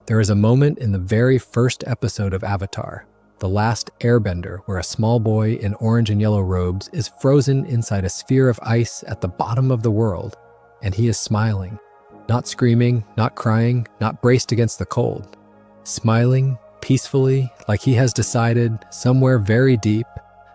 There is a moment in the very first episode of Avatar, The Last Airbender, where a small boy in orange and yellow robes is frozen inside a sphere of ice at the bottom of the world, and he is smiling. Not screaming, not crying, not braced against the cold. Smiling, peacefully, like he has decided, somewhere very deep,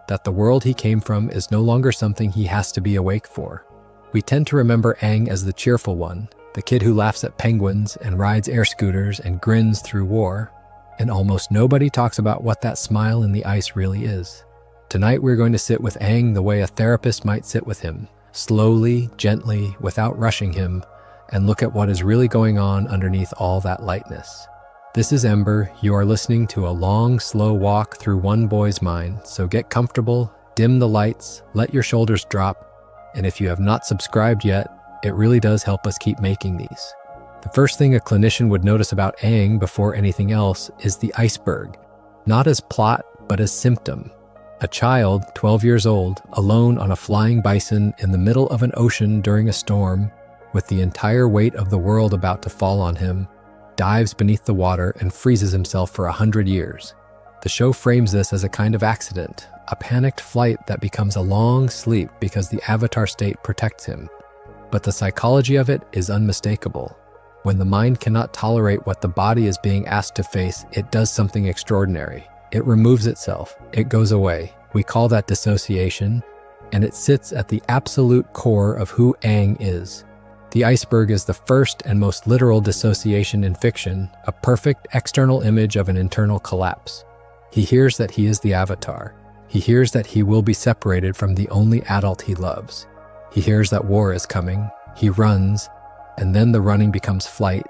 that the world he came from is no longer something he has to be awake for. We tend to remember Aang as the cheerful one, the kid who laughs at penguins and rides air scooters and grins through war. And almost nobody talks about what that smile in the ice really is. Tonight we're going to sit with Aang the way a therapist might sit with him, slowly, gently, without rushing him, and look at what is really going on underneath all that lightness. This is Ember. You are listening to a long, slow walk through one boy's mind, so get comfortable, dim the lights, let your shoulders drop, and if you have not subscribed yet, it really does help us keep making these. The first thing a clinician would notice about Aang before anything else is the iceberg, not as plot, but as symptom. A child, 12 years old, alone on a flying bison in the middle of an ocean during a storm, with the entire weight of the world about to fall on him, dives beneath the water and freezes himself for 100 years. The show frames this as a kind of accident, a panicked flight that becomes a long sleep because the avatar state protects him. But the psychology of it is unmistakable. When the mind cannot tolerate what the body is being asked to face, it does something extraordinary. It removes itself. It goes away. We call that dissociation, and it sits at the absolute core of who Aang is. The iceberg is the first and most literal dissociation in fiction, a perfect external image of an internal collapse. He hears that he is the avatar. He hears that he will be separated from the only adult he loves. He hears that war is coming. He runs, and then the running becomes flight,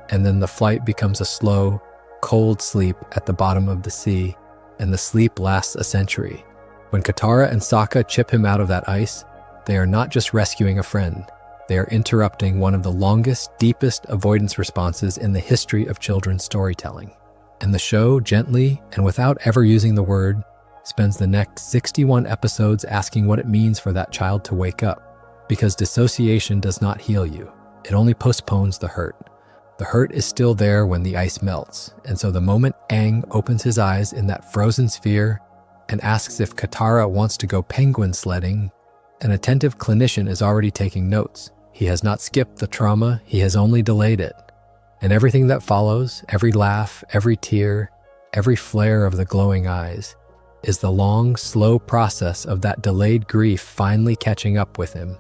and then the flight becomes a slow, cold sleep at the bottom of the sea, and the sleep lasts a century. When Katara and Sokka chip him out of that ice, they are not just rescuing a friend. They are interrupting one of the longest, deepest avoidance responses in the history of children's storytelling. And the show, gently and without ever using the word, spends the next 61 episodes asking what it means for that child to wake up. Because dissociation does not heal you. It only postpones the hurt. The hurt is still there when the ice melts, and so the moment Aang opens his eyes in that frozen sphere and asks if Katara wants to go penguin sledding, an attentive clinician is already taking notes. He has not skipped the trauma, he has only delayed it. And everything that follows, every laugh, every tear, every flare of the glowing eyes, is the long, slow process of that delayed grief finally catching up with him.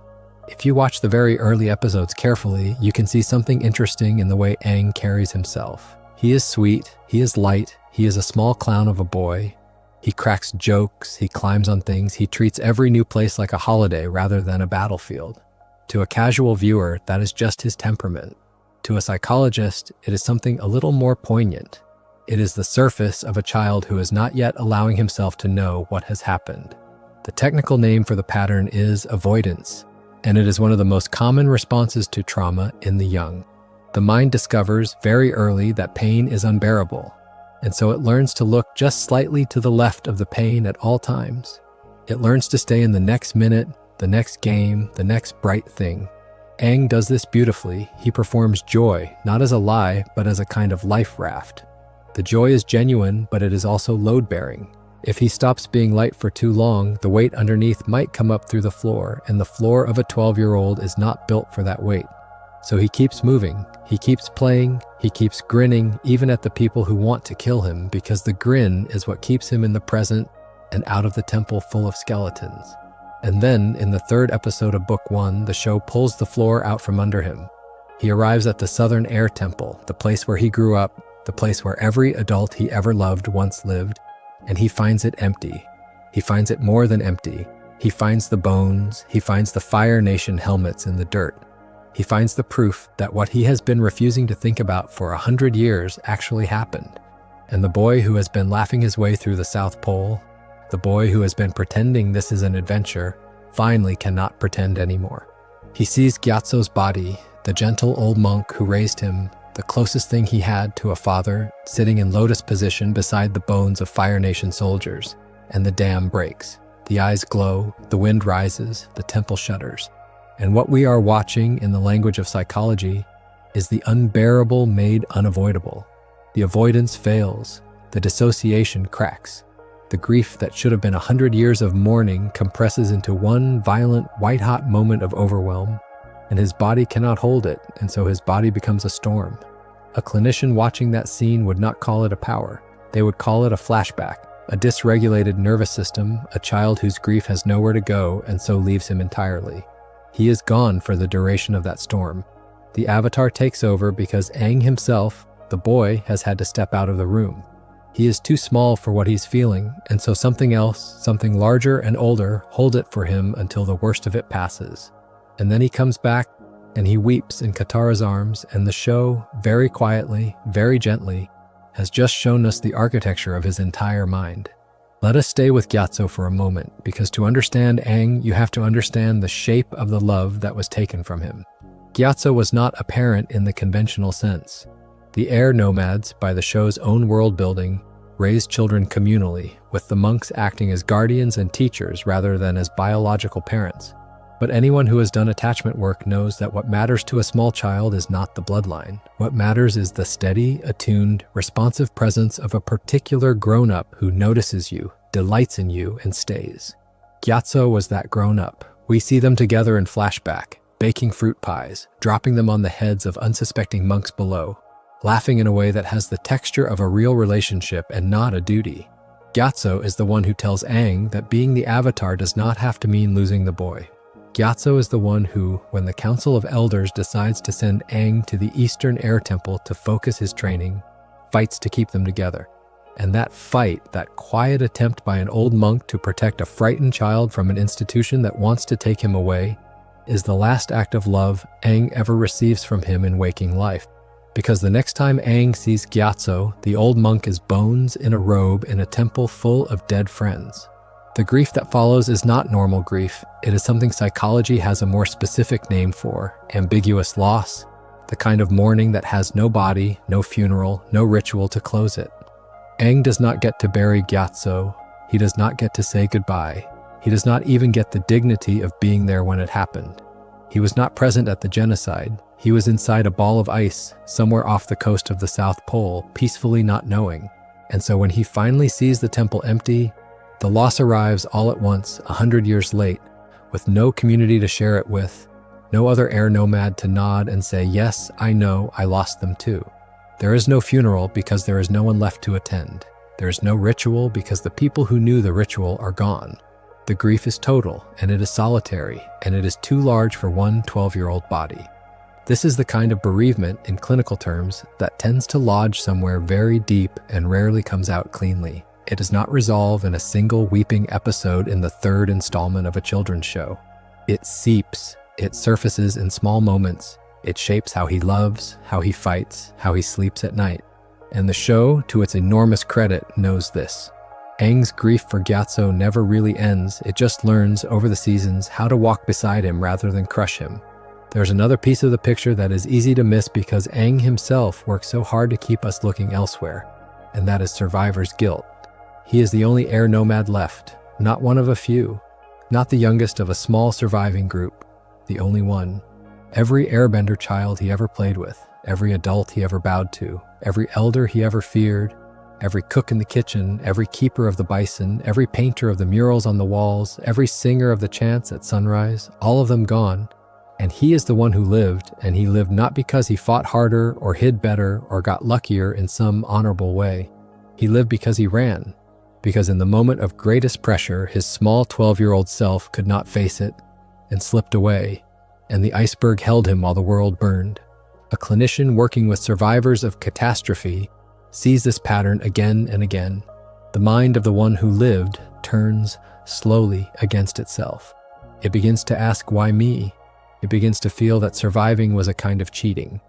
If you watch the very early episodes carefully, you can see something interesting in the way Aang carries himself. He is sweet, he is light, he is a small clown of a boy. He cracks jokes, he climbs on things, he treats every new place like a holiday rather than a battlefield. To a casual viewer, that is just his temperament. To a psychologist, it is something a little more poignant. It is the surface of a child who is not yet allowing himself to know what has happened. The technical name for the pattern is avoidance, and it is one of the most common responses to trauma in the young. The mind discovers very early that pain is unbearable, and so it learns to look just slightly to the left of the pain at all times. It learns to stay in the next minute, the next game, the next bright thing. Aang does this beautifully. He performs joy, not as a lie, but as a kind of life raft. The joy is genuine, but it is also load-bearing. If he stops being light for too long, the weight underneath might come up through the floor, and the floor of a 12-year-old is not built for that weight. So he keeps moving, he keeps playing, he keeps grinning, even at the people who want to kill him, because the grin is what keeps him in the present and out of the temple full of skeletons. And then, in the third episode of Book 1, the show pulls the floor out from under him. He arrives at the Southern Air Temple, the place where he grew up, the place where every adult he ever loved once lived, and he finds it empty. He finds it more than empty. He finds the bones. He finds the Fire Nation helmets in the dirt. He finds the proof that what he has been refusing to think about for 100 years actually happened. And the boy who has been laughing his way through the South Pole, the boy who has been pretending this is an adventure, finally cannot pretend anymore. He sees Gyatso's body, the gentle old monk who raised him, the closest thing he had to a father, sitting in lotus position beside the bones of Fire Nation soldiers, and the dam breaks. The eyes glow, the wind rises, the temple shudders. And what we are watching, in the language of psychology, is the unbearable made unavoidable. The avoidance fails. The dissociation cracks. The grief that should have been 100 years of mourning compresses into one violent, white-hot moment of overwhelm, and his body cannot hold it, and so his body becomes a storm. A clinician watching that scene would not call it a power. They would call it a flashback, a dysregulated nervous system, a child whose grief has nowhere to go and so leaves him entirely. He is gone for the duration of that storm. The avatar takes over because Aang himself, the boy, has had to step out of the room. He is too small for what he's feeling, and so something else, something larger and older, hold it for him until the worst of it passes. And then he comes back, and he weeps in Katara's arms, and the show, very quietly, very gently, has just shown us the architecture of his entire mind. Let us stay with Gyatso for a moment, because to understand Aang, you have to understand the shape of the love that was taken from him. Gyatso was not a parent in the conventional sense. The Air Nomads, by the show's own world building, raised children communally, with the monks acting as guardians and teachers rather than as biological parents. But anyone who has done attachment work knows that what matters to a small child is not the bloodline. What matters is the steady, attuned, responsive presence of a particular grown-up who notices you, delights in you, and stays. Gyatso was that grown-up. We see them together in flashback, baking fruit pies, dropping them on the heads of unsuspecting monks below, laughing in a way that has the texture of a real relationship and not a duty. Gyatso is the one who tells Aang that being the avatar does not have to mean losing the boy. Gyatso is the one who, when the Council of Elders decides to send Aang to the Eastern Air Temple to focus his training, fights to keep them together. And that fight, that quiet attempt by an old monk to protect a frightened child from an institution that wants to take him away, is the last act of love Aang ever receives from him in waking life. Because the next time Aang sees Gyatso, the old monk is bones in a robe in a temple full of dead friends. The grief that follows is not normal grief. It is something psychology has a more specific name for: ambiguous loss, the kind of mourning that has no body, no funeral, no ritual to close it. Aang does not get to bury Gyatso. He does not get to say goodbye. He does not even get the dignity of being there when it happened. He was not present at the genocide. He was inside a ball of ice, somewhere off the coast of the South Pole, peacefully not knowing. And so when he finally sees the temple empty, the loss arrives all at once, 100 years late, with no community to share it with, no other air nomad to nod and say, yes, I know, I lost them too. There is no funeral because there is no one left to attend. There is no ritual because the people who knew the ritual are gone. The grief is total, and it is solitary, and it is too large for one 12-year-old body. This is the kind of bereavement, in clinical terms, that tends to lodge somewhere very deep and rarely comes out cleanly. It does not resolve in a single weeping episode in the third installment of a children's show. It seeps, it surfaces in small moments, it shapes how he loves, how he fights, how he sleeps at night. And the show, to its enormous credit, knows this. Aang's grief for Gyatso never really ends, it just learns, over the seasons, how to walk beside him rather than crush him. There's another piece of the picture that is easy to miss because Aang himself works so hard to keep us looking elsewhere, and that is survivor's guilt. He is the only air nomad left, not one of a few, not the youngest of a small surviving group, the only one. Every airbender child he ever played with, every adult he ever bowed to, every elder he ever feared, every cook in the kitchen, every keeper of the bison, every painter of the murals on the walls, every singer of the chants at sunrise, all of them gone. And he is the one who lived, and he lived not because he fought harder or hid better or got luckier in some honorable way. He lived because he ran, because in the moment of greatest pressure, his small 12-year-old self could not face it and slipped away, and the iceberg held him while the world burned. A clinician working with survivors of catastrophe sees this pattern again and again. The mind of the one who lived turns slowly against itself. It begins to ask, why me? It begins to feel that surviving was a kind of cheating.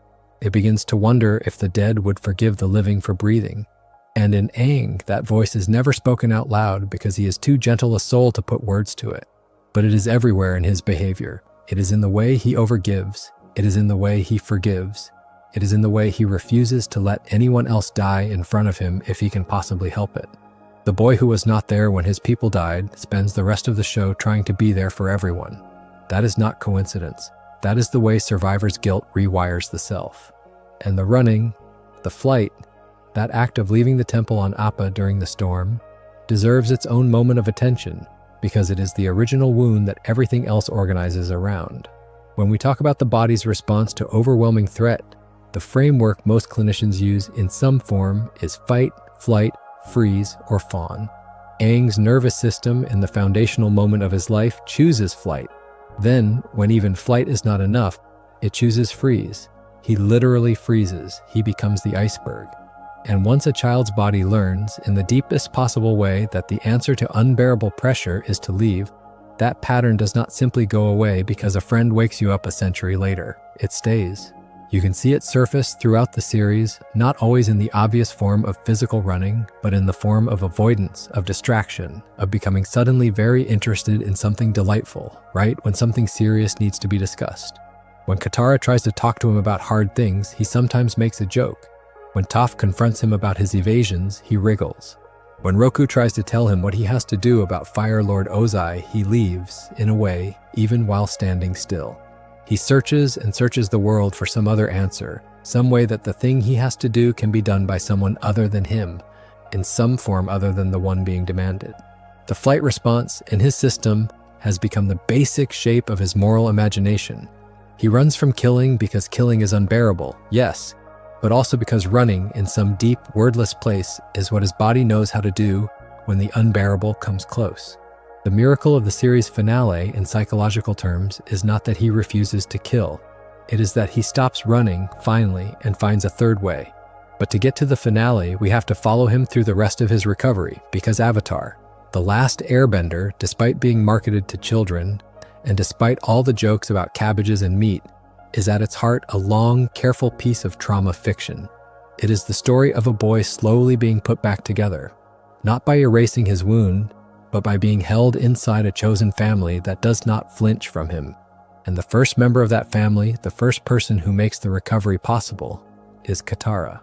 It begins to wonder if the dead would forgive the living for breathing. And in Aang, that voice is never spoken out loud because he is too gentle a soul to put words to it. But it is everywhere in his behavior. It is in the way he overgives. It is in the way he forgives. It is in the way he refuses to let anyone else die in front of him if he can possibly help it. The boy who was not there when his people died spends the rest of the show trying to be there for everyone. That is not coincidence. That is the way survivor's guilt rewires the self. And the running, the flight, That act of leaving the temple on Appa during the storm deserves its own moment of attention because it is the original wound that everything else organizes around. When we talk about the body's response to overwhelming threat, the framework most clinicians use in some form is fight, flight, freeze, or fawn. Aang's nervous system in the foundational moment of his life chooses flight. Then, when even flight is not enough, it chooses freeze. He literally freezes. He becomes the iceberg. And once a child's body learns, in the deepest possible way, that the answer to unbearable pressure is to leave, that pattern does not simply go away because a friend wakes you up a century later. It stays. You can see it surface throughout the series, not always in the obvious form of physical running, but in the form of avoidance, of distraction, of becoming suddenly very interested in something delightful, right when something serious needs to be discussed. When Katara tries to talk to him about hard things, he sometimes makes a joke. When Toph confronts him about his evasions, he wriggles. When Roku tries to tell him what he has to do about Fire Lord Ozai, he leaves, in a way, even while standing still. He searches and searches the world for some other answer, some way that the thing he has to do can be done by someone other than him, in some form other than the one being demanded. The flight response, in his system, has become the basic shape of his moral imagination. He runs from killing because killing is unbearable, yes, but also because running in some deep, wordless place is what his body knows how to do when the unbearable comes close. The miracle of the series finale, in psychological terms, is not that he refuses to kill. It is that he stops running, finally, and finds a third way. But to get to the finale, we have to follow him through the rest of his recovery, because Avatar, the Last Airbender, despite being marketed to children, and despite all the jokes about cabbages and meat, is at its heart a long, careful piece of trauma fiction. It is the story of a boy slowly being put back together, not by erasing his wound, but by being held inside a chosen family that does not flinch from him. And the first member of that family, the first person who makes the recovery possible, is Katara.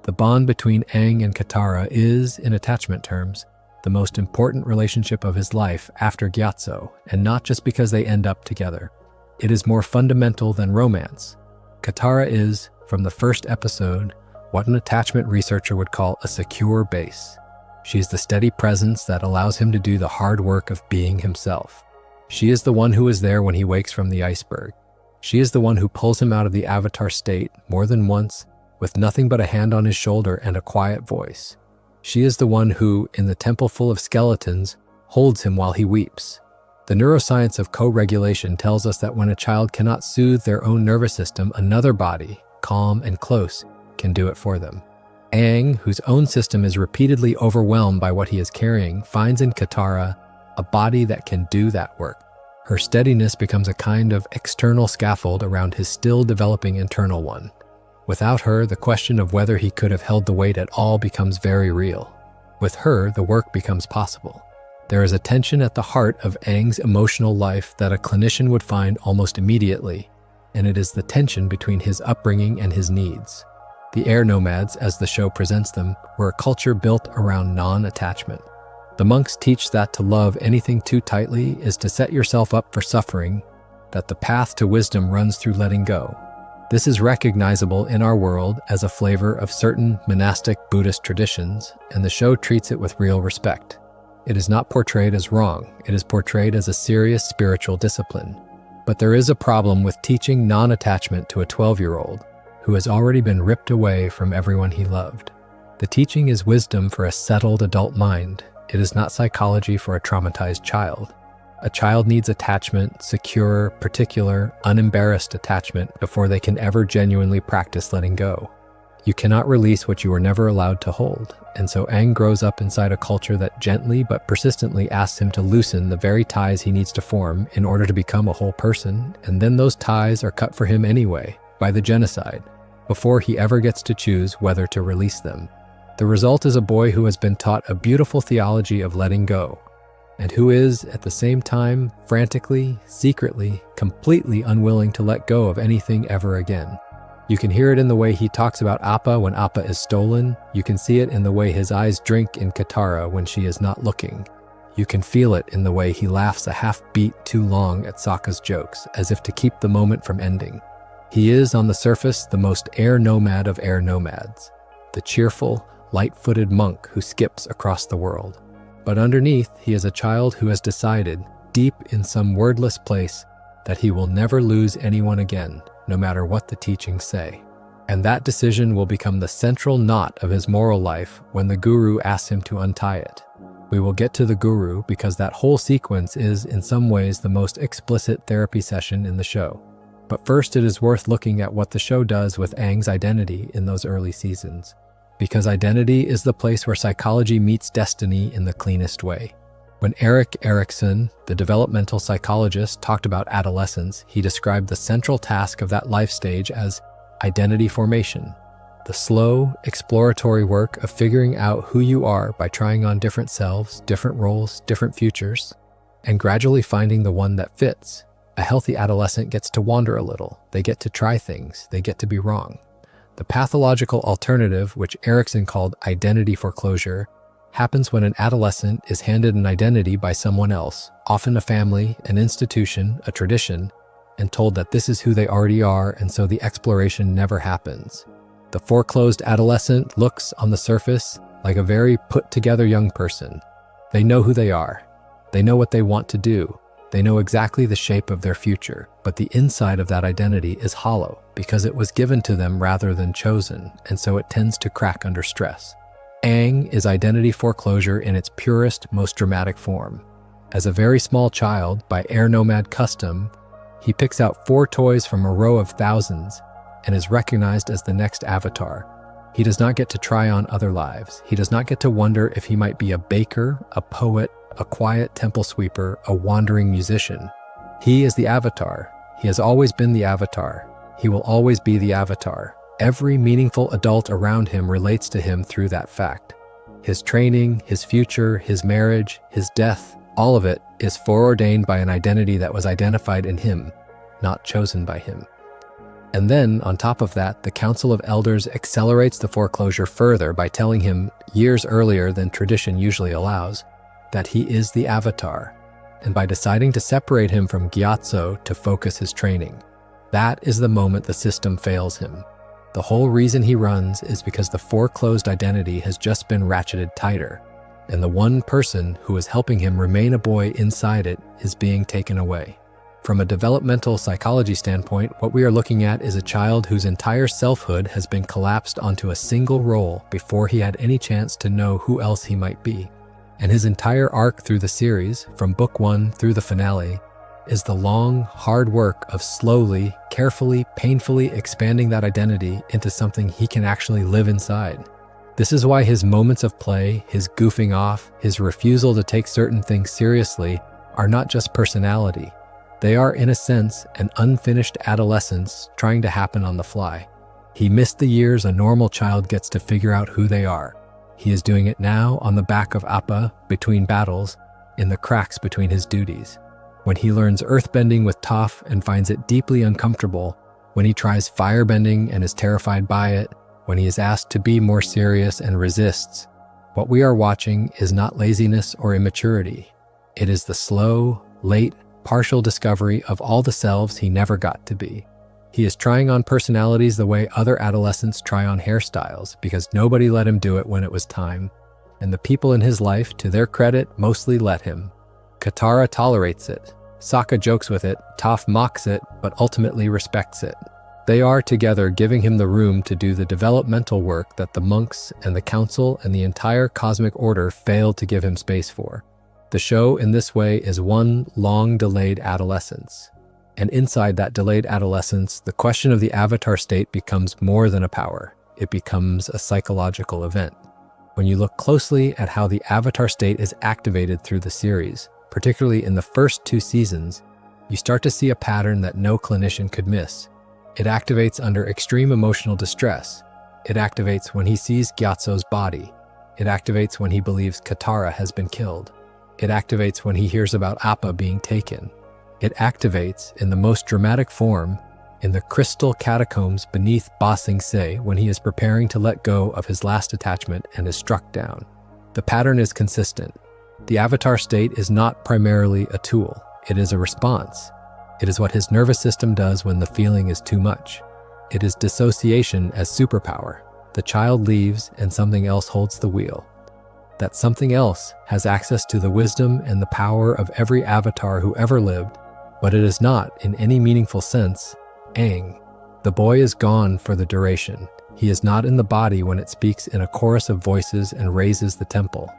The bond between Aang and Katara is, in attachment terms, the most important relationship of his life after Gyatso, and not just because they end up together. It is more fundamental than romance. Katara is, from the first episode, what an attachment researcher would call a secure base. She is the steady presence that allows him to do the hard work of being himself. She is the one who is there when he wakes from the iceberg. She is the one who pulls him out of the avatar state more than once, with nothing but a hand on his shoulder and a quiet voice. She is the one who, in the temple full of skeletons, holds him while he weeps. The neuroscience of co-regulation tells us that when a child cannot soothe their own nervous system, another body, calm and close, can do it for them. Aang, whose own system is repeatedly overwhelmed by what he is carrying, finds in Katara a body that can do that work. Her steadiness becomes a kind of external scaffold around his still developing internal one. Without her, the question of whether he could have held the weight at all becomes very real. With her, the work becomes possible. There is a tension at the heart of Aang's emotional life that a clinician would find almost immediately, and it is the tension between his upbringing and his needs. The Air Nomads, as the show presents them, were a culture built around non-attachment. The monks teach that to love anything too tightly is to set yourself up for suffering, that the path to wisdom runs through letting go. This is recognizable in our world as a flavor of certain monastic Buddhist traditions, and the show treats it with real respect. It is not portrayed as wrong, it is portrayed as a serious spiritual discipline. But there is a problem with teaching non-attachment to a 12-year-old who has already been ripped away from everyone he loved. The teaching is wisdom for a settled adult mind. It is not psychology for a traumatized child. A child needs attachment, secure, particular, unembarrassed attachment before they can ever genuinely practice letting go. You cannot release what you were never allowed to hold, and so Aang grows up inside a culture that gently but persistently asks him to loosen the very ties he needs to form in order to become a whole person, and then those ties are cut for him anyway, by the genocide, before he ever gets to choose whether to release them. The result is a boy who has been taught a beautiful theology of letting go, and who is, at the same time, frantically, secretly, completely unwilling to let go of anything ever again. You can hear it in the way he talks about Appa when Appa is stolen. You can see it in the way his eyes drink in Katara when she is not looking. You can feel it in the way he laughs a half-beat too long at Sokka's jokes, as if to keep the moment from ending. He is, on the surface, the most Air Nomad of Air Nomads. The cheerful, light-footed monk who skips across the world. But underneath, he is a child who has decided, deep in some wordless place, that he will never lose anyone again, no matter what the teachings say. And that decision will become the central knot of his moral life when the guru asks him to untie it. We will get to the guru because that whole sequence is, in some ways, the most explicit therapy session in the show. But first, it is worth looking at what the show does with Aang's identity in those early seasons. Because identity is the place where psychology meets destiny in the cleanest way. When Erik Erikson, the developmental psychologist, talked about adolescence, he described the central task of that life stage as identity formation. The slow, exploratory work of figuring out who you are by trying on different selves, different roles, different futures, and gradually finding the one that fits. A healthy adolescent gets to wander a little. They get to try things. They get to be wrong. The pathological alternative, which Erikson called identity foreclosure, happens when an adolescent is handed an identity by someone else, often a family, an institution, a tradition, and told that this is who they already are, and so the exploration never happens. The foreclosed adolescent looks, on the surface, like a very put-together young person. They know who they are. They know what they want to do. They know exactly the shape of their future, but the inside of that identity is hollow because it was given to them rather than chosen, and so it tends to crack under stress. Aang is identity foreclosure in its purest, most dramatic form. As a very small child, by Air Nomad custom, he picks out 4 toys from a row of thousands and is recognized as the next avatar. He does not get to try on other lives. He does not get to wonder if he might be a baker, a poet, a quiet temple sweeper, a wandering musician. He is the avatar. He has always been the avatar. He will always be the avatar. Every meaningful adult around him relates to him through that fact. His training, his future, his marriage, his death, all of it is foreordained by an identity that was identified in him, not chosen by him. And then, on top of that, the Council of Elders accelerates the foreclosure further by telling him, years earlier than tradition usually allows, that he is the avatar, and by deciding to separate him from Gyatso to focus his training. That is the moment the system fails him. The whole reason he runs is because the foreclosed identity has just been ratcheted tighter, and the one person who is helping him remain a boy inside it is being taken away. From a developmental psychology standpoint, what we are looking at is a child whose entire selfhood has been collapsed onto a single role before he had any chance to know who else he might be. And his entire arc through the series, from book 1 through the finale, is the long, hard work of slowly, carefully, painfully expanding that identity into something he can actually live inside. This is why his moments of play, his goofing off, his refusal to take certain things seriously are not just personality. They are, in a sense, an unfinished adolescence trying to happen on the fly. He missed the years a normal child gets to figure out who they are. He is doing it now on the back of Appa, between battles, in the cracks between his duties. When he learns earthbending with Toph and finds it deeply uncomfortable, when he tries firebending and is terrified by it, when he is asked to be more serious and resists, what we are watching is not laziness or immaturity. It is the slow, late, partial discovery of all the selves he never got to be. He is trying on personalities the way other adolescents try on hairstyles because nobody let him do it when it was time, and the people in his life, to their credit, mostly let him. Katara tolerates it. Sokka jokes with it, Toph mocks it, but ultimately respects it. They are together giving him the room to do the developmental work that the monks and the council and the entire cosmic order failed to give him space for. The show, in this way, is one long-delayed adolescence. And inside that delayed adolescence, the question of the avatar state becomes more than a power. It becomes a psychological event. When you look closely at how the avatar state is activated through the series, particularly in the first 2 seasons, you start to see a pattern that no clinician could miss. It activates under extreme emotional distress. It activates when he sees Gyatso's body. It activates when he believes Katara has been killed. It activates when he hears about Appa being taken. It activates, in the most dramatic form, in the crystal catacombs beneath Ba Sing Se when he is preparing to let go of his last attachment and is struck down. The pattern is consistent. The avatar state is not primarily a tool. It is a response. It is what his nervous system does when the feeling is too much. It is dissociation as superpower. The child leaves and something else holds the wheel. That something else has access to the wisdom and the power of every avatar who ever lived, but it is not, in any meaningful sense, Aang. The boy is gone for the duration. He is not in the body when it speaks in a chorus of voices and raises the temple.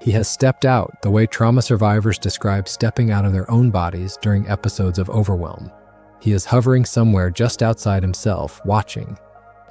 He has stepped out the way trauma survivors describe stepping out of their own bodies during episodes of overwhelm. He is hovering somewhere just outside himself, watching.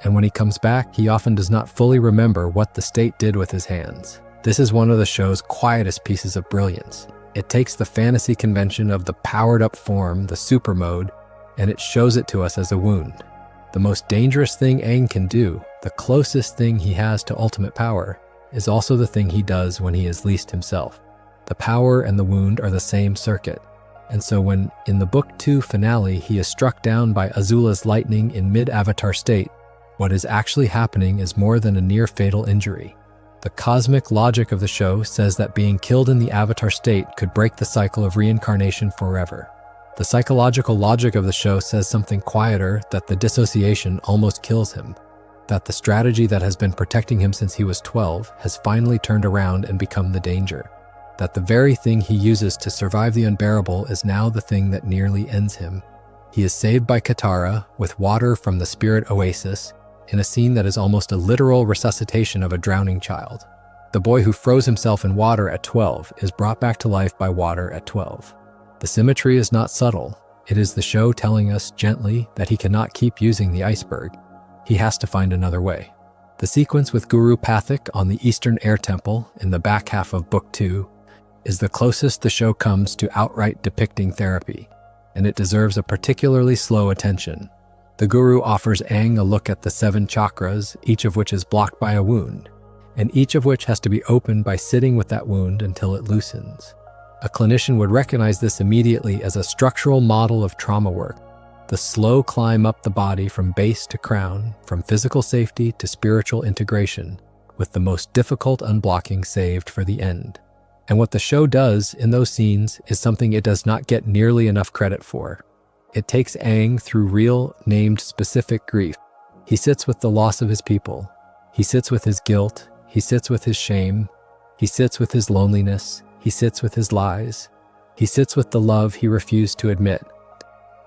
And when he comes back, he often does not fully remember what the state did with his hands. This is one of the show's quietest pieces of brilliance. It takes the fantasy convention of the powered-up form, the super mode, and it shows it to us as a wound. The most dangerous thing Aang can do, the closest thing he has to ultimate power, is also the thing he does when he is least himself. The power and the wound are the same circuit. And so when, in the Book 2 finale, he is struck down by Azula's lightning in mid-avatar state, what is actually happening is more than a near-fatal injury. The cosmic logic of the show says that being killed in the avatar state could break the cycle of reincarnation forever. The psychological logic of the show says something quieter, that the dissociation almost kills him, that the strategy that has been protecting him since he was 12 has finally turned around and become the danger, that the very thing he uses to survive the unbearable is now the thing that nearly ends him. He is saved by Katara with water from the spirit oasis in a scene that is almost a literal resuscitation of a drowning child. The boy who froze himself in water at 12 is brought back to life by water at 12. The symmetry is not subtle. It is the show telling us gently that he cannot keep using the iceberg. He has to find another way. The sequence with Guru Pathak on the Eastern Air Temple in the back half of Book 2 is the closest the show comes to outright depicting therapy, and it deserves a particularly slow attention. The Guru offers Aang a look at the 7 chakras, each of which is blocked by a wound, and each of which has to be opened by sitting with that wound until it loosens. A clinician would recognize this immediately as a structural model of trauma work, the slow climb up the body from base to crown, from physical safety to spiritual integration, with the most difficult unblocking saved for the end. And what the show does in those scenes is something it does not get nearly enough credit for. It takes Aang through real, named, specific grief. He sits with the loss of his people. He sits with his guilt. He sits with his shame. He sits with his loneliness. He sits with his lies. He sits with the love he refused to admit.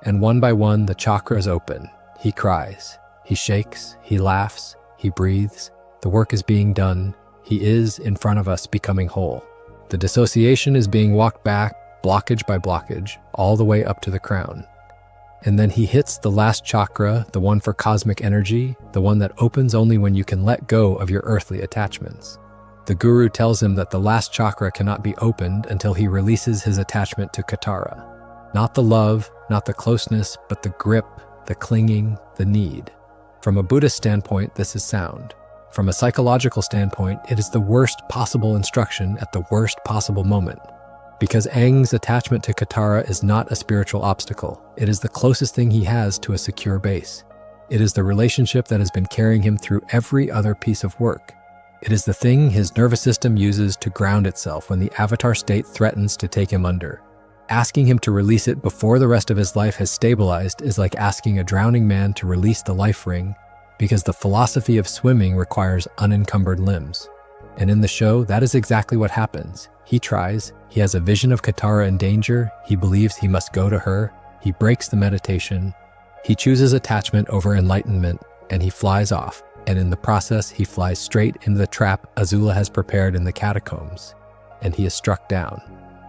And one by one, the chakras open. He cries. He shakes. He laughs. He breathes. The work is being done. He is, in front of us, becoming whole. The dissociation is being walked back, blockage by blockage, all the way up to the crown. And then he hits the last chakra, the one for cosmic energy, the one that opens only when you can let go of your earthly attachments. The Guru tells him that the last chakra cannot be opened until he releases his attachment to Katara. Not the love, not the closeness, but the grip, the clinging, the need. From a Buddhist standpoint, this is sound. From a psychological standpoint, it is the worst possible instruction at the worst possible moment. Because Aang's attachment to Katara is not a spiritual obstacle. It is the closest thing he has to a secure base. It is the relationship that has been carrying him through every other piece of work. It is the thing his nervous system uses to ground itself when the avatar state threatens to take him under. Asking him to release it before the rest of his life has stabilized is like asking a drowning man to release the life ring, because the philosophy of swimming requires unencumbered limbs. And in the show, that is exactly what happens. He tries, he has a vision of Katara in danger, he believes he must go to her, he breaks the meditation, he chooses attachment over enlightenment, and he flies off. And in the process, he flies straight into the trap Azula has prepared in the catacombs, and he is struck down.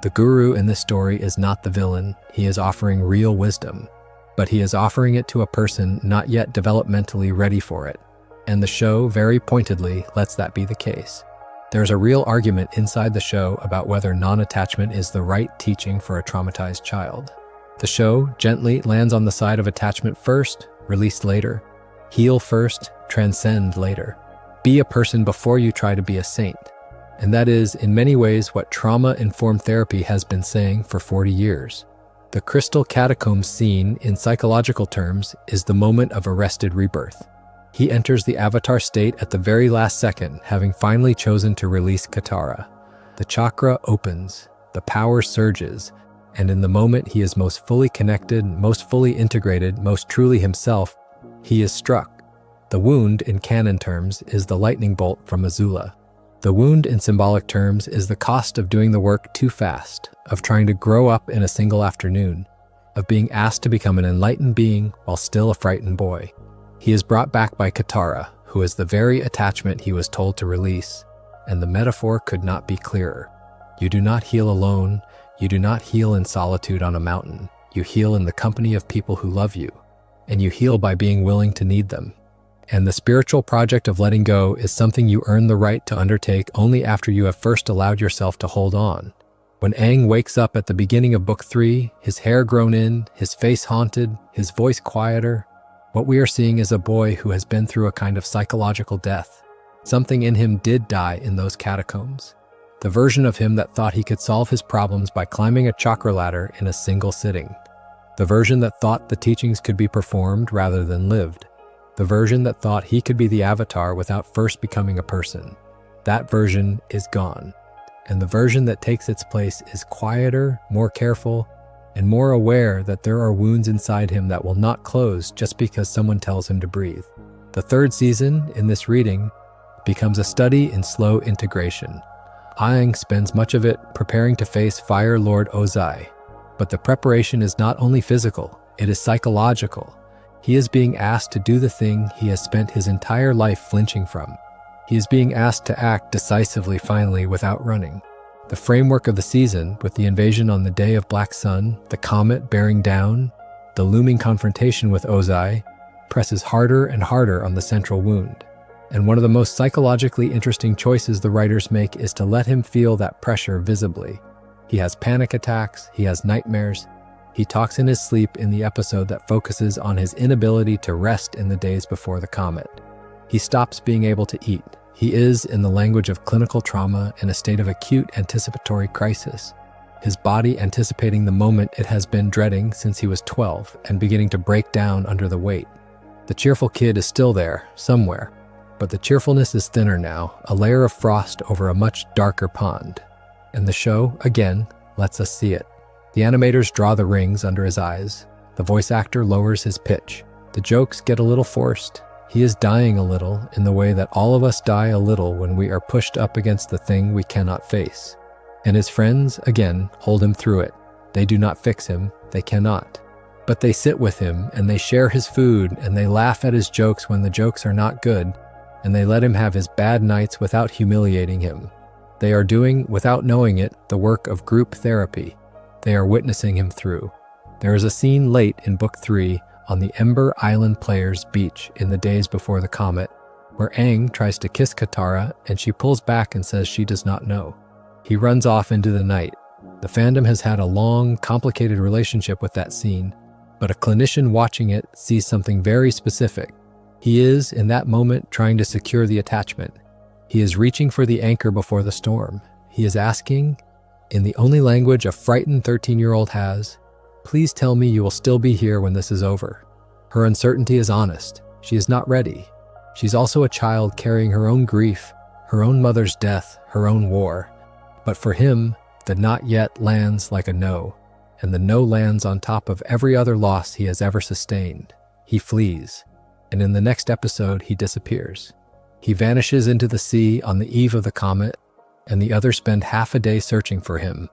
The Guru in this story is not the villain, he is offering real wisdom, but he is offering it to a person not yet developmentally ready for it. And the show, very pointedly, lets that be the case. There's a real argument inside the show about whether non-attachment is the right teaching for a traumatized child. The show gently lands on the side of attachment first, release later. Heal first, transcend later. Be a person before you try to be a saint. And that is, in many ways, what trauma-informed therapy has been saying for 40 years. The crystal catacombs scene, in psychological terms, is the moment of arrested rebirth. He enters the avatar state at the very last second, having finally chosen to release Katara. The chakra opens, the power surges, and in the moment he is most fully connected, most fully integrated, most truly himself, he is struck. The wound, in canon terms, is the lightning bolt from Azula. The wound, in symbolic terms, is the cost of doing the work too fast, of trying to grow up in a single afternoon, of being asked to become an enlightened being while still a frightened boy. He is brought back by Katara, who is the very attachment he was told to release, and the metaphor could not be clearer. You do not heal alone, you do not heal in solitude on a mountain, you heal in the company of people who love you, and you heal by being willing to need them. And the spiritual project of letting go is something you earn the right to undertake only after you have first allowed yourself to hold on. When Aang wakes up at the beginning of Book 3, his hair grown in, his face haunted, his voice quieter, what we are seeing is a boy who has been through a kind of psychological death. Something in him did die in those catacombs. The version of him that thought he could solve his problems by climbing a chakra ladder in a single sitting. The version that thought the teachings could be performed rather than lived. The version that thought he could be the avatar without first becoming a person. That version is gone. And the version that takes its place is quieter, more careful, and more aware that there are wounds inside him that will not close just because someone tells him to breathe. The third season, in this reading, becomes a study in slow integration. Aang spends much of it preparing to face Fire Lord Ozai. But the preparation is not only physical, it is psychological. He is being asked to do the thing he has spent his entire life flinching from. He is being asked to act decisively finally without running. The framework of the season, with the invasion on the day of Black Sun, the comet bearing down, the looming confrontation with Ozai, presses harder and harder on the central wound. And one of the most psychologically interesting choices the writers make is to let him feel that pressure visibly. He has panic attacks, he has nightmares. He talks in his sleep in the episode that focuses on his inability to rest in the days before the comet. He stops being able to eat. He is, in the language of clinical trauma, in a state of acute anticipatory crisis. His body anticipating the moment it has been dreading since he was 12 and beginning to break down under the weight. The cheerful kid is still there, somewhere, but the cheerfulness is thinner now, a layer of frost over a much darker pond. And the show, again, lets us see it. The animators draw the rings under his eyes. The voice actor lowers his pitch. The jokes get a little forced. He is dying a little in the way that all of us die a little when we are pushed up against the thing we cannot face. And his friends, again, hold him through it. They do not fix him. They cannot. But they sit with him, and they share his food, and they laugh at his jokes when the jokes are not good, and they let him have his bad nights without humiliating him. They are doing, without knowing it, the work of group therapy. They are witnessing him through. There is a scene late in Book 3 on the Ember Island Players' beach in the days before the comet, where Aang tries to kiss Katara and she pulls back and says she does not know. He runs off into the night. The fandom has had a long, complicated relationship with that scene, but a clinician watching it sees something very specific. He is, in that moment, trying to secure the attachment. He is reaching for the anchor before the storm. He is asking, in the only language a frightened 13-year-old has, "Please tell me you will still be here when this is over." Her uncertainty is honest. She is not ready. She's also a child carrying her own grief, her own mother's death, her own war. But for him, the not yet lands like a no, and the no lands on top of every other loss he has ever sustained. He flees, and in the next episode, he disappears. He vanishes into the sea on the eve of the comet, and the others spend half a day searching for him.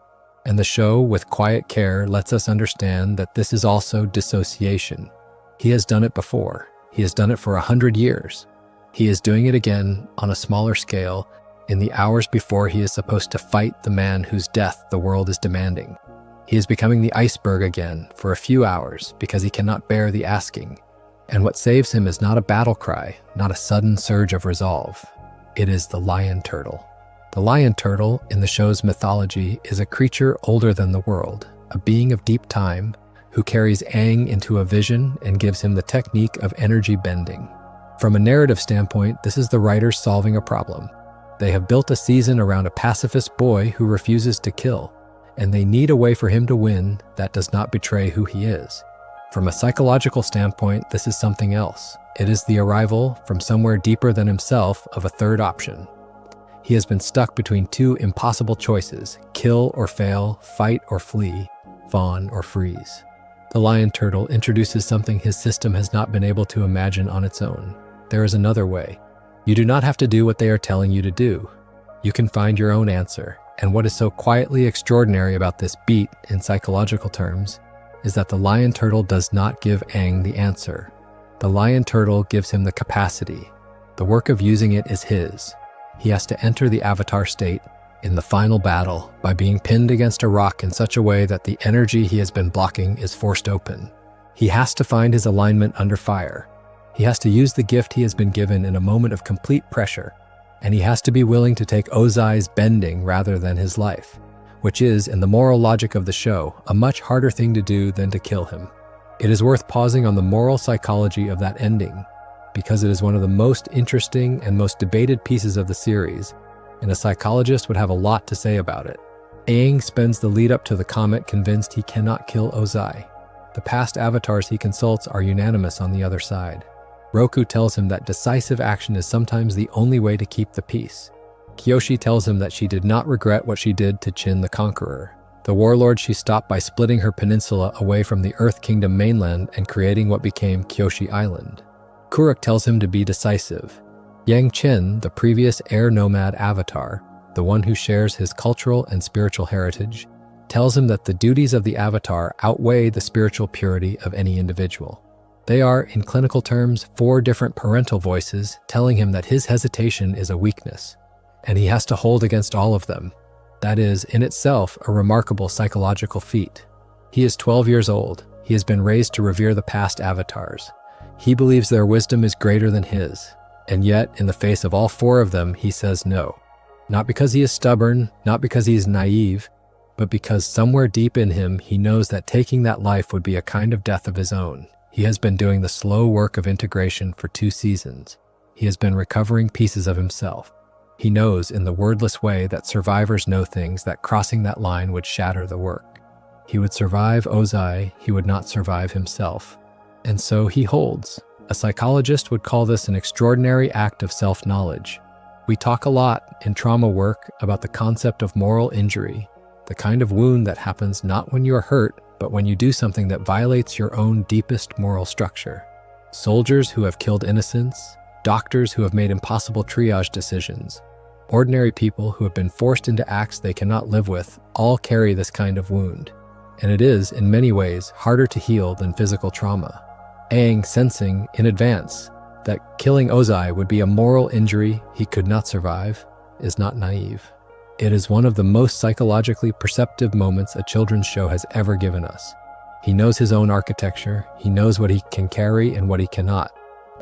And the show, with quiet care, lets us understand that this is also dissociation. He has done it before. He has done it for 100 years. He is doing it again on a smaller scale in the hours before he is supposed to fight the man whose death the world is demanding. He is becoming the iceberg again for a few hours because he cannot bear the asking. And what saves him is not a battle cry, not a sudden surge of resolve. It is the lion turtle. The lion turtle, in the show's mythology, is a creature older than the world, a being of deep time, who carries Aang into a vision and gives him the technique of energy bending. From a narrative standpoint, this is the writers solving a problem. They have built a season around a pacifist boy who refuses to kill, and they need a way for him to win that does not betray who he is. From a psychological standpoint, this is something else. It is the arrival, from somewhere deeper than himself, of a third option. He has been stuck between two impossible choices: kill or fail, fight or flee, fawn or freeze. The lion turtle introduces something his system has not been able to imagine on its own. There is another way. You do not have to do what they are telling you to do. You can find your own answer. And what is so quietly extraordinary about this beat, in psychological terms, is that the lion turtle does not give Aang the answer. The lion turtle gives him the capacity. The work of using it is his. He has to enter the avatar state in the final battle by being pinned against a rock in such a way that the energy he has been blocking is forced open. He has to find his alignment under fire. He has to use the gift he has been given in a moment of complete pressure, and he has to be willing to take Ozai's bending rather than his life, which is, in the moral logic of the show, a much harder thing to do than to kill him. It is worth pausing on the moral psychology of that ending, because it is one of the most interesting and most debated pieces of the series, and a psychologist would have a lot to say about it. Aang spends the lead up to the comet convinced he cannot kill Ozai. The past avatars he consults are unanimous on the other side. Roku tells him that decisive action is sometimes the only way to keep the peace. Kyoshi tells him that she did not regret what she did to Chin the Conqueror, the warlord she stopped by splitting her peninsula away from the Earth Kingdom mainland and creating what became Kyoshi Island. Kuruk tells him to be decisive. Yang Chen, the previous Air Nomad avatar, the one who shares his cultural and spiritual heritage, tells him that the duties of the avatar outweigh the spiritual purity of any individual. They are, in clinical terms, 4 different parental voices telling him that his hesitation is a weakness, and he has to hold against all of them. That is, in itself, a remarkable psychological feat. He is 12 years old. He has been raised to revere the past avatars. He believes their wisdom is greater than his, and yet, in the face of all 4 of them, he says no. Not because he is stubborn, not because he is naive, but because somewhere deep in him, he knows that taking that life would be a kind of death of his own. He has been doing the slow work of integration for 2 seasons. He has been recovering pieces of himself. He knows in the wordless way that survivors know things that crossing that line would shatter the work. He would survive Ozai, he would not survive himself. And so he holds. A psychologist would call this an extraordinary act of self-knowledge. We talk a lot in trauma work about the concept of moral injury, the kind of wound that happens not when you are hurt, but when you do something that violates your own deepest moral structure. Soldiers who have killed innocents, doctors who have made impossible triage decisions, ordinary people who have been forced into acts they cannot live with, all carry this kind of wound. And it is, in many ways, harder to heal than physical trauma. Aang, sensing in advance that killing Ozai would be a moral injury he could not survive, is not naive. It is one of the most psychologically perceptive moments a children's show has ever given us. He knows his own architecture, he knows what he can carry and what he cannot.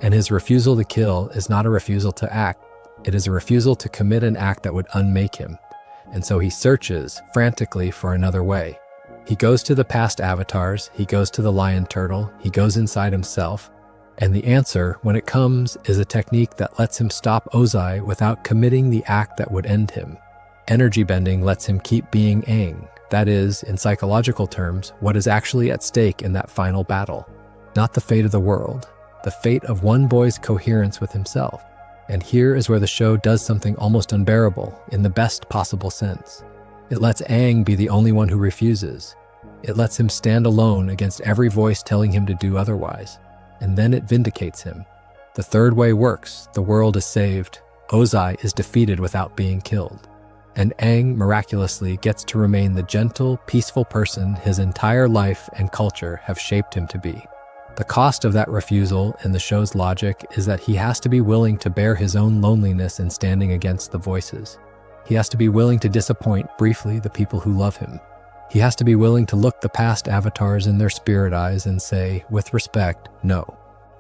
And his refusal to kill is not a refusal to act, it is a refusal to commit an act that would unmake him. And so he searches frantically for another way. He goes to the past avatars, he goes to the lion turtle, he goes inside himself, and the answer, when it comes, is a technique that lets him stop Ozai without committing the act that would end him. Energy bending lets him keep being Aang, that is, in psychological terms, what is actually at stake in that final battle. Not the fate of the world, the fate of one boy's coherence with himself. And here is where the show does something almost unbearable, in the best possible sense. It lets Aang be the only one who refuses. It lets him stand alone against every voice telling him to do otherwise. And then it vindicates him. The third way works, the world is saved, Ozai is defeated without being killed. And Aang miraculously gets to remain the gentle, peaceful person his entire life and culture have shaped him to be. The cost of that refusal in the show's logic is that he has to be willing to bear his own loneliness in standing against the voices. He has to be willing to disappoint briefly the people who love him. He has to be willing to look the past avatars in their spirit eyes and say, with respect, no.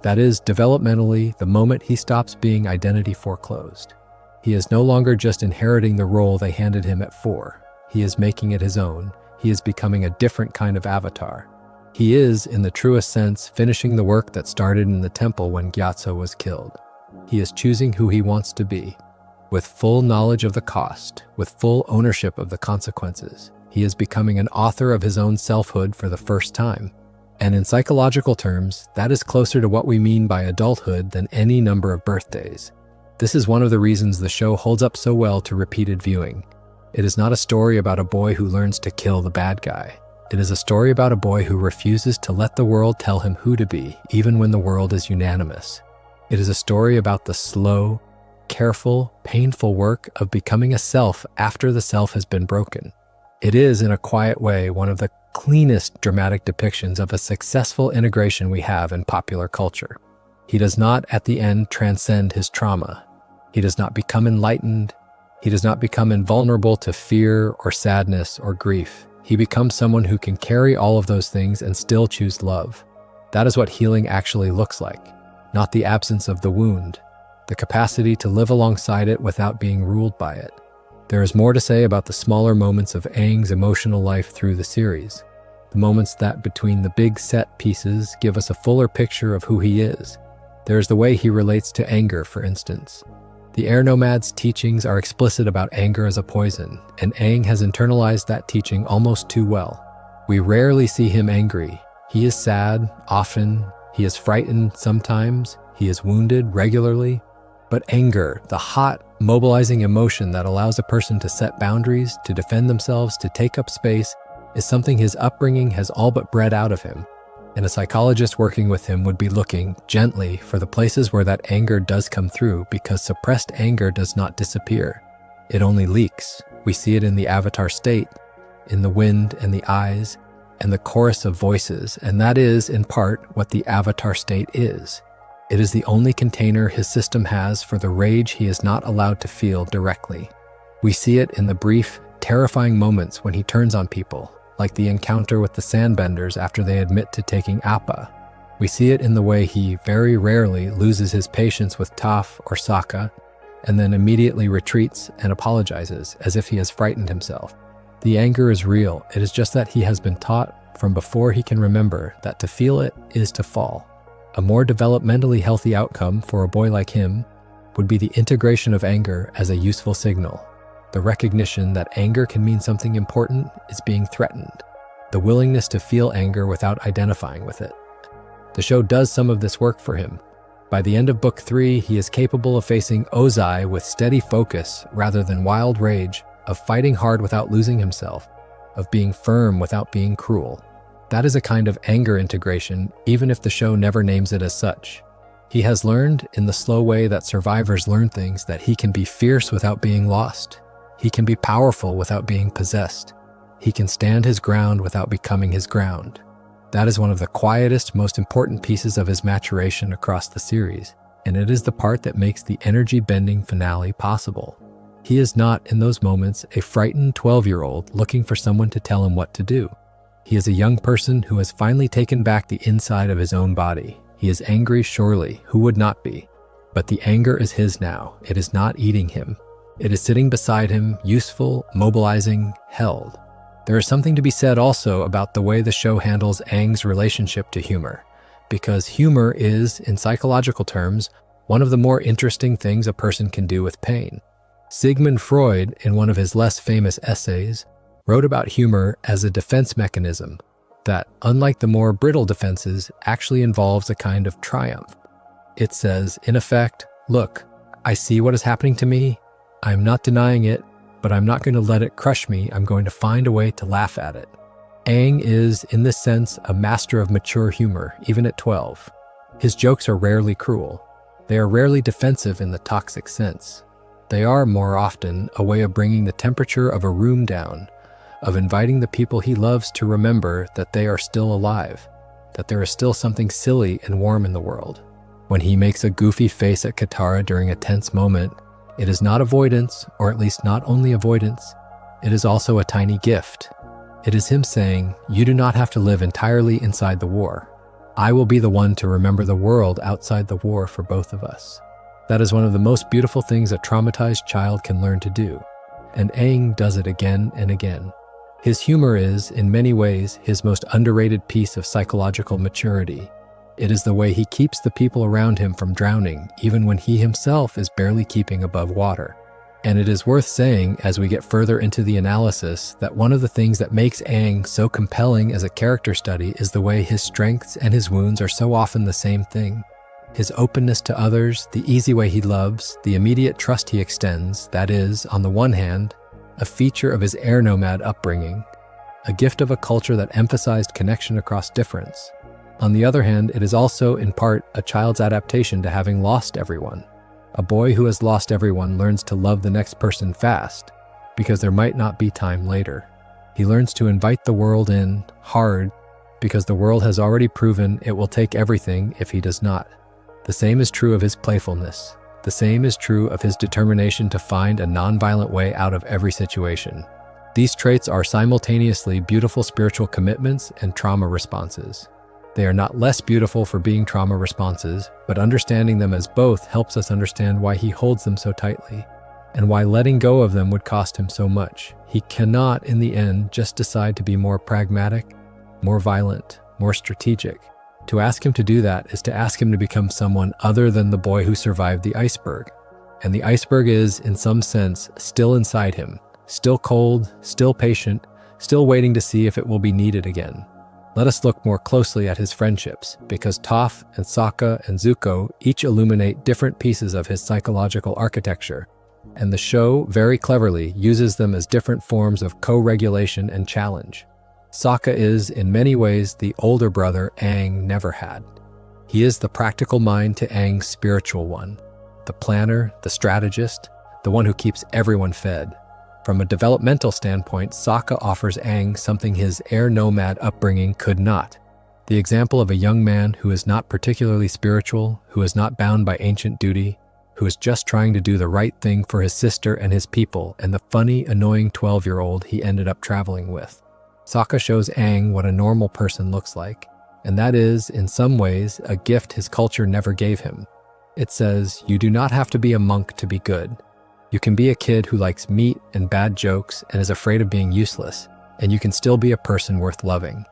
That is, developmentally, the moment he stops being identity foreclosed. He is no longer just inheriting the role they handed him at 4. He is making it his own. He is becoming a different kind of avatar. He is, in the truest sense, finishing the work that started in the temple when Gyatso was killed. He is choosing who he wants to be. With full knowledge of the cost, with full ownership of the consequences, he is becoming an author of his own selfhood for the first time. And in psychological terms, that is closer to what we mean by adulthood than any number of birthdays. This is one of the reasons the show holds up so well to repeated viewing. It is not a story about a boy who learns to kill the bad guy. It is a story about a boy who refuses to let the world tell him who to be, even when the world is unanimous. It is a story about the slow, careful, painful work of becoming a self after the self has been broken. It is, in a quiet way, one of the cleanest dramatic depictions of a successful integration we have in popular culture. He does not, at the end, transcend his trauma. He does not become enlightened. He does not become invulnerable to fear or sadness or grief. He becomes someone who can carry all of those things and still choose love. That is what healing actually looks like, not the absence of the wound, the capacity to live alongside it without being ruled by it. There is more to say about the smaller moments of Aang's emotional life through the series, the moments that, between the big set pieces, give us a fuller picture of who he is. There is the way he relates to anger, for instance. The Air Nomad's teachings are explicit about anger as a poison, and Aang has internalized that teaching almost too well. We rarely see him angry. He is sad, often. He is frightened sometimes. He is wounded regularly. But anger, the hot, mobilizing emotion that allows a person to set boundaries, to defend themselves, to take up space, is something his upbringing has all but bred out of him. And a psychologist working with him would be looking gently for the places where that anger does come through, because suppressed anger does not disappear. It only leaks. We see it in the avatar state, in the wind and the eyes, and the chorus of voices, and that is, in part, what the avatar state is. It is the only container his system has for the rage he is not allowed to feel directly. We see it in the brief, terrifying moments when he turns on people, like the encounter with the sandbenders after they admit to taking Appa. We see it in the way he very rarely loses his patience with Toph or Sokka, and then immediately retreats and apologizes as if he has frightened himself. The anger is real. It is just that he has been taught from before he can remember that to feel it is to fall. A more developmentally healthy outcome for a boy like him would be the integration of anger as a useful signal. The recognition that anger can mean something important is being threatened. The willingness to feel anger without identifying with it. The show does some of this work for him. By the end of Book 3, he is capable of facing Ozai with steady focus rather than wild rage, of fighting hard without losing himself, of being firm without being cruel. That is a kind of anger integration, even if the show never names it as such. He has learned, in the slow way that survivors learn things, that he can be fierce without being lost. He can be powerful without being possessed. He can stand his ground without becoming his ground. That is one of the quietest, most important pieces of his maturation across the series, and it is the part that makes the energy-bending finale possible. He is not, in those moments, a frightened 12-year-old looking for someone to tell him what to do. He is a young person who has finally taken back the inside of his own body. He is angry, surely, who would not be? But the anger is his now. It is not eating him. It is sitting beside him, useful, mobilizing, held. There is something to be said also about the way the show handles Aang's relationship to humor, because humor is, in psychological terms, one of the more interesting things a person can do with pain. Sigmund Freud, in one of his less famous essays, wrote about humor as a defense mechanism that, unlike the more brittle defenses, actually involves a kind of triumph. It says, in effect, look, I see what is happening to me. I'm not denying it, but I'm not going to let it crush me. I'm going to find a way to laugh at it. Aang is, in this sense, a master of mature humor, even at 12. His jokes are rarely cruel. They are rarely defensive in the toxic sense. They are, more often, a way of bringing the temperature of a room down, of inviting the people he loves to remember that they are still alive, that there is still something silly and warm in the world. When he makes a goofy face at Katara during a tense moment, it is not avoidance, or at least not only avoidance, it is also a tiny gift. It is him saying, you do not have to live entirely inside the war. I will be the one to remember the world outside the war for both of us. That is one of the most beautiful things a traumatized child can learn to do, and Aang does it again and again. His humor is, in many ways, his most underrated piece of psychological maturity. It is the way he keeps the people around him from drowning, even when he himself is barely keeping above water. And it is worth saying, as we get further into the analysis, that one of the things that makes Aang so compelling as a character study is the way his strengths and his wounds are so often the same thing. His openness to others, the easy way he loves, the immediate trust he extends, that is, on the one hand, a feature of his Air Nomad upbringing, a gift of a culture that emphasized connection across difference. On the other hand, it is also, in part, a child's adaptation to having lost everyone. A boy who has lost everyone learns to love the next person fast, because there might not be time later. He learns to invite the world in, hard, because the world has already proven it will take everything if he does not. The same is true of his playfulness. The same is true of his determination to find a nonviolent way out of every situation. These traits are simultaneously beautiful spiritual commitments and trauma responses. They are not less beautiful for being trauma responses, but understanding them as both helps us understand why he holds them so tightly, and why letting go of them would cost him so much. He cannot, in the end, just decide to be more pragmatic, more violent, more strategic. To ask him to do that is to ask him to become someone other than the boy who survived the iceberg. And the iceberg is, in some sense, still inside him, still cold, still patient, still waiting to see if it will be needed again. Let us look more closely at his friendships, because Toph and Sokka and Zuko each illuminate different pieces of his psychological architecture, and the show, very cleverly, uses them as different forms of co-regulation and challenge. Sokka is, in many ways, the older brother Aang never had. He is the practical mind to Aang's spiritual one, the planner, the strategist, the one who keeps everyone fed. From a developmental standpoint, Sokka offers Aang something his Air Nomad upbringing could not. The example of a young man who is not particularly spiritual, who is not bound by ancient duty, who is just trying to do the right thing for his sister and his people, and the funny, annoying 12-year-old he ended up traveling with. Sokka shows Aang what a normal person looks like, and that is, in some ways, a gift his culture never gave him. It says, you do not have to be a monk to be good. You can be a kid who likes meat and bad jokes and is afraid of being useless, and you can still be a person worth loving.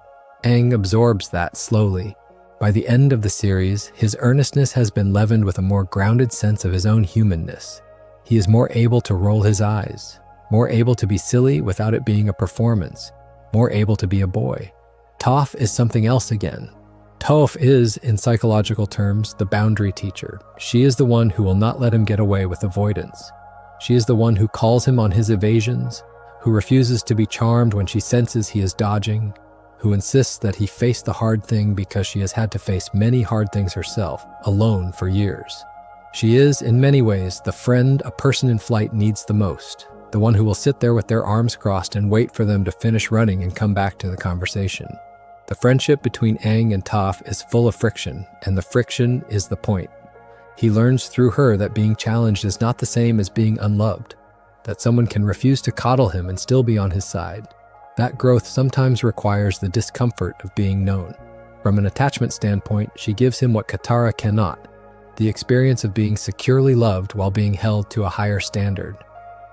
Aang absorbs that slowly. By the end of the series, his earnestness has been leavened with a more grounded sense of his own humanness. He is more able to roll his eyes, more able to be silly without it being a performance, more able to be a boy. Toph is something else again. Toph is, in psychological terms, the boundary teacher. She is the one who will not let him get away with avoidance. She is the one who calls him on his evasions, who refuses to be charmed when she senses he is dodging, who insists that he face the hard thing because she has had to face many hard things herself, alone for years. She is, in many ways, the friend a person in flight needs the most, the one who will sit there with their arms crossed and wait for them to finish running and come back to the conversation. The friendship between Aang and Toph is full of friction, and the friction is the point. He learns through her that being challenged is not the same as being unloved, that someone can refuse to coddle him and still be on his side. That growth sometimes requires the discomfort of being known. From an attachment standpoint, she gives him what Katara cannot, the experience of being securely loved while being held to a higher standard.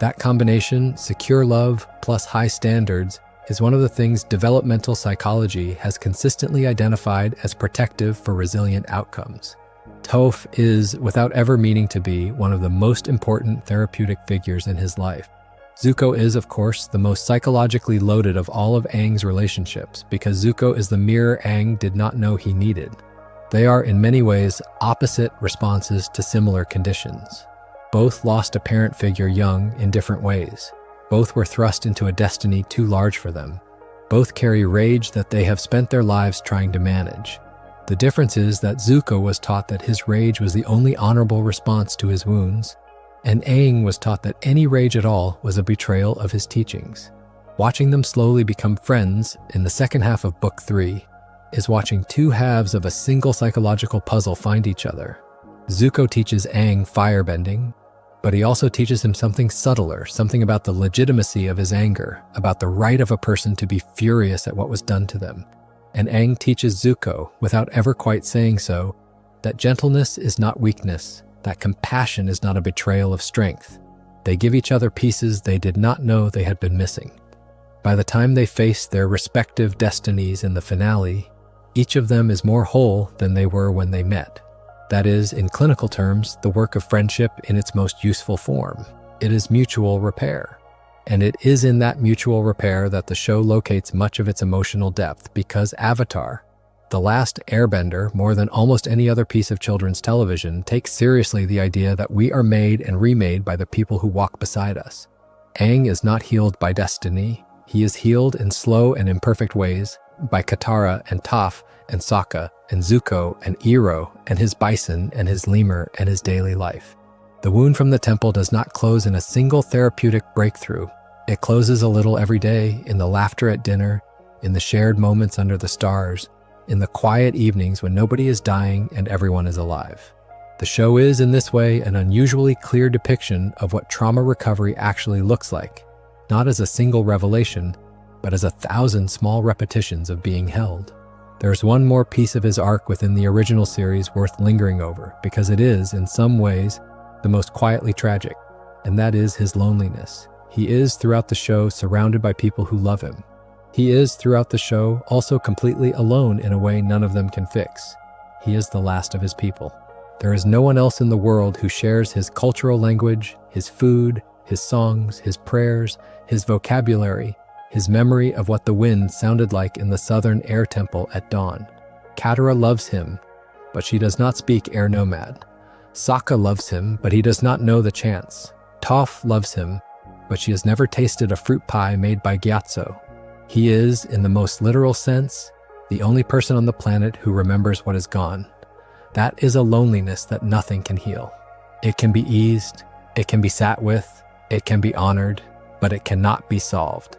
That combination, secure love plus high standards, is one of the things developmental psychology has consistently identified as protective for resilient outcomes. Toph is, without ever meaning to be, one of the most important therapeutic figures in his life. Zuko is, of course, the most psychologically loaded of all of Aang's relationships because Zuko is the mirror Aang did not know he needed. They are, in many ways, opposite responses to similar conditions. Both lost a parent figure young in different ways. Both were thrust into a destiny too large for them. Both carry rage that they have spent their lives trying to manage. The difference is that Zuko was taught that his rage was the only honorable response to his wounds, and Aang was taught that any rage at all was a betrayal of his teachings. Watching them slowly become friends in the second half of Book 3 is watching two halves of a single psychological puzzle find each other. Zuko teaches Aang firebending, but he also teaches him something subtler, something about the legitimacy of his anger, about the right of a person to be furious at what was done to them. And Aang teaches Zuko, without ever quite saying so, that gentleness is not weakness, that compassion is not a betrayal of strength. They give each other pieces they did not know they had been missing. By the time they face their respective destinies in the finale, each of them is more whole than they were when they met. That is, in clinical terms, the work of friendship in its most useful form. It is mutual repair. And it is in that mutual repair that the show locates much of its emotional depth because Avatar, the Last Airbender, more than almost any other piece of children's television, takes seriously the idea that we are made and remade by the people who walk beside us. Aang is not healed by destiny. He is healed in slow and imperfect ways by Katara and Toph and Sokka and Zuko and Iroh and his bison and his lemur and his daily life. The wound from the temple does not close in a single therapeutic breakthrough. It closes a little every day, in the laughter at dinner, in the shared moments under the stars, in the quiet evenings when nobody is dying and everyone is alive. The show is, in this way, an unusually clear depiction of what trauma recovery actually looks like, not as a single revelation, but as 1,000 small repetitions of being held. There's one more piece of his arc within the original series worth lingering over, because it is, in some ways, the most quietly tragic, and that is his loneliness. He is, throughout the show, surrounded by people who love him. He is, throughout the show, also completely alone in a way none of them can fix. He is the last of his people. There is no one else in the world who shares his cultural language, his food, his songs, his prayers, his vocabulary, his memory of what the wind sounded like in the southern air temple at dawn. Katara loves him, but she does not speak Air Nomad. Sokka loves him, but he does not know the chants. Toph loves him, but she has never tasted a fruit pie made by Gyatso. He is, in the most literal sense, the only person on the planet who remembers what is gone. That is a loneliness that nothing can heal. It can be eased, it can be sat with, it can be honored, but it cannot be solved.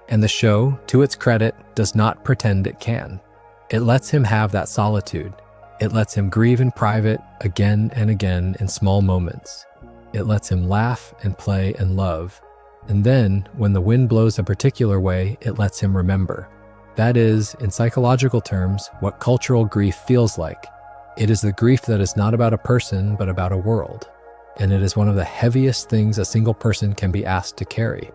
And the show, to its credit, does not pretend it can. It lets him have that solitude. It lets him grieve in private again and again in small moments. It lets him laugh and play and love. And then, when the wind blows a particular way, it lets him remember. That is, in psychological terms, what cultural grief feels like. It is the grief that is not about a person, but about a world. And it is one of the heaviest things a single person can be asked to carry.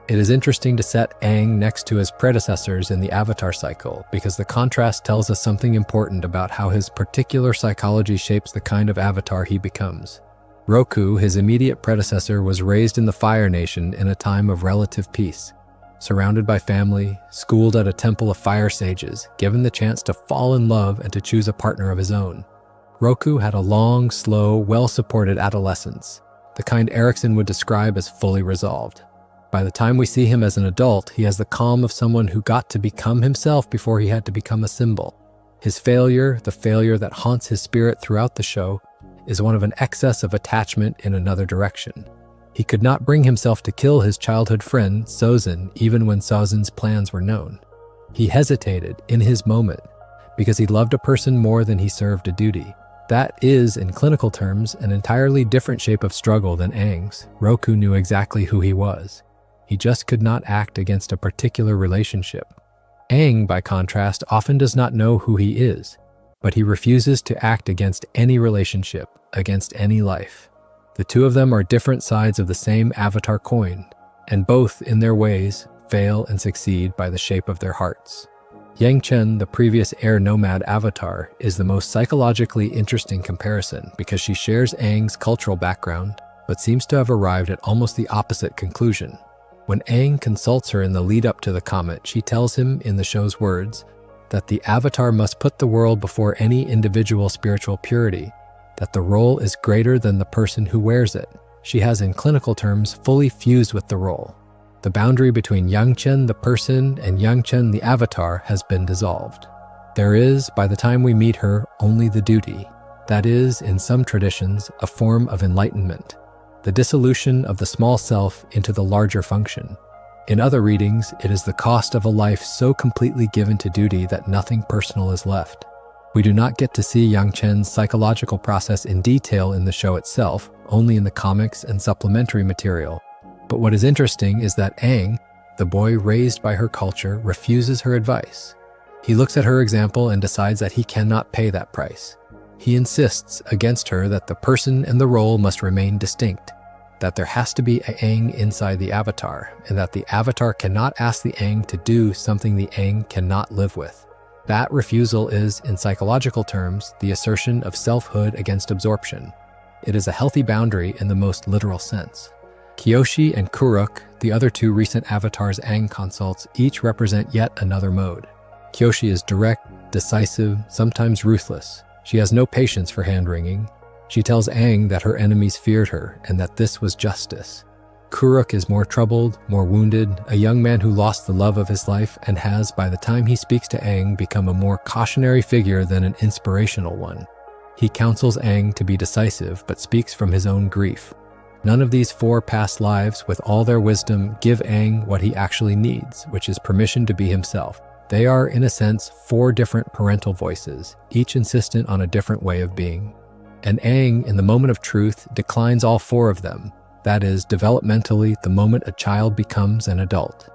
It is interesting to set Aang next to his predecessors in the Avatar cycle, because the contrast tells us something important about how his particular psychology shapes the kind of Avatar he becomes. Roku, his immediate predecessor, was raised in the Fire Nation in a time of relative peace. Surrounded by family, schooled at a temple of fire sages, given the chance to fall in love and to choose a partner of his own. Roku had a long, slow, well-supported adolescence, the kind Erikson would describe as fully resolved. By the time we see him as an adult, he has the calm of someone who got to become himself before he had to become a symbol. His failure, the failure that haunts his spirit throughout the show, is one of an excess of attachment in another direction. He could not bring himself to kill his childhood friend, Sozin, even when Sozin's plans were known. He hesitated, in his moment, because he loved a person more than he served a duty. That is, in clinical terms, an entirely different shape of struggle than Aang's. Roku knew exactly who he was. He just could not act against a particular relationship. Aang, by contrast, often does not know who he is, but he refuses to act against any relationship, against any life. The two of them are different sides of the same Avatar coin, and both, in their ways, fail and succeed by the shape of their hearts. Yang Chen, the previous Air Nomad Avatar, is the most psychologically interesting comparison because she shares Aang's cultural background, but seems to have arrived at almost the opposite conclusion. When Aang consults her in the lead-up to the comet, she tells him, in the show's words, that the Avatar must put the world before any individual spiritual purity, that the role is greater than the person who wears it. She has, in clinical terms, fully fused with the role. The boundary between Yang Chen, the person, and Yang Chen, the Avatar, has been dissolved. There is, by the time we meet her, only the duty. That is, in some traditions, a form of enlightenment, the dissolution of the small self into the larger function. In other readings, it is the cost of a life so completely given to duty that nothing personal is left. We do not get to see Yang Chen's psychological process in detail in the show itself, only in the comics and supplementary material. But what is interesting is that Aang, the boy raised by her culture, refuses her advice. He looks at her example and decides that he cannot pay that price. He insists against her that the person and the role must remain distinct, that there has to be a Aang inside the Avatar, and that the Avatar cannot ask the Aang to do something the Aang cannot live with. That refusal is, in psychological terms, the assertion of selfhood against absorption. It is a healthy boundary in the most literal sense. Kyoshi and Kuruk, the other two recent Avatars Aang consults, each represent yet another mode. Kyoshi is direct, decisive, sometimes ruthless. She has no patience for hand-wringing. She tells Aang that her enemies feared her and that this was justice. Kuruk is more troubled, more wounded, a young man who lost the love of his life and has, by the time he speaks to Aang, become a more cautionary figure than an inspirational one. He counsels Aang to be decisive, but speaks from his own grief. None of these 4 past lives, with all their wisdom, give Aang what he actually needs, which is permission to be himself. They are, in a sense, 4 different parental voices, each insistent on a different way of being. And Aang, in the moment of truth, declines all 4 of them. That is, developmentally, the moment a child becomes an adult.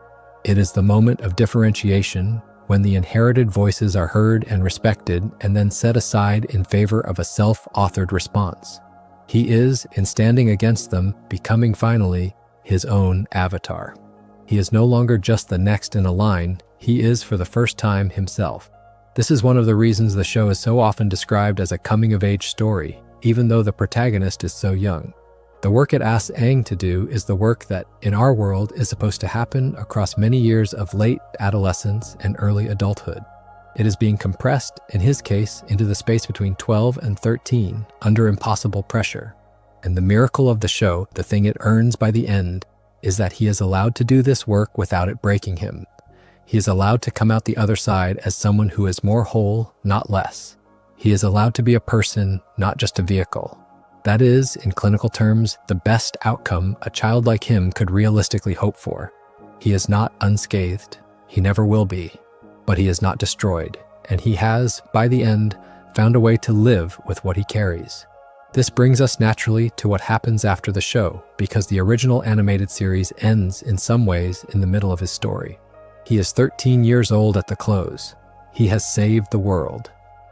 It is the moment of differentiation, when the inherited voices are heard and respected and then set aside in favor of a self-authored response. He is, in standing against them, becoming finally his own avatar. He is no longer just the next in a line, he is for the first time himself. This is one of the reasons the show is so often described as a coming-of-age story, even though the protagonist is so young. The work it asks Aang to do is the work that, in our world, is supposed to happen across many years of late adolescence and early adulthood. It is being compressed, in his case, into the space between 12 and 13, under impossible pressure. And the miracle of the show, the thing it earns by the end, is that he is allowed to do this work without it breaking him. He is allowed to come out the other side as someone who is more whole, not less. He is allowed to be a person, not just a vehicle. That is, in clinical terms, the best outcome a child like him could realistically hope for. He is not unscathed. He never will be. But he is not destroyed, and he has, by the end, found a way to live with what he carries. This brings us naturally to what happens after the show, because the original animated series ends in some ways in the middle of his story. He is 13 years old at the close. He has saved the world.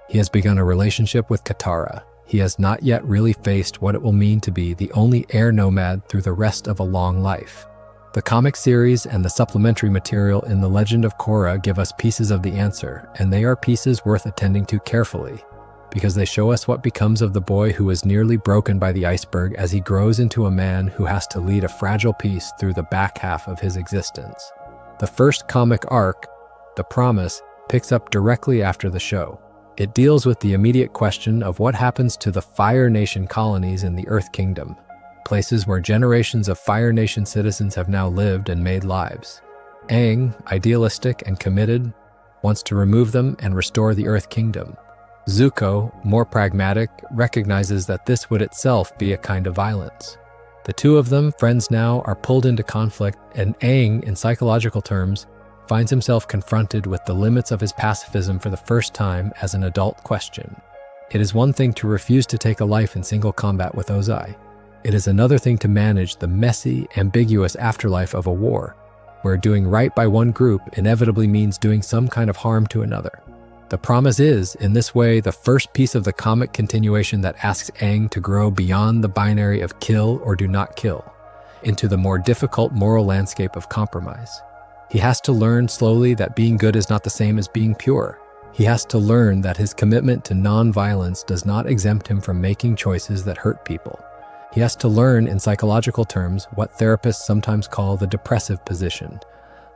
He has begun a relationship with Katara. He has not yet really faced what it will mean to be the only air nomad through the rest of a long life. The comic series and the supplementary material in The Legend of Korra give us pieces of the answer, and they are pieces worth attending to carefully, because they show us what becomes of the boy who is nearly broken by the iceberg as he grows into a man who has to lead a fragile piece through the back half of his existence. The first comic arc, The Promise, picks up directly after the show. It deals with the immediate question of what happens to the Fire Nation colonies in the Earth Kingdom, places where generations of Fire Nation citizens have now lived and made lives. Aang, idealistic and committed, wants to remove them and restore the Earth Kingdom. Zuko, more pragmatic, recognizes that this would itself be a kind of violence. The two of them, friends now, are pulled into conflict, and Aang, in psychological terms, finds himself confronted with the limits of his pacifism for the first time as an adult question. It is one thing to refuse to take a life in single combat with Ozai. It is another thing to manage the messy, ambiguous afterlife of a war, where doing right by one group inevitably means doing some kind of harm to another. The Promise is, in this way, the first piece of the comic continuation that asks Aang to grow beyond the binary of kill or do not kill, into the more difficult moral landscape of compromise. He has to learn slowly that being good is not the same as being pure. He has to learn that his commitment to non-violence does not exempt him from making choices that hurt people. He has to learn, in psychological terms, what therapists sometimes call the depressive position,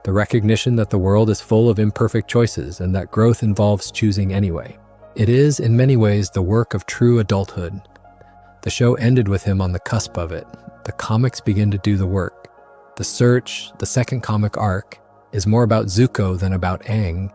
the recognition that the world is full of imperfect choices and that growth involves choosing anyway. It is, in many ways, the work of true adulthood. The show ended with him on the cusp of it. The comics begin to do the work. The Search, the second comic arc, is more about Zuko than about Aang,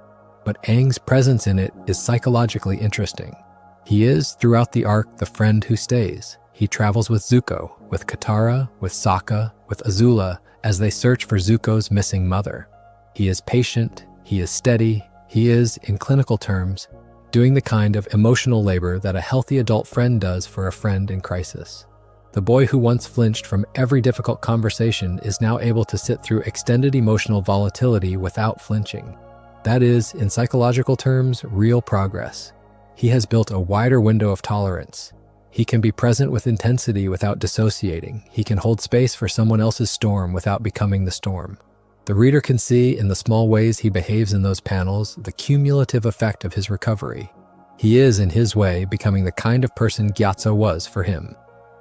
but Aang's presence in it is psychologically interesting. He is, throughout the arc, the friend who stays. He travels with Zuko, with Katara, with Sokka, with Azula, as they search for Zuko's missing mother. He is patient, he is steady, he is, in clinical terms, doing the kind of emotional labor that a healthy adult friend does for a friend in crisis. The boy who once flinched from every difficult conversation is now able to sit through extended emotional volatility without flinching. That is, in psychological terms, real progress. He has built a wider window of tolerance. He can be present with intensity without dissociating. He can hold space for someone else's storm without becoming the storm. The reader can see, in the small ways he behaves in those panels, the cumulative effect of his recovery. He is, in his way, becoming the kind of person Gyatso was for him.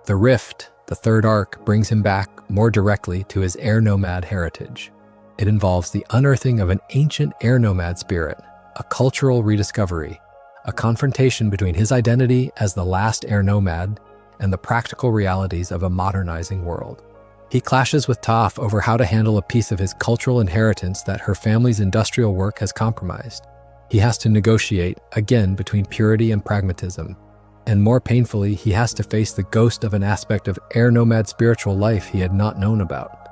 The Rift, the third arc, brings him back more directly to his Air Nomad heritage. It involves the unearthing of an ancient Air Nomad spirit, a cultural rediscovery, a confrontation between his identity as the last Air Nomad and the practical realities of a modernizing world. He clashes with Toph over how to handle a piece of his cultural inheritance that her family's industrial work has compromised. He has to negotiate, again, between purity and pragmatism. And more painfully, he has to face the ghost of an aspect of Air Nomad spiritual life he had not known about.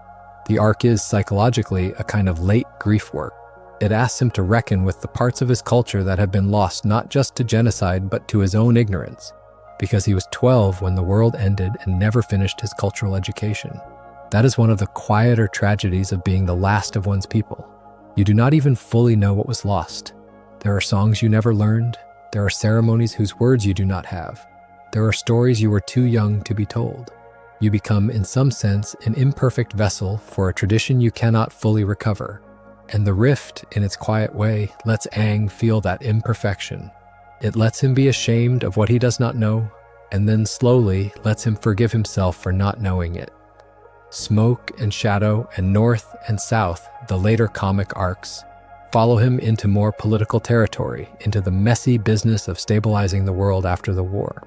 The arc is, psychologically, a kind of late grief work. It asks him to reckon with the parts of his culture that have been lost not just to genocide but to his own ignorance, because he was 12 when the world ended and never finished his cultural education. That is one of the quieter tragedies of being the last of one's people. You do not even fully know what was lost. There are songs you never learned. There are ceremonies whose words you do not have. There are stories you were too young to be told. You become, in some sense, an imperfect vessel for a tradition you cannot fully recover. And the rift, in its quiet way, lets Aang feel that imperfection. It lets him be ashamed of what he does not know, and then slowly lets him forgive himself for not knowing it. Smoke and Shadow and North and South, the later comic arcs, follow him into more political territory, into the messy business of stabilizing the world after the war.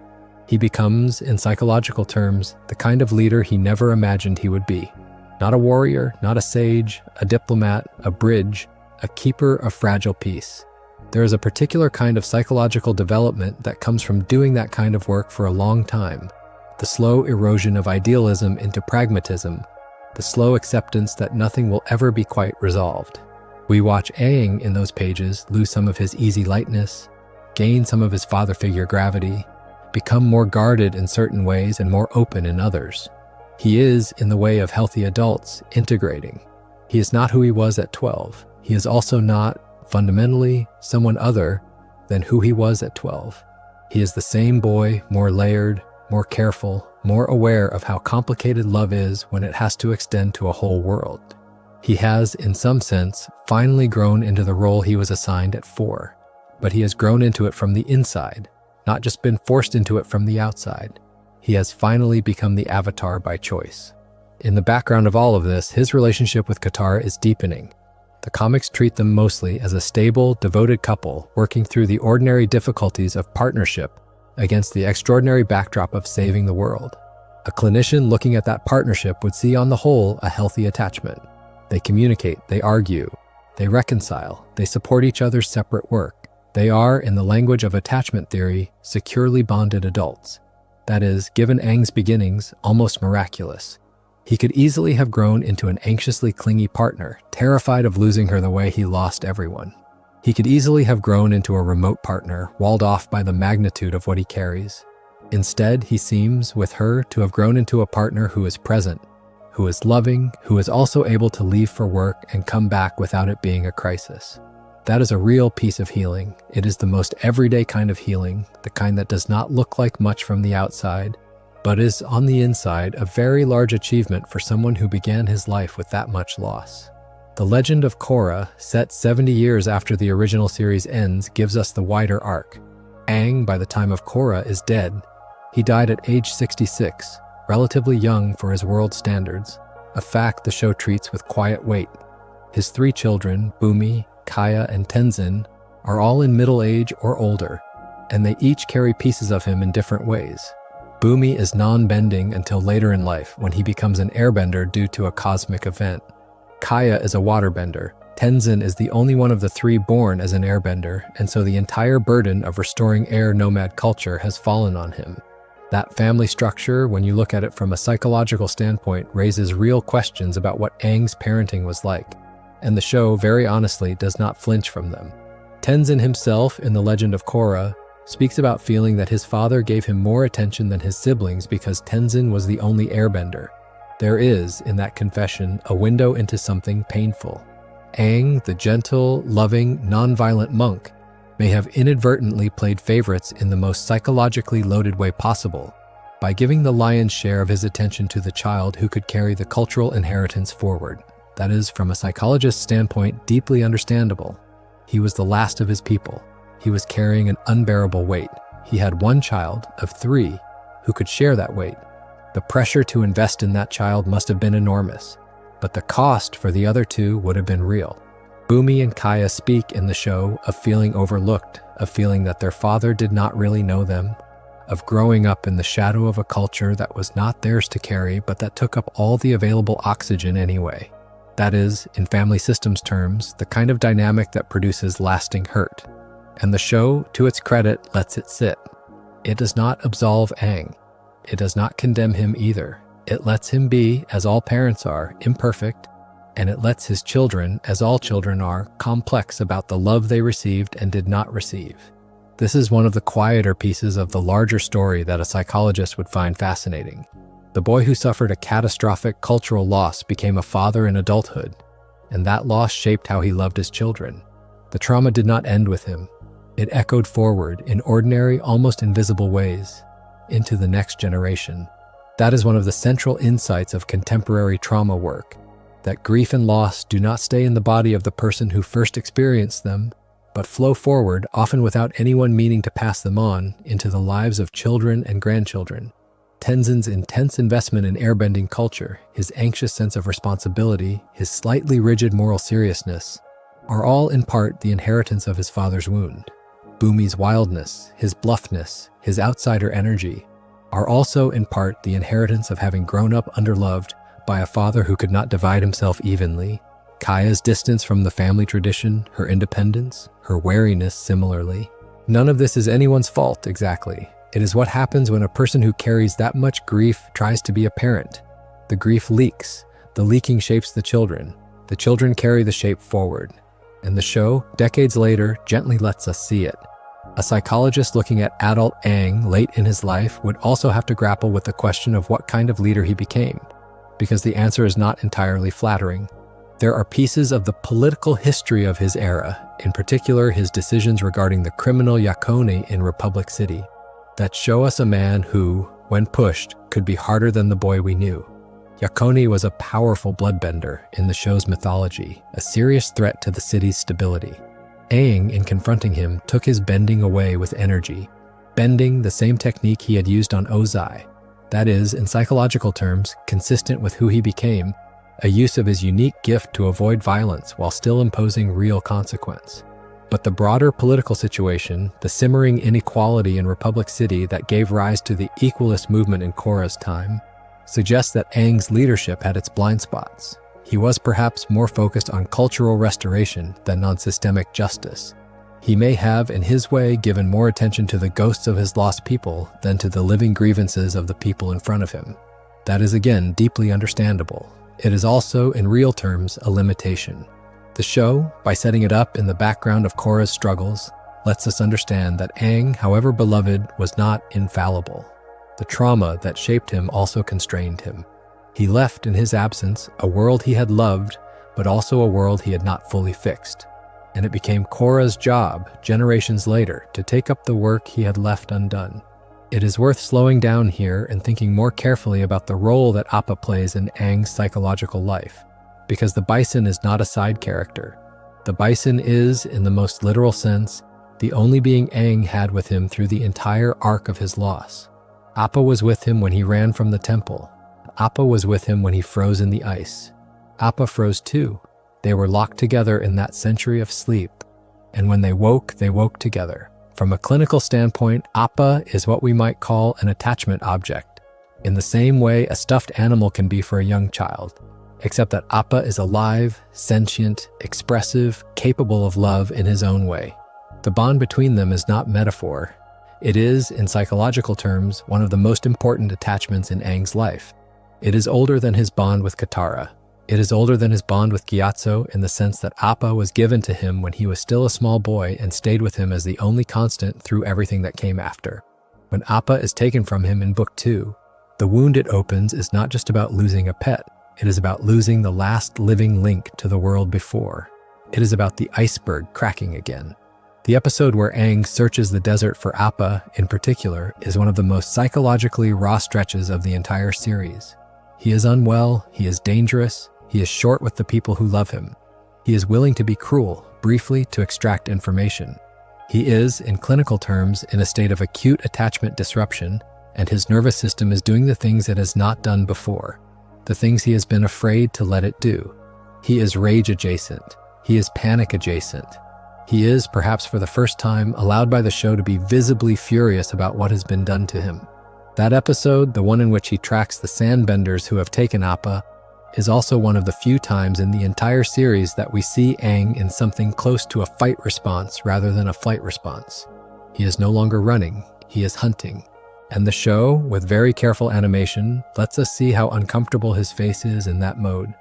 He becomes, in psychological terms, the kind of leader he never imagined he would be. Not a warrior, not a sage, a diplomat, a bridge, a keeper of fragile peace. There is a particular kind of psychological development that comes from doing that kind of work for a long time. The slow erosion of idealism into pragmatism, the slow acceptance that nothing will ever be quite resolved. We watch Aang in those pages lose some of his easy lightness, gain some of his father figure gravity, become more guarded in certain ways and more open in others. He is, in the way of healthy adults, integrating. He is not who he was at 12. He is also not, fundamentally, someone other than who he was at 12. He is the same boy, more layered, more careful, more aware of how complicated love is when it has to extend to a whole world. He has, in some sense, finally grown into the role he was assigned at 4, but he has grown into it from the inside, not just been forced into it from the outside. He has finally become the Avatar by choice. In the background of all of this, his relationship with Katara is deepening. The comics treat them mostly as a stable, devoted couple working through the ordinary difficulties of partnership against the extraordinary backdrop of saving the world. A clinician looking at that partnership would see on the whole a healthy attachment. They communicate, they argue, they reconcile, they support each other's separate work. They are, in the language of attachment theory, securely bonded adults. That is, given Aang's beginnings, almost miraculous. He could easily have grown into an anxiously clingy partner, terrified of losing her the way he lost everyone. He could easily have grown into a remote partner, walled off by the magnitude of what he carries. Instead, he seems, with her, to have grown into a partner who is present, who is loving, who is also able to leave for work and come back without it being a crisis. That is a real piece of healing. It is the most everyday kind of healing, the kind that does not look like much from the outside, but is on the inside a very large achievement for someone who began his life with that much loss. The Legend of Korra, set 70 years after the original series ends, gives us the wider arc. Aang, by the time of Korra, is dead. He died at age 66, relatively young for his world standards, a fact the show treats with quiet weight. His 3 children, Bumi, Kaya, and Tenzin, are all in middle age or older, and they each carry pieces of him in different ways. Bumi is non-bending until later in life when he becomes an airbender due to a cosmic event. Kaya is a waterbender. Tenzin is the only one of the 3 born as an airbender, and so the entire burden of restoring Air Nomad culture has fallen on him. That family structure, when you look at it from a psychological standpoint, raises real questions about what Aang's parenting was like, and the show, very honestly, does not flinch from them. Tenzin himself, in The Legend of Korra, speaks about feeling that his father gave him more attention than his siblings because Tenzin was the only airbender. There is, in that confession, a window into something painful. Aang, the gentle, loving, non-violent monk, may have inadvertently played favorites in the most psychologically loaded way possible, by giving the lion's share of his attention to the child who could carry the cultural inheritance forward. That is, from a psychologist's standpoint, deeply understandable. He was the last of his people. He was carrying an unbearable weight. He had one child, of 3, who could share that weight. The pressure to invest in that child must have been enormous, but the cost for the other 2 would have been real. Bumi and Kaya speak in the show of feeling overlooked, of feeling that their father did not really know them, of growing up in the shadow of a culture that was not theirs to carry, but that took up all the available oxygen anyway. That is, in family systems terms, the kind of dynamic that produces lasting hurt. And the show, to its credit, lets it sit. It does not absolve Aang. It does not condemn him either. It lets him be, as all parents are, imperfect, and it lets his children, as all children are, complex about the love they received and did not receive. This is one of the quieter pieces of the larger story that a psychologist would find fascinating. The boy who suffered a catastrophic cultural loss became a father in adulthood, and that loss shaped how he loved his children. The trauma did not end with him. It echoed forward in ordinary, almost invisible ways, into the next generation. That is one of the central insights of contemporary trauma work, that grief and loss do not stay in the body of the person who first experienced them, but flow forward, often without anyone meaning to pass them on, into the lives of children and grandchildren. Tenzin's intense investment in airbending culture, his anxious sense of responsibility, his slightly rigid moral seriousness, are all in part the inheritance of his father's wound. Bumi's wildness, his bluffness, his outsider energy, are also in part the inheritance of having grown up underloved by a father who could not divide himself evenly. Kaya's distance from the family tradition, her independence, her wariness similarly. None of this is anyone's fault exactly. It is what happens when a person who carries that much grief tries to be a parent. The grief leaks. The leaking shapes the children. The children carry the shape forward. And the show, decades later, gently lets us see it. A psychologist looking at adult Aang late in his life would also have to grapple with the question of what kind of leader he became, because the answer is not entirely flattering. There are pieces of the political history of his era, in particular his decisions regarding the criminal Yakone in Republic City, that show us a man who, when pushed, could be harder than the boy we knew. Yakone was a powerful bloodbender in the show's mythology, a serious threat to the city's stability. Aang, in confronting him, took his bending away with energy, bending the same technique he had used on Ozai. That is, in psychological terms, consistent with who he became, a use of his unique gift to avoid violence while still imposing real consequence. But the broader political situation, the simmering inequality in Republic City that gave rise to the equalist movement in Korra's time, suggests that Aang's leadership had its blind spots. He was perhaps more focused on cultural restoration than on systemic justice. He may have, in his way, given more attention to the ghosts of his lost people than to the living grievances of the people in front of him. That is again deeply understandable. It is also, in real terms, a limitation. The show, by setting it up in the background of Korra's struggles, lets us understand that Aang, however beloved, was not infallible. The trauma that shaped him also constrained him. He left in his absence a world he had loved, but also a world he had not fully fixed. And it became Korra's job, generations later, to take up the work he had left undone. It is worth slowing down here and thinking more carefully about the role that Appa plays in Aang's psychological life, because the bison is not a side character. The bison is, in the most literal sense, the only being Aang had with him through the entire arc of his loss. Appa was with him when he ran from the temple. Appa was with him when he froze in the ice. Appa froze too. They were locked together in that century of sleep, and when they woke together. From a clinical standpoint, Appa is what we might call an attachment object, in the same way a stuffed animal can be for a young child, except that Appa is alive, sentient, expressive, capable of love in his own way. The bond between them is not metaphor. It is, in psychological terms, one of the most important attachments in Aang's life. It is older than his bond with Katara. It is older than his bond with Gyatso in the sense that Appa was given to him when he was still a small boy and stayed with him as the only constant through everything that came after. When Appa is taken from him in Book 2, the wound it opens is not just about losing a pet. It is about losing the last living link to the world before. It is about the iceberg cracking again. The episode where Aang searches the desert for Appa, in particular, is one of the most psychologically raw stretches of the entire series. He is unwell, he is dangerous, he is short with the people who love him. He is willing to be cruel, briefly to extract information. He is, in clinical terms, in a state of acute attachment disruption, and his nervous system is doing the things it has not done before, the things he has been afraid to let it do. He is rage adjacent. He is panic adjacent. He is, perhaps for the first time, allowed by the show to be visibly furious about what has been done to him. That episode, the one in which he tracks the sandbenders who have taken Appa, is also one of the few times in the entire series that we see Aang in something close to a fight response rather than a flight response. He is no longer running, he is hunting. And the show, with very careful animation, lets us see how uncomfortable his face is in that mode.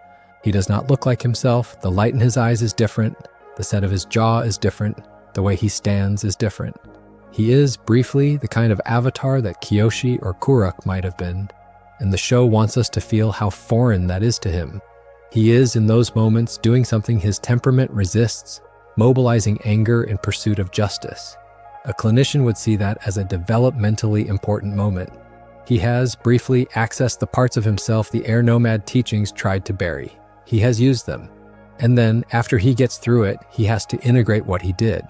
He does not look like himself, the light in his eyes is different, the set of his jaw is different, the way he stands is different. He is, briefly, the kind of avatar that Kyoshi or Kuruk might have been, and the show wants us to feel how foreign that is to him. He is, in those moments, doing something his temperament resists, mobilizing anger in pursuit of justice. A clinician would see that as a developmentally important moment. He has, briefly, accessed the parts of himself the Air Nomad teachings tried to bury. He has used them. And then, after he gets through it, he has to integrate what he did.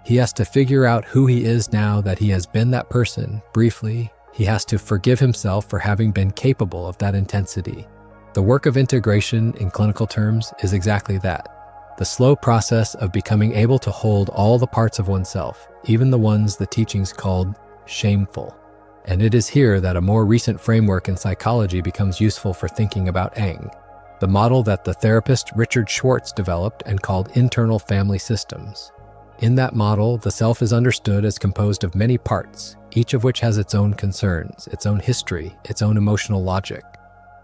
He has to figure out who he is now that he has been that person. Briefly, he has to forgive himself for having been capable of that intensity. The work of integration, in clinical terms, is exactly that. The slow process of becoming able to hold all the parts of oneself, even the ones the teachings called shameful. And it is here that a more recent framework in psychology becomes useful for thinking about Aang, the model that the therapist Richard Schwartz developed and called internal family systems. In that model, the self is understood as composed of many parts, each of which has its own concerns, its own history, its own emotional logic.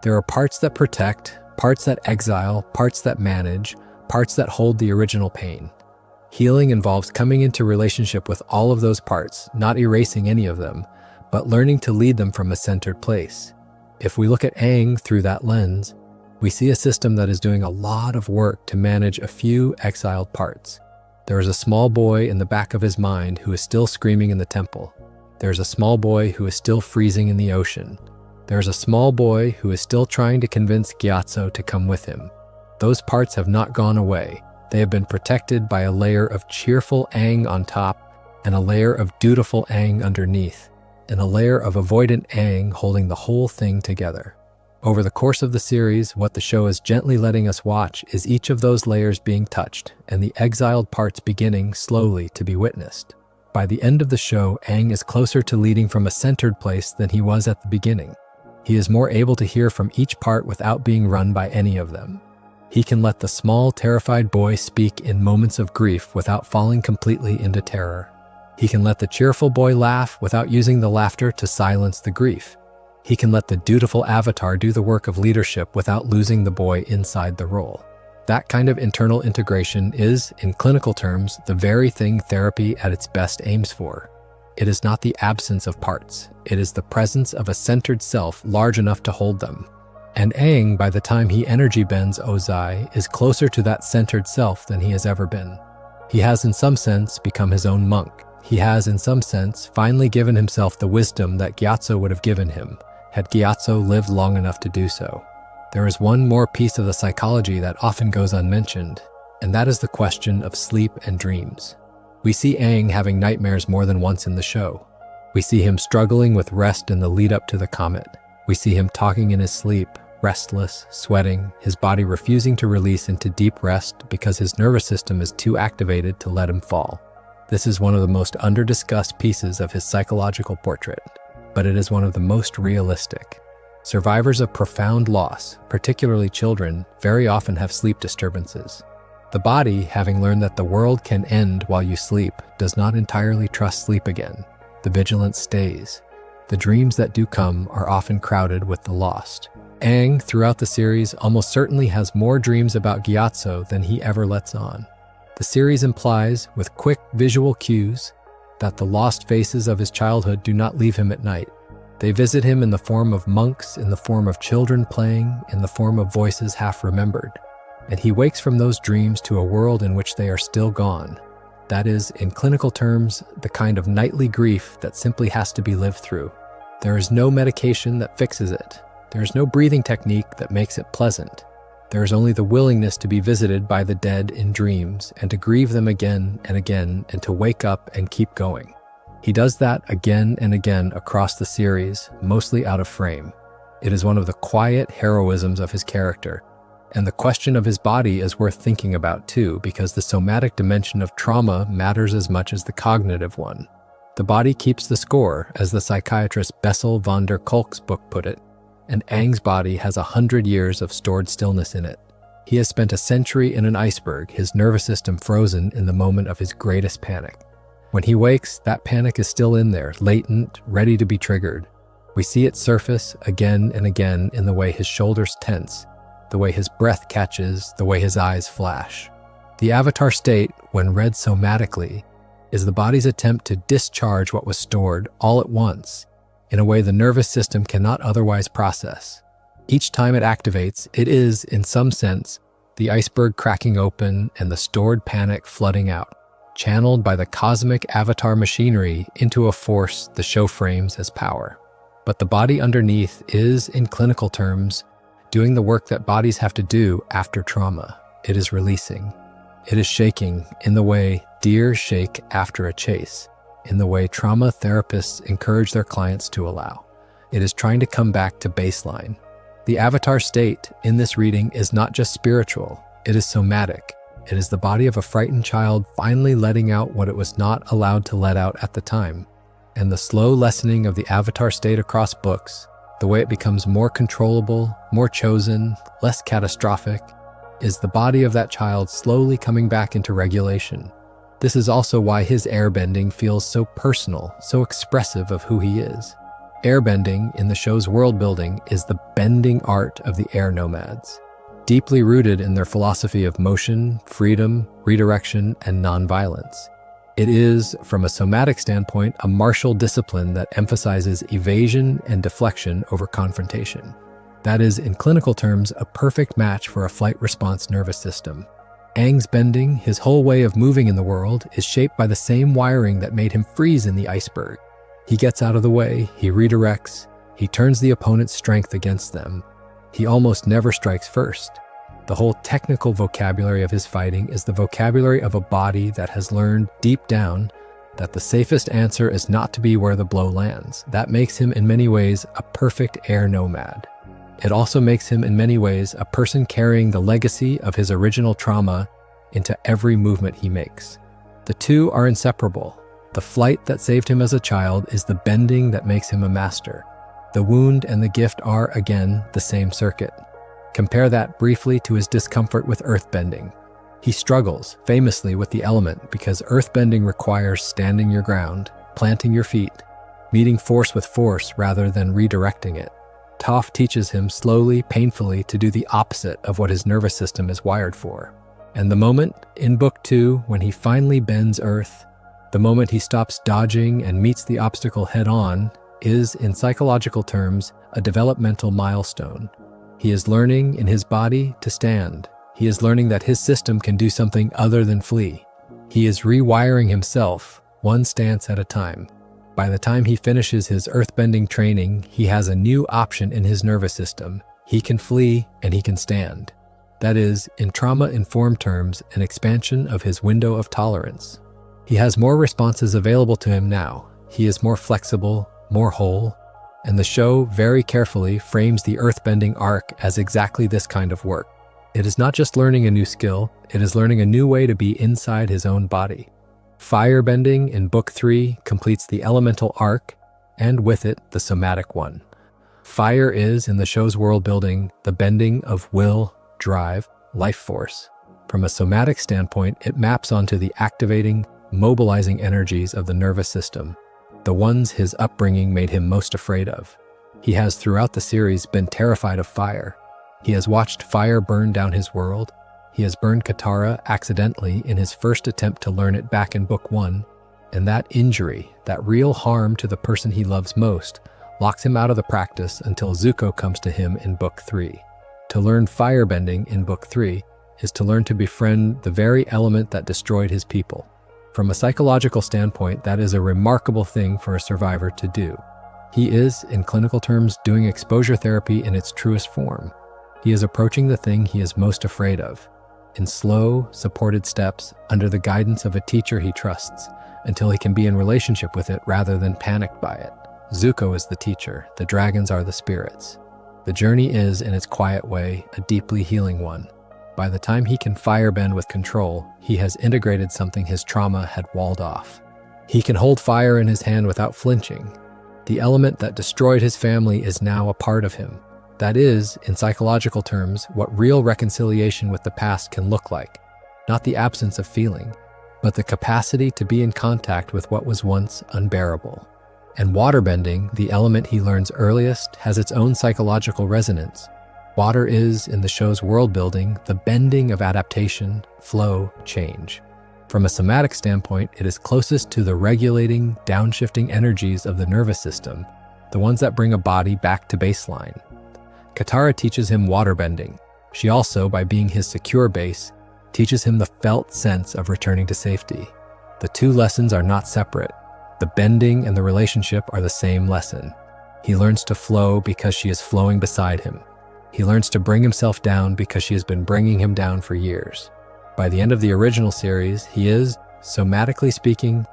There are parts that protect, parts that exile, parts that manage, parts that hold the original pain. Healing involves coming into relationship with all of those parts, not erasing any of them, but learning to lead them from a centered place. If we look at Aang through that lens, we see a system that is doing a lot of work to manage a few exiled parts. There is a small boy in the back of his mind who is still screaming in the temple. There is a small boy who is still freezing in the ocean. There is a small boy who is still trying to convince Gyatso to come with him. Those parts have not gone away. They have been protected by a layer of cheerful Aang on top and a layer of dutiful Aang underneath, and a layer of avoidant Aang holding the whole thing together. Over the course of the series, what the show is gently letting us watch is each of those layers being touched and the exiled parts beginning slowly to be witnessed. By the end of the show, Aang is closer to leading from a centered place than he was at the beginning. He is more able to hear from each part without being run by any of them. He can let the small, terrified boy speak in moments of grief without falling completely into terror. He can let the cheerful boy laugh without using the laughter to silence the grief. He can let the dutiful avatar do the work of leadership without losing the boy inside the role. That kind of internal integration is, in clinical terms, the very thing therapy at its best aims for. It is not the absence of parts. It is the presence of a centered self large enough to hold them. And Aang, by the time he energy bends Ozai, is closer to that centered self than he has ever been. He has, in some sense, become his own monk. He has, in some sense, finally given himself the wisdom that Gyatso would have given him, had Gyatso lived long enough to do so. There is one more piece of the psychology that often goes unmentioned, and that is the question of sleep and dreams. We see Aang having nightmares more than once in the show. We see him struggling with rest in the lead up to the comet. We see him talking in his sleep, restless, sweating, his body refusing to release into deep rest because his nervous system is too activated to let him fall. This is one of the most under-discussed pieces of his psychological portrait, but it is one of the most realistic. Survivors of profound loss, particularly children, very often have sleep disturbances. The body, having learned that the world can end while you sleep, does not entirely trust sleep again. The vigilance stays. The dreams that do come are often crowded with the lost. Aang, throughout the series, almost certainly has more dreams about Gyatso than he ever lets on. The series implies, with quick visual cues, that the lost faces of his childhood do not leave him at night. They visit him in the form of monks, in the form of children playing, in the form of voices half remembered. And he wakes from those dreams to a world in which they are still gone. That is, in clinical terms, the kind of nightly grief that simply has to be lived through. There is no medication that fixes it. There is no breathing technique that makes it pleasant. There is only the willingness to be visited by the dead in dreams and to grieve them again and again and to wake up and keep going. He does that again and again across the series, mostly out of frame. It is one of the quiet heroisms of his character. And the question of his body is worth thinking about too, because the somatic dimension of trauma matters as much as the cognitive one. The body keeps the score, as the psychiatrist Bessel van der Kolk's book put it, and Aang's body has 100 years of stored stillness in it. He has spent a century in an iceberg, his nervous system frozen in the moment of his greatest panic. When he wakes, that panic is still in there, latent, ready to be triggered. We see it surface again and again in the way his shoulders tense, the way his breath catches, the way his eyes flash. The avatar state, when read somatically, is the body's attempt to discharge what was stored all at once, in a way the nervous system cannot otherwise process. Each time it activates, it is, in some sense, the iceberg cracking open and the stored panic flooding out, channeled by the cosmic avatar machinery into a force the show frames as power. But the body underneath is, in clinical terms, doing the work that bodies have to do after trauma. It is releasing. It is shaking in the way deer shake after a chase, in the way trauma therapists encourage their clients to allow. It is trying to come back to baseline. The avatar state in this reading is not just spiritual, it is somatic. It is the body of a frightened child finally letting out what it was not allowed to let out at the time. And the slow lessening of the avatar state across books, the way it becomes more controllable, more chosen, less catastrophic, is the body of that child slowly coming back into regulation. This is also why his airbending feels so personal, so expressive of who he is. Airbending, in the show's world building, is the bending art of the Air Nomads, deeply rooted in their philosophy of motion, freedom, redirection, and nonviolence. It is, from a somatic standpoint, a martial discipline that emphasizes evasion and deflection over confrontation. That is, in clinical terms, a perfect match for a flight-response nervous system. Aang's bending, his whole way of moving in the world, is shaped by the same wiring that made him freeze in the iceberg. He gets out of the way, he redirects, he turns the opponent's strength against them. He almost never strikes first. The whole technical vocabulary of his fighting is the vocabulary of a body that has learned deep down that the safest answer is not to be where the blow lands. That makes him in many ways a perfect air nomad. It also makes him in many ways a person carrying the legacy of his original trauma into every movement he makes. The two are inseparable. The flight that saved him as a child is the bending that makes him a master. The wound and the gift are, again, the same circuit. Compare that briefly to his discomfort with earthbending. He struggles, famously, with the element because earthbending requires standing your ground, planting your feet, meeting force with force rather than redirecting it. Toph teaches him slowly, painfully, to do the opposite of what his nervous system is wired for. And the moment, in Book 2, when he finally bends Earth, the moment he stops dodging and meets the obstacle head-on, is, in psychological terms, a developmental milestone. He is learning, in his body, to stand. He is learning that his system can do something other than flee. He is rewiring himself, one stance at a time. By the time he finishes his earthbending training, he has a new option in his nervous system. He can flee and he can stand. That is, in trauma-informed terms, an expansion of his window of tolerance. He has more responses available to him now. He is more flexible, more whole, and the show very carefully frames the earthbending arc as exactly this kind of work. It is not just learning a new skill, it is learning a new way to be inside his own body. Firebending in Book 3 completes the elemental arc, and with it, the somatic one. Fire is, in the show's world building, the bending of will, drive, life force. From a somatic standpoint, it maps onto the activating, mobilizing energies of the nervous system, the ones his upbringing made him most afraid of. He has, throughout the series, been terrified of fire. He has watched fire burn down his world. He has burned Katara accidentally in his first attempt to learn it back in Book 1, and that injury, that real harm to the person he loves most, locks him out of the practice until Zuko comes to him in Book 3. To learn firebending in Book 3 is to learn to befriend the very element that destroyed his people. From a psychological standpoint, that is a remarkable thing for a survivor to do. He is, in clinical terms, doing exposure therapy in its truest form. He is approaching the thing he is most afraid of, in slow, supported steps under the guidance of a teacher he trusts, until he can be in relationship with it rather than panicked by it. Zuko is the teacher, the dragons are the spirits. The journey is, in its quiet way, a deeply healing one. By the time he can firebend with control, he has integrated something his trauma had walled off. He can hold fire in his hand without flinching. The element that destroyed his family is now a part of him. That is, in psychological terms, what real reconciliation with the past can look like. Not the absence of feeling, but the capacity to be in contact with what was once unbearable. And waterbending, the element he learns earliest, has its own psychological resonance. Water is, in the show's world building, the bending of adaptation, flow, change. From a somatic standpoint, it is closest to the regulating, downshifting energies of the nervous system, the ones that bring a body back to baseline. Katara teaches him waterbending. She also, by being his secure base, teaches him the felt sense of returning to safety. The two lessons are not separate. The bending and the relationship are the same lesson. He learns to flow because she is flowing beside him. He learns to bring himself down because she has been bringing him down for years. By the end of the original series, he is, somatically speaking,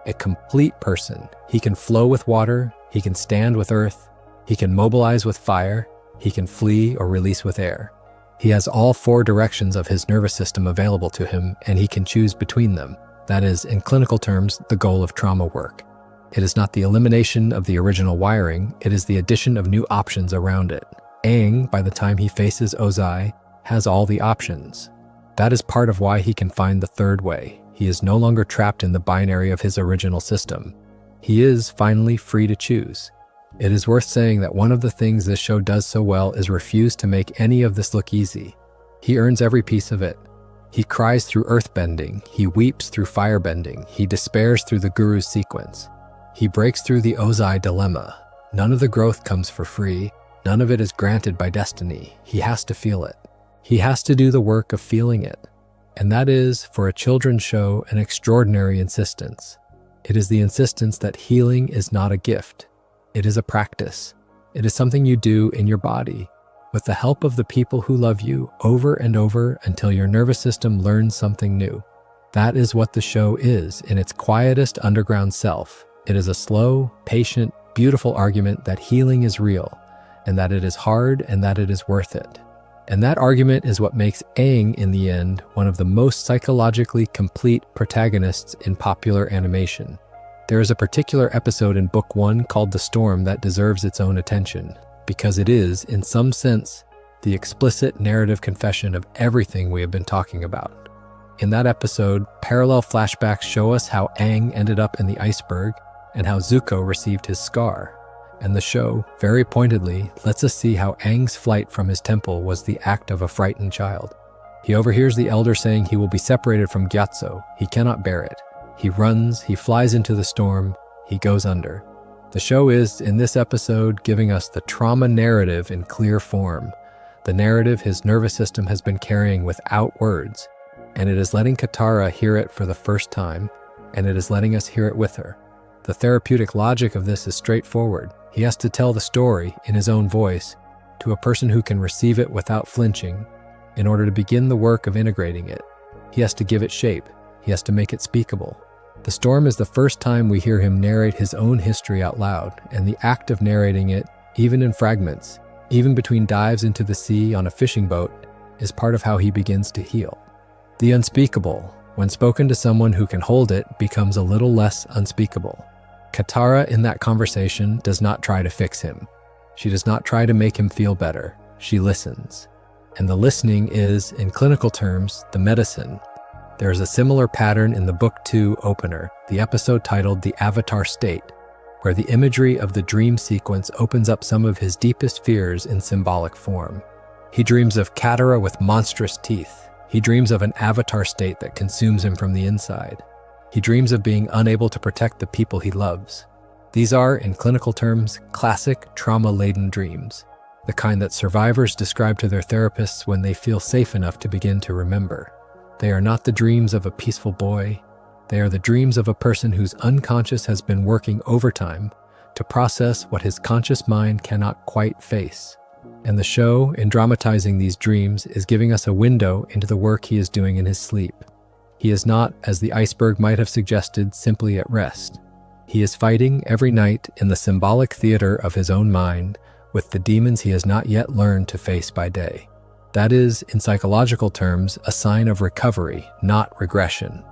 a complete person. He can flow with water, he can stand with earth, he can mobilize with fire, he can flee or release with air. He has all four directions of his nervous system available to him, and he can choose between them. That is, in clinical terms, the goal of trauma work. It is not the elimination of the original wiring, it is the addition of new options around it. Aang, by the time he faces Ozai, has all the options. That is part of why he can find the third way. He is no longer trapped in the binary of his original system. He is finally free to choose. It is worth saying that one of the things this show does so well is refuse to make any of this look easy. He earns every piece of it. He cries through earthbending, he weeps through firebending, he despairs through the guru's sequence. He breaks through the Ozai dilemma. None of the growth comes for free, none of it is granted by destiny. He has to feel it. He has to do the work of feeling it. And that is, for a children's show, an extraordinary insistence. It is the insistence that healing is not a gift. It is a practice. It is something you do in your body, with the help of the people who love you, over and over until your nervous system learns something new. That is what the show is in its quietest underground self. It is a slow, patient, beautiful argument that healing is real, and that it is hard, and that it is worth it. And that argument is what makes Aang, in the end, one of the most psychologically complete protagonists in popular animation. There is a particular episode in Book 1 called The Storm that deserves its own attention, because it is, in some sense, the explicit narrative confession of everything we have been talking about. In that episode, parallel flashbacks show us how Aang ended up in the iceberg and how Zuko received his scar. And the show, very pointedly, lets us see how Aang's flight from his temple was the act of a frightened child. He overhears the elder saying he will be separated from Gyatso. He cannot bear it. He runs, he flies into the storm, he goes under. The show is, in this episode, giving us the trauma narrative in clear form, the narrative his nervous system has been carrying without words, and it is letting Katara hear it for the first time, and it is letting us hear it with her. The therapeutic logic of this is straightforward. He has to tell the story, in his own voice, to a person who can receive it without flinching, in order to begin the work of integrating it. He has to give it shape. He has to make it speakable. The storm is the first time we hear him narrate his own history out loud, and the act of narrating it, even in fragments, even between dives into the sea on a fishing boat, is part of how he begins to heal. The unspeakable, when spoken to someone who can hold it, becomes a little less unspeakable. Katara, in that conversation, does not try to fix him. She does not try to make him feel better. She listens. And the listening is, in clinical terms, the medicine. There is a similar pattern in the Book 2 opener, the episode titled The Avatar State, where the imagery of the dream sequence opens up some of his deepest fears in symbolic form. He dreams of Katara with monstrous teeth. He dreams of an avatar state that consumes him from the inside. He dreams of being unable to protect the people he loves. These are, in clinical terms, classic trauma-laden dreams, the kind that survivors describe to their therapists when they feel safe enough to begin to remember. They are not the dreams of a peaceful boy. They are the dreams of a person whose unconscious has been working overtime to process what his conscious mind cannot quite face. And the show, in dramatizing these dreams, is giving us a window into the work he is doing in his sleep. He is not, as the iceberg might have suggested, simply at rest. He is fighting every night in the symbolic theater of his own mind with the demons he has not yet learned to face by day. That is, in psychological terms, a sign of recovery, not regression.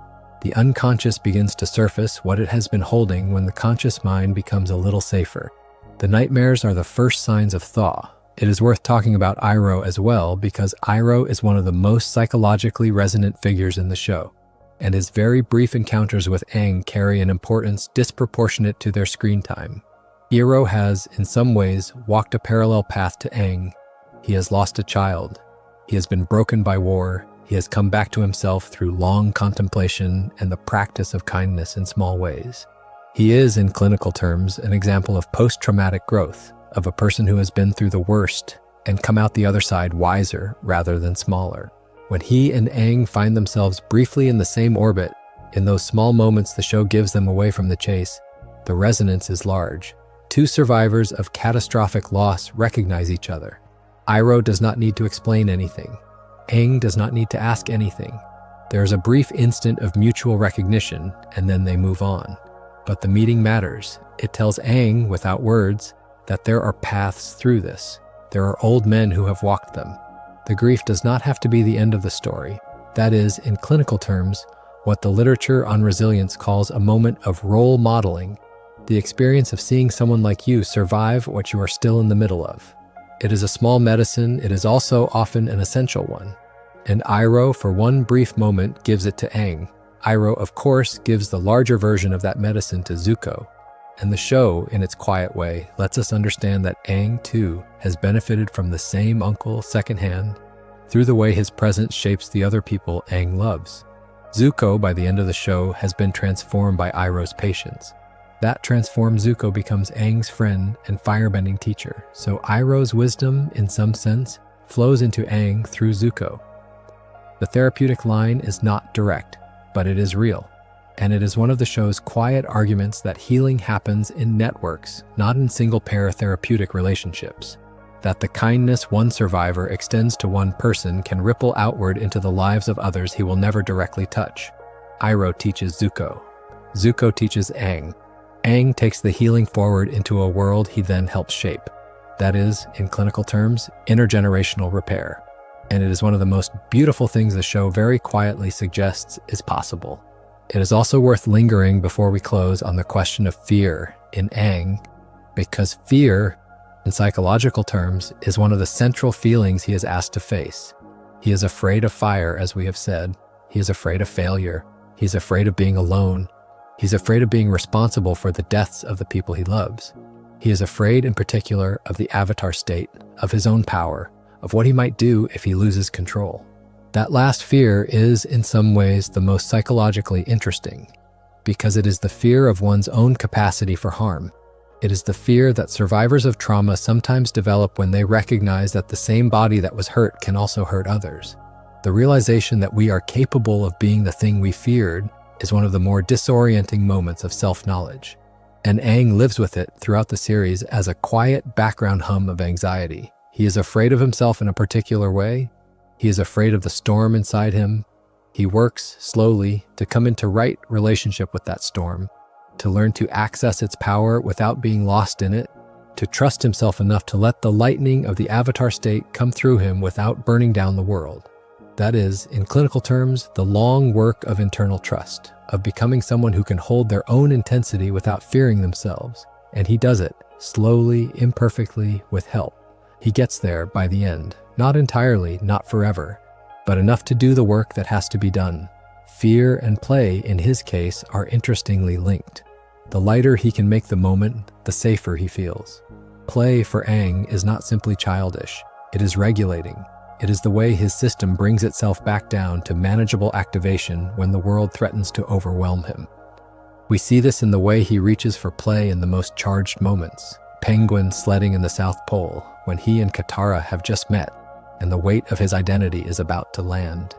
The unconscious begins to surface what it has been holding when the conscious mind becomes a little safer. The nightmares are the first signs of thaw. It is worth talking about Iroh as well because Iroh is one of the most psychologically resonant figures in the show, and his very brief encounters with Aang carry an importance disproportionate to their screen time. Iroh has, in some ways, walked a parallel path to Aang. He has lost a child. He has been broken by war. He has come back to himself through long contemplation and the practice of kindness in small ways. He is, in clinical terms, an example of post-traumatic growth, of a person who has been through the worst and come out the other side wiser rather than smaller. When he and Aang find themselves briefly in the same orbit, in those small moments the show gives them away from the chase, the resonance is large. Two survivors of catastrophic loss recognize each other. Iroh does not need to explain anything. Aang does not need to ask anything. There is a brief instant of mutual recognition, and then they move on. But the meeting matters. It tells Aang, without words, that there are paths through this. There are old men who have walked them. The grief does not have to be the end of the story. That is, in clinical terms, what the literature on resilience calls a moment of role modeling, the experience of seeing someone like you survive what you are still in the middle of. It is a small medicine, it is also often an essential one. And Iroh, for one brief moment, gives it to Aang. Iroh, of course, gives the larger version of that medicine to Zuko. And the show, in its quiet way, lets us understand that Aang, too, has benefited from the same uncle secondhand through the way his presence shapes the other people Aang loves. Zuko, by the end of the show, has been transformed by Iroh's patience. That transformed Zuko becomes Aang's friend and firebending teacher, so Iroh's wisdom, in some sense, flows into Aang through Zuko. The therapeutic line is not direct, but it is real. And it is one of the show's quiet arguments that healing happens in networks, not in single-pair therapeutic relationships. That the kindness one survivor extends to one person can ripple outward into the lives of others he will never directly touch. Iroh teaches Zuko. Zuko teaches Aang. Aang takes the healing forward into a world he then helps shape. That is, in clinical terms, intergenerational repair. And it is one of the most beautiful things the show very quietly suggests is possible. It is also worth lingering before we close on the question of fear in Aang, because fear, in psychological terms, is one of the central feelings he is asked to face. He is afraid of fire, as we have said. He is afraid of failure. He is afraid of being alone. He's afraid of being responsible for the deaths of the people he loves. He is afraid, in particular, of the avatar state, of his own power, of what he might do if he loses control. That last fear is, in some ways, the most psychologically interesting, because it is the fear of one's own capacity for harm. It is the fear that survivors of trauma sometimes develop when they recognize that the same body that was hurt can also hurt others. The realization that we are capable of being the thing we feared is one of the more disorienting moments of self-knowledge. And Aang lives with it throughout the series as a quiet background hum of anxiety. He is afraid of himself in a particular way. He is afraid of the storm inside him. He works slowly to come into right relationship with that storm, to learn to access its power without being lost in it, to trust himself enough to let the lightning of the avatar state come through him without burning down the world. That is, in clinical terms, the long work of internal trust, of becoming someone who can hold their own intensity without fearing themselves. And he does it, slowly, imperfectly, with help. He gets there by the end. Not entirely, not forever, but enough to do the work that has to be done. Fear and play, in his case, are interestingly linked. The lighter he can make the moment, the safer he feels. Play for Aang is not simply childish. It is regulating. It is the way his system brings itself back down to manageable activation when the world threatens to overwhelm him. We see this in the way he reaches for play in the most charged moments. Penguin sledding in the South Pole, when he and Katara have just met, and the weight of his identity is about to land.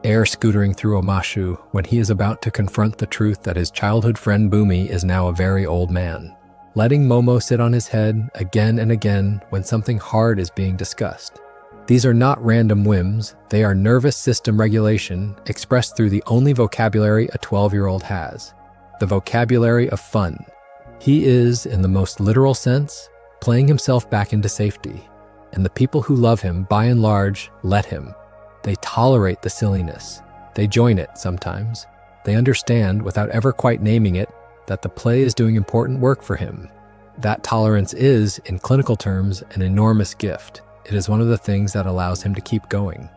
Air scootering through Omashu, when he is about to confront the truth that his childhood friend Bumi is now a very old man. Letting Momo sit on his head again and again when something hard is being discussed. These are not random whims, they are nervous system regulation expressed through the only vocabulary a 12-year-old has, the vocabulary of fun. He is, in the most literal sense, playing himself back into safety. And the people who love him, by and large, let him. They tolerate the silliness. They join it sometimes. They understand, without ever quite naming it, that the play is doing important work for him. That tolerance is, in clinical terms, an enormous gift. It is one of the things that allows him to keep going.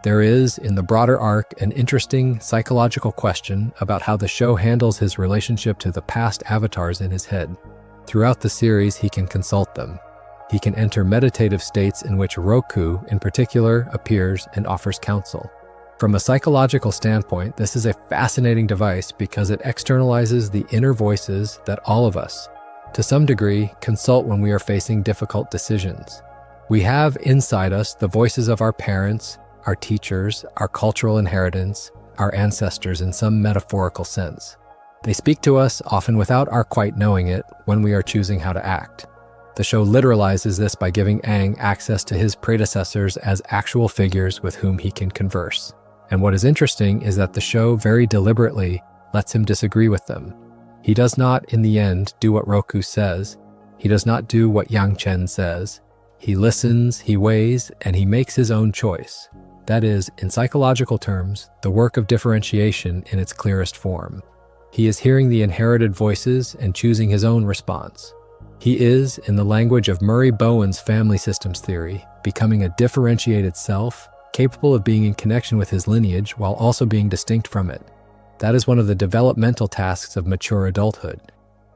There is, in the broader arc, an interesting psychological question about how the show handles his relationship to the past avatars in his head. Throughout the series, he can consult them. He can enter meditative states in which Roku, in particular, appears and offers counsel. From a psychological standpoint, this is a fascinating device because it externalizes the inner voices that all of us, to some degree, consult when we are facing difficult decisions. We have inside us the voices of our parents, our teachers, our cultural inheritance, our ancestors in some metaphorical sense. They speak to us, often without our quite knowing it, when we are choosing how to act. The show literalizes this by giving Aang access to his predecessors as actual figures with whom he can converse. And what is interesting is that the show very deliberately lets him disagree with them. He does not, in the end, do what Roku says. He does not do what Yang Chen says. He listens, he weighs, and he makes his own choice. That is, in psychological terms, the work of differentiation in its clearest form. He is hearing the inherited voices and choosing his own response. He is, in the language of Murray Bowen's family systems theory, becoming a differentiated self, capable of being in connection with his lineage while also being distinct from it. That is one of the developmental tasks of mature adulthood,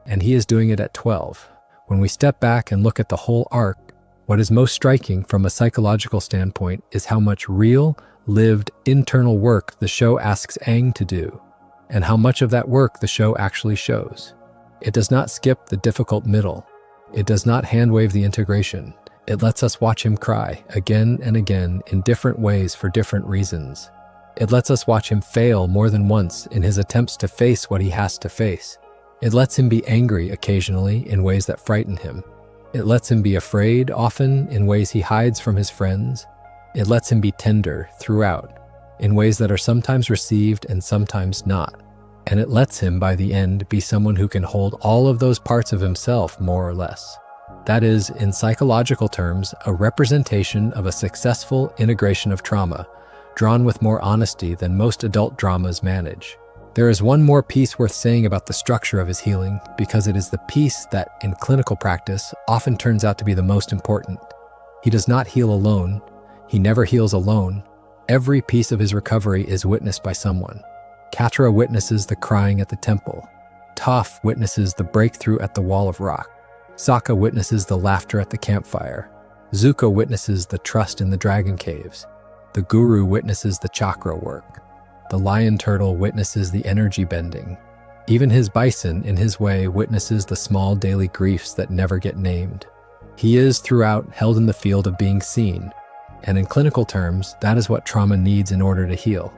and he is doing it at 12. When we step back and look at the whole arc, what is most striking from a psychological standpoint is how much real, lived, internal work the show asks Aang to do, and how much of that work the show actually shows. It does not skip the difficult middle. It does not hand-wave the integration. It lets us watch him cry again and again in different ways for different reasons. It lets us watch him fail more than once in his attempts to face what he has to face. It lets him be angry occasionally in ways that frighten him. It lets him be afraid often in ways he hides from his friends. It lets him be tender throughout in ways that are sometimes received and sometimes not. And it lets him, by the end, be someone who can hold all of those parts of himself, more or less. That is, in psychological terms, a representation of a successful integration of trauma, drawn with more honesty than most adult dramas manage. There is one more piece worth saying about the structure of his healing, because it is the piece that, in clinical practice, often turns out to be the most important. He does not heal alone. He never heals alone. Every piece of his recovery is witnessed by someone. Katara witnesses the crying at the temple. Toph witnesses the breakthrough at the wall of rock. Sokka witnesses the laughter at the campfire. Zuko witnesses the trust in the dragon caves. The guru witnesses the chakra work. The lion turtle witnesses the energy bending. Even his bison, in his way, witnesses the small daily griefs that never get named. He is, throughout, held in the field of being seen. And in clinical terms, that is what trauma needs in order to heal.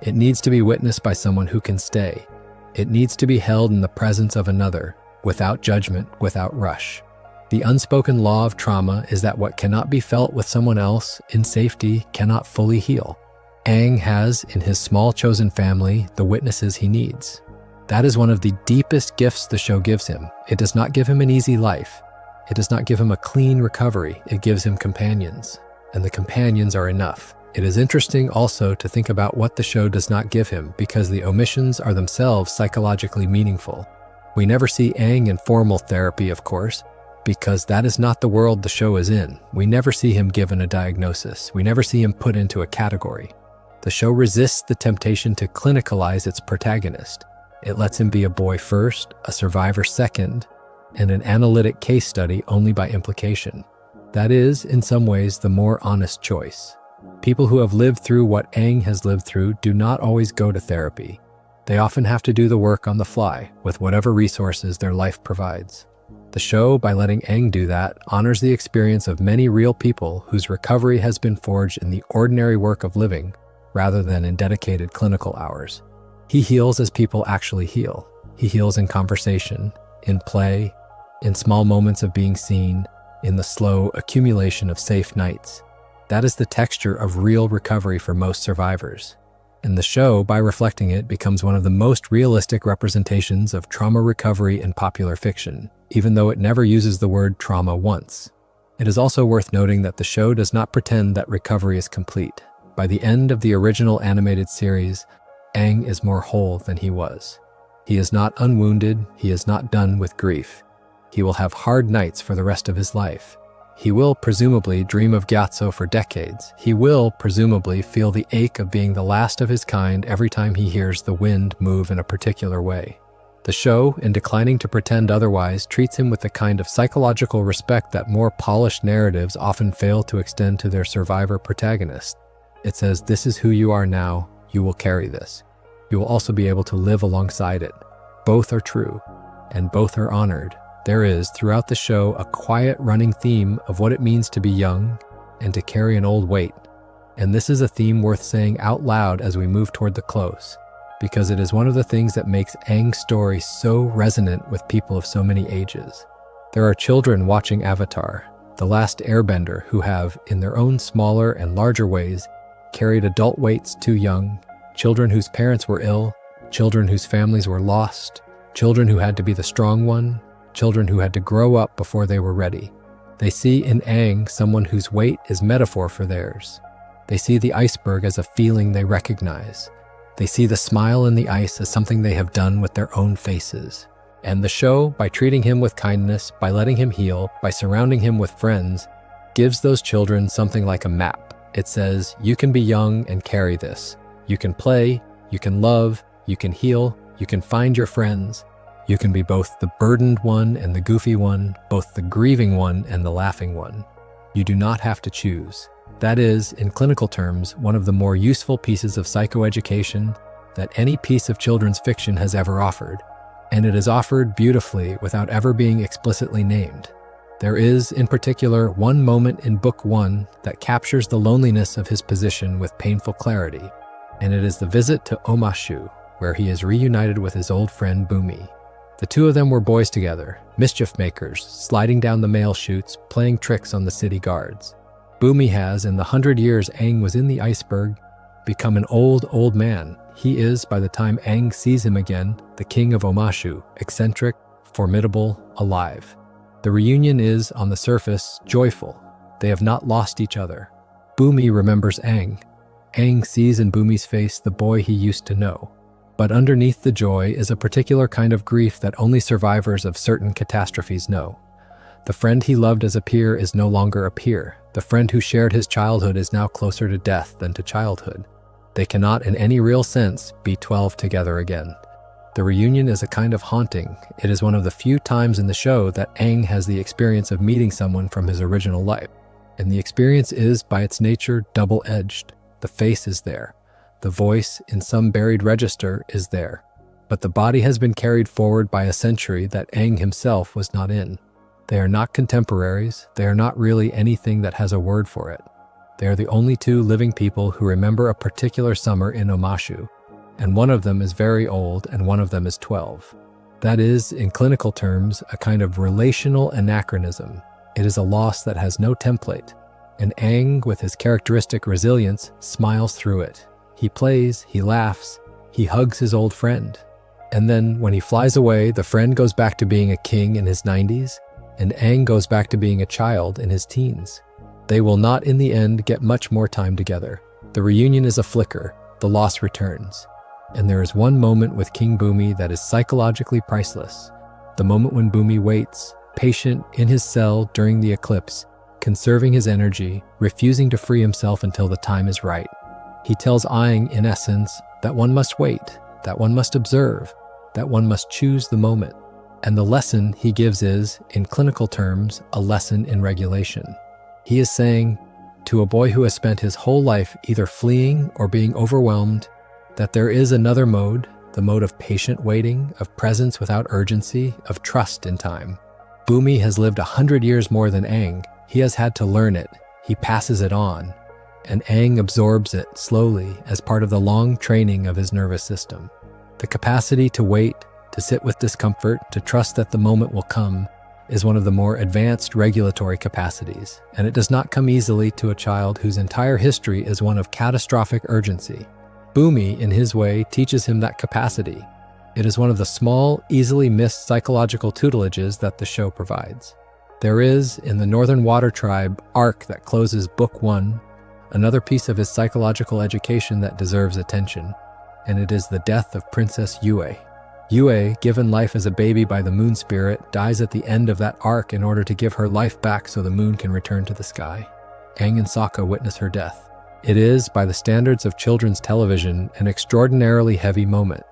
It needs to be witnessed by someone who can stay. It needs to be held in the presence of another, without judgment, without rush. The unspoken law of trauma is that what cannot be felt with someone else in safety cannot fully heal. Aang has, in his small chosen family, the witnesses he needs. That is one of the deepest gifts the show gives him. It does not give him an easy life. It does not give him a clean recovery. It gives him companions, and the companions are enough. It is interesting also to think about what the show does not give him, because the omissions are themselves psychologically meaningful. We never see Aang in formal therapy, of course, because that is not the world the show is in. We never see him given a diagnosis. We never see him put into a category. The show resists the temptation to clinicalize its protagonist. It lets him be a boy first, a survivor second, and an analytic case study only by implication. That is, in some ways, the more honest choice. People who have lived through what Aang has lived through do not always go to therapy. They often have to do the work on the fly, with whatever resources their life provides. The show, by letting Aang do that, honors the experience of many real people whose recovery has been forged in the ordinary work of living, rather than in dedicated clinical hours. He heals as people actually heal. He heals in conversation, in play, in small moments of being seen, in the slow accumulation of safe nights. That is the texture of real recovery for most survivors. And the show, by reflecting it, becomes one of the most realistic representations of trauma recovery in popular fiction, even though it never uses the word trauma once. It is also worth noting that the show does not pretend that recovery is complete. By the end of the original animated series, Aang is more whole than he was. He is not unwounded, he is not done with grief. He will have hard nights for the rest of his life. He will presumably dream of Gyatso for decades. He will presumably feel the ache of being the last of his kind every time he hears the wind move in a particular way. The show, in declining to pretend otherwise, treats him with the kind of psychological respect that more polished narratives often fail to extend to their survivor protagonist. It says, "This is who you are now, you will carry this. You will also be able to live alongside it." Both are true, and both are honored. There is, throughout the show, a quiet running theme of what it means to be young and to carry an old weight. And this is a theme worth saying out loud as we move toward the close, because it is one of the things that makes Aang's story so resonant with people of so many ages. There are children watching Avatar, the Last Airbender, who have, in their own smaller and larger ways, carried adult weights too young, children whose parents were ill, children whose families were lost, children who had to be the strong one, children who had to grow up before they were ready. They see in Aang someone whose weight is metaphor for theirs. They see the iceberg as a feeling they recognize. They see the smile in the ice as something they have done with their own faces. And the show, by treating him with kindness, by letting him heal, by surrounding him with friends, gives those children something like a map. It says, you can be young and carry this. You can play, you can love, you can heal, you can find your friends. You can be both the burdened one and the goofy one, both the grieving one and the laughing one. You do not have to choose. That is, in clinical terms, one of the more useful pieces of psychoeducation that any piece of children's fiction has ever offered. And it is offered beautifully without ever being explicitly named. There is, in particular, one moment in Book 1 that captures the loneliness of his position with painful clarity, and it is the visit to Omashu, where he is reunited with his old friend Bumi. The two of them were boys together, mischief makers, sliding down the mail chutes, playing tricks on the city guards. Bumi has, in the 100 years Aang was in the iceberg, become an old man. He is, by the time Aang sees him again, the king of Omashu, eccentric, formidable, alive. The reunion is, on the surface, joyful. They have not lost each other. Bumi remembers Aang. Aang sees in Bumi's face the boy he used to know. But underneath the joy is a particular kind of grief that only survivors of certain catastrophes know. The friend he loved as a peer is no longer a peer. The friend who shared his childhood is now closer to death than to childhood. They cannot, in any real sense, be 12 together again. The reunion is a kind of haunting. It is one of the few times in the show that Aang has the experience of meeting someone from his original life. And the experience is, by its nature, double-edged. The face is there. The voice, in some buried register, is there. But the body has been carried forward by a century that Aang himself was not in. They are not contemporaries. They are not really anything that has a word for it. They are the only two living people who remember a particular summer in Omashu, and one of them is very old and one of them is 12. That is, in clinical terms, a kind of relational anachronism. It is a loss that has no template, and Aang, with his characteristic resilience, smiles through it. He plays, he laughs, he hugs his old friend. And then, when he flies away, the friend goes back to being a king in his 90s, and Aang goes back to being a child in his teens. They will not, in the end, get much more time together. The reunion is a flicker, the loss returns. And there is one moment with King Bumi that is psychologically priceless. The moment when Bumi waits, patient, in his cell during the eclipse, conserving his energy, refusing to free himself until the time is right. He tells Aang, in essence, that one must wait, that one must observe, that one must choose the moment. And the lesson he gives is, in clinical terms, a lesson in regulation. He is saying, to a boy who has spent his whole life either fleeing or being overwhelmed, that there is another mode, the mode of patient waiting, of presence without urgency, of trust in time. Bumi has lived 100 years more than Aang. He has had to learn it. He passes it on. And Aang absorbs it slowly as part of the long training of his nervous system. The capacity to wait, to sit with discomfort, to trust that the moment will come, is one of the more advanced regulatory capacities, and it does not come easily to a child whose entire history is one of catastrophic urgency. Bumi, in his way, teaches him that capacity. It is one of the small, easily missed psychological tutelages that the show provides. There is, in the Northern Water Tribe arc that closes Book 1, another piece of his psychological education that deserves attention, and it is the death of Princess Yue. Yue, given life as a baby by the moon spirit, dies at the end of that arc in order to give her life back so the moon can return to the sky. Aang and Sokka witness her death. It is, by the standards of children's television, an extraordinarily heavy moment.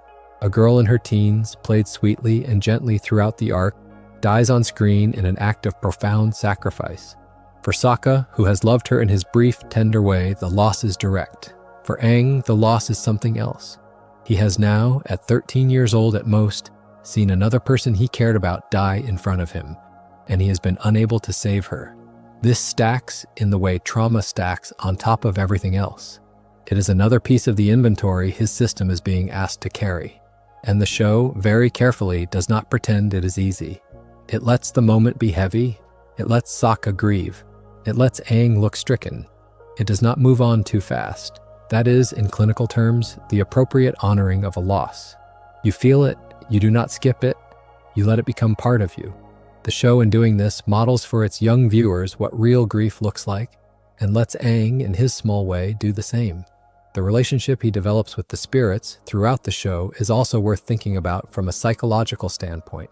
A girl in her teens, played sweetly and gently throughout the arc, dies on screen in an act of profound sacrifice. For Sokka, who has loved her in his brief, tender way, the loss is direct. For Aang, the loss is something else. He has now, at 13 years old at most, seen another person he cared about die in front of him, and he has been unable to save her. This stacks in the way trauma stacks on top of everything else. It is another piece of the inventory his system is being asked to carry. And the show, very carefully, does not pretend it is easy. It lets the moment be heavy. It lets Sokka grieve. It lets Aang look stricken. It does not move on too fast. That is, in clinical terms, the appropriate honoring of a loss. You feel it, you do not skip it, you let it become part of you. The show, in doing this, models for its young viewers what real grief looks like, and lets Aang, in his small way, do the same. The relationship he develops with the spirits throughout the show is also worth thinking about from a psychological standpoint.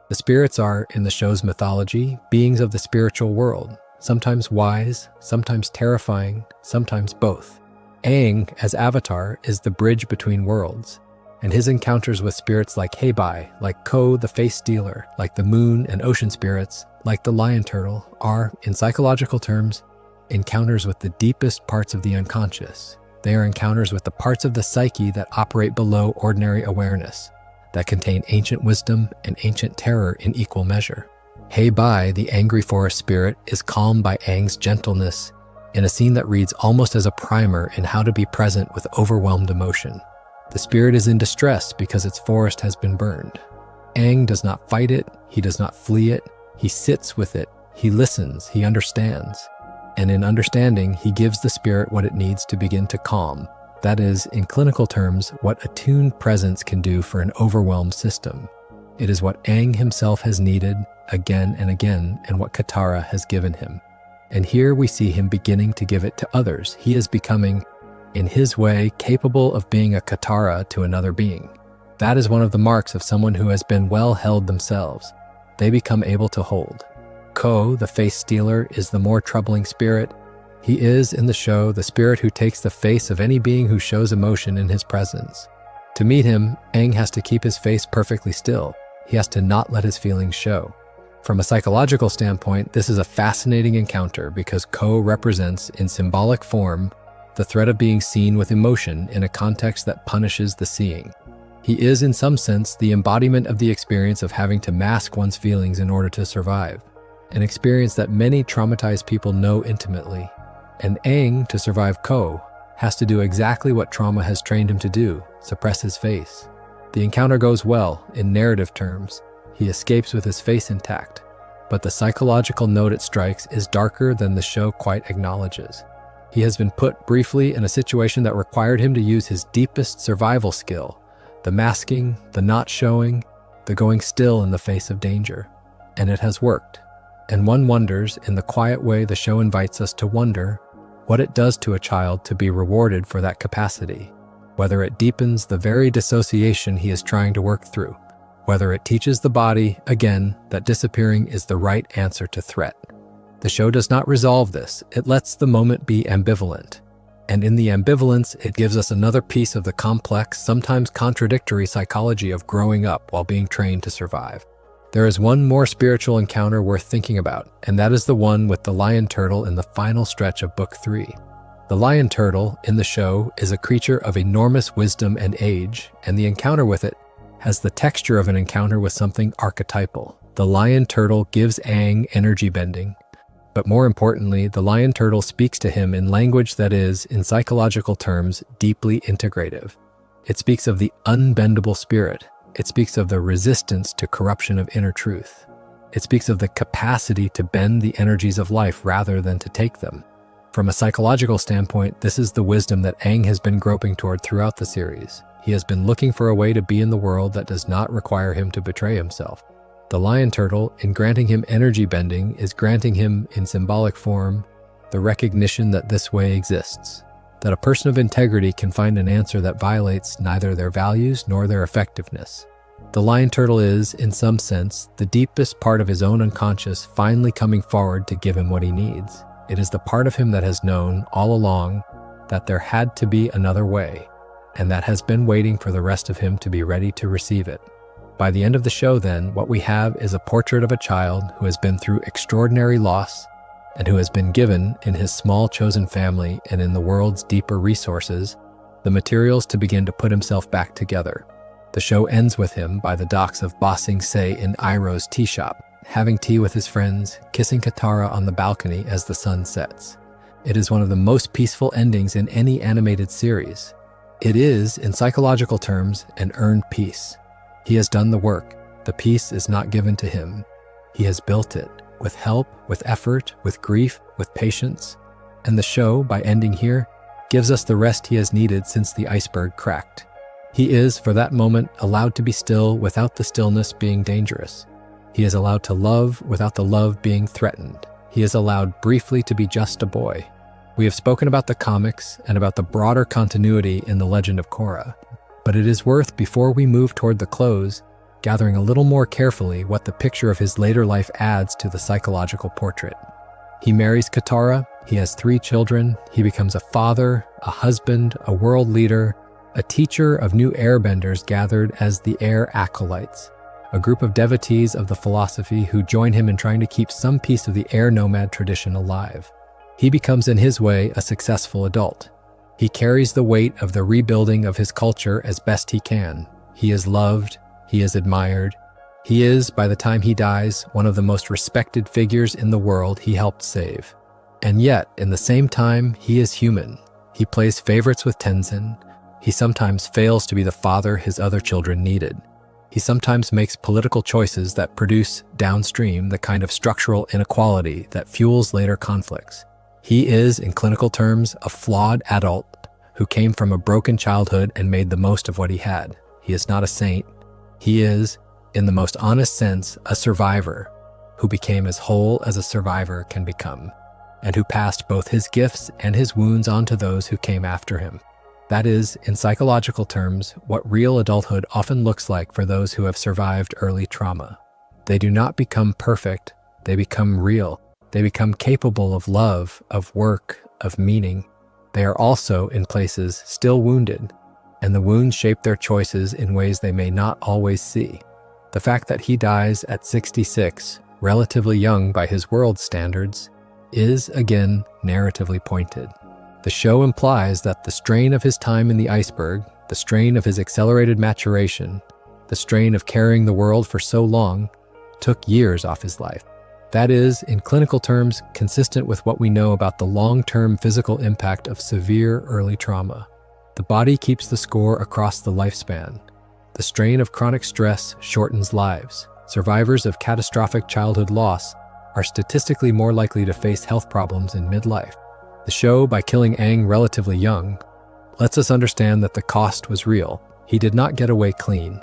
The spirits are, in the show's mythology, beings of the spiritual world, sometimes wise, sometimes terrifying, sometimes both. Aang, as Avatar, is the bridge between worlds, and his encounters with spirits like Heibai, like Ko the Face Stealer, like the moon and ocean spirits, like the lion turtle, are, in psychological terms, encounters with the deepest parts of the unconscious. They are encounters with the parts of the psyche that operate below ordinary awareness, that contain ancient wisdom and ancient terror in equal measure. Heibai, the angry forest spirit, is calmed by Aang's gentleness in a scene that reads almost as a primer in how to be present with overwhelmed emotion. The spirit is in distress because its forest has been burned. Aang does not fight it, he does not flee it, he sits with it, he listens, he understands. And in understanding, he gives the spirit what it needs to begin to calm. That is, in clinical terms, what attuned presence can do for an overwhelmed system. It is what Aang himself has needed again and again, and what Katara has given him. And here we see him beginning to give it to others. He is becoming, in his way, capable of being a Katara to another being. That is one of the marks of someone who has been well held themselves. They become able to hold. Ko, the Face Stealer, is the more troubling spirit. He is, in the show, the spirit who takes the face of any being who shows emotion in his presence. To meet him, Aang has to keep his face perfectly still. He has to not let his feelings show. From a psychological standpoint, this is a fascinating encounter because Ko represents, in symbolic form, the threat of being seen with emotion in a context that punishes the seeing. He is, in some sense, the embodiment of the experience of having to mask one's feelings in order to survive, an experience that many traumatized people know intimately. And Aang, to survive Ko, has to do exactly what trauma has trained him to do, suppress his face. The encounter goes well, in narrative terms. He escapes with his face intact, but the psychological note it strikes is darker than the show quite acknowledges. He has been put briefly in a situation that required him to use his deepest survival skill, the masking, the not showing, the going still in the face of danger. And it has worked. And one wonders, in the quiet way the show invites us to wonder, what it does to a child to be rewarded for that capacity, whether it deepens the very dissociation he is trying to work through, whether it teaches the body, again, that disappearing is the right answer to threat. The show does not resolve this. It lets the moment be ambivalent. And in the ambivalence, it gives us another piece of the complex, sometimes contradictory psychology of growing up while being trained to survive. There is one more spiritual encounter worth thinking about, and that is the one with the lion turtle in the final stretch of Book 3. The lion turtle, in the show, is a creature of enormous wisdom and age, and the encounter with it has the texture of an encounter with something archetypal. The lion turtle gives Aang energy bending, but more importantly, the lion turtle speaks to him in language that is, in psychological terms, deeply integrative. It speaks of the unbendable spirit. It speaks of the resistance to corruption of inner truth. It speaks of the capacity to bend the energies of life rather than to take them. From a psychological standpoint, this is the wisdom that Aang has been groping toward throughout the series. He has been looking for a way to be in the world that does not require him to betray himself. The lion turtle, in granting him energy bending, is granting him, in symbolic form, the recognition that this way exists, that a person of integrity can find an answer that violates neither their values nor their effectiveness. The lion turtle is, in some sense, the deepest part of his own unconscious finally coming forward to give him what he needs. It is the part of him that has known all along that there had to be another way, and that has been waiting for the rest of him to be ready to receive it. By the end of the show, then, what we have is a portrait of a child who has been through extraordinary loss and who has been given, in his small chosen family and in the world's deeper resources, the materials to begin to put himself back together. The show ends with him by the docks of Ba Sing Se in Iroh's tea shop, having tea with his friends, kissing Katara on the balcony as the sun sets. It is one of the most peaceful endings in any animated series. It is, in psychological terms, an earned peace. He has done the work. The peace is not given to him. He has built it, with help, with effort, with grief, with patience. And the show, by ending here, gives us the rest he has needed since the iceberg cracked. He is, for that moment, allowed to be still without the stillness being dangerous. He is allowed to love without the love being threatened. He is allowed briefly to be just a boy. We have spoken about the comics and about the broader continuity in the Legend of Korra, but it is worth, before we move toward the close, gathering a little more carefully what the picture of his later life adds to the psychological portrait. He marries Katara, he has 3 children, he becomes a father, a husband, a world leader, a teacher of new airbenders gathered as the Air Acolytes, a group of devotees of the philosophy who join him in trying to keep some piece of the Air Nomad tradition alive. He becomes, in his way, a successful adult. He carries the weight of the rebuilding of his culture as best he can. He is loved, he is admired. He is, by the time he dies, one of the most respected figures in the world he helped save. And yet, in the same time, he is human. He plays favorites with Tenzin. He sometimes fails to be the father his other children needed. He sometimes makes political choices that produce, downstream, the kind of structural inequality that fuels later conflicts. He is, in clinical terms, a flawed adult who came from a broken childhood and made the most of what he had. He is not a saint. He is, in the most honest sense, a survivor who became as whole as a survivor can become, and who passed both his gifts and his wounds on to those who came after him. That is, in psychological terms, what real adulthood often looks like for those who have survived early trauma. They do not become perfect, they become real. They become capable of love, of work, of meaning. They are also, in places, still wounded, and the wounds shape their choices in ways they may not always see. The fact that he dies at 66, relatively young by his world standards, is, again, narratively pointed. The show implies that the strain of his time in the iceberg, the strain of his accelerated maturation, the strain of carrying the world for so long, took years off his life. That is, in clinical terms, consistent with what we know about the long-term physical impact of severe early trauma. The body keeps the score across the lifespan. The strain of chronic stress shortens lives. Survivors of catastrophic childhood loss are statistically more likely to face health problems in midlife. The show, by killing Aang relatively young, lets us understand that the cost was real. He did not get away clean.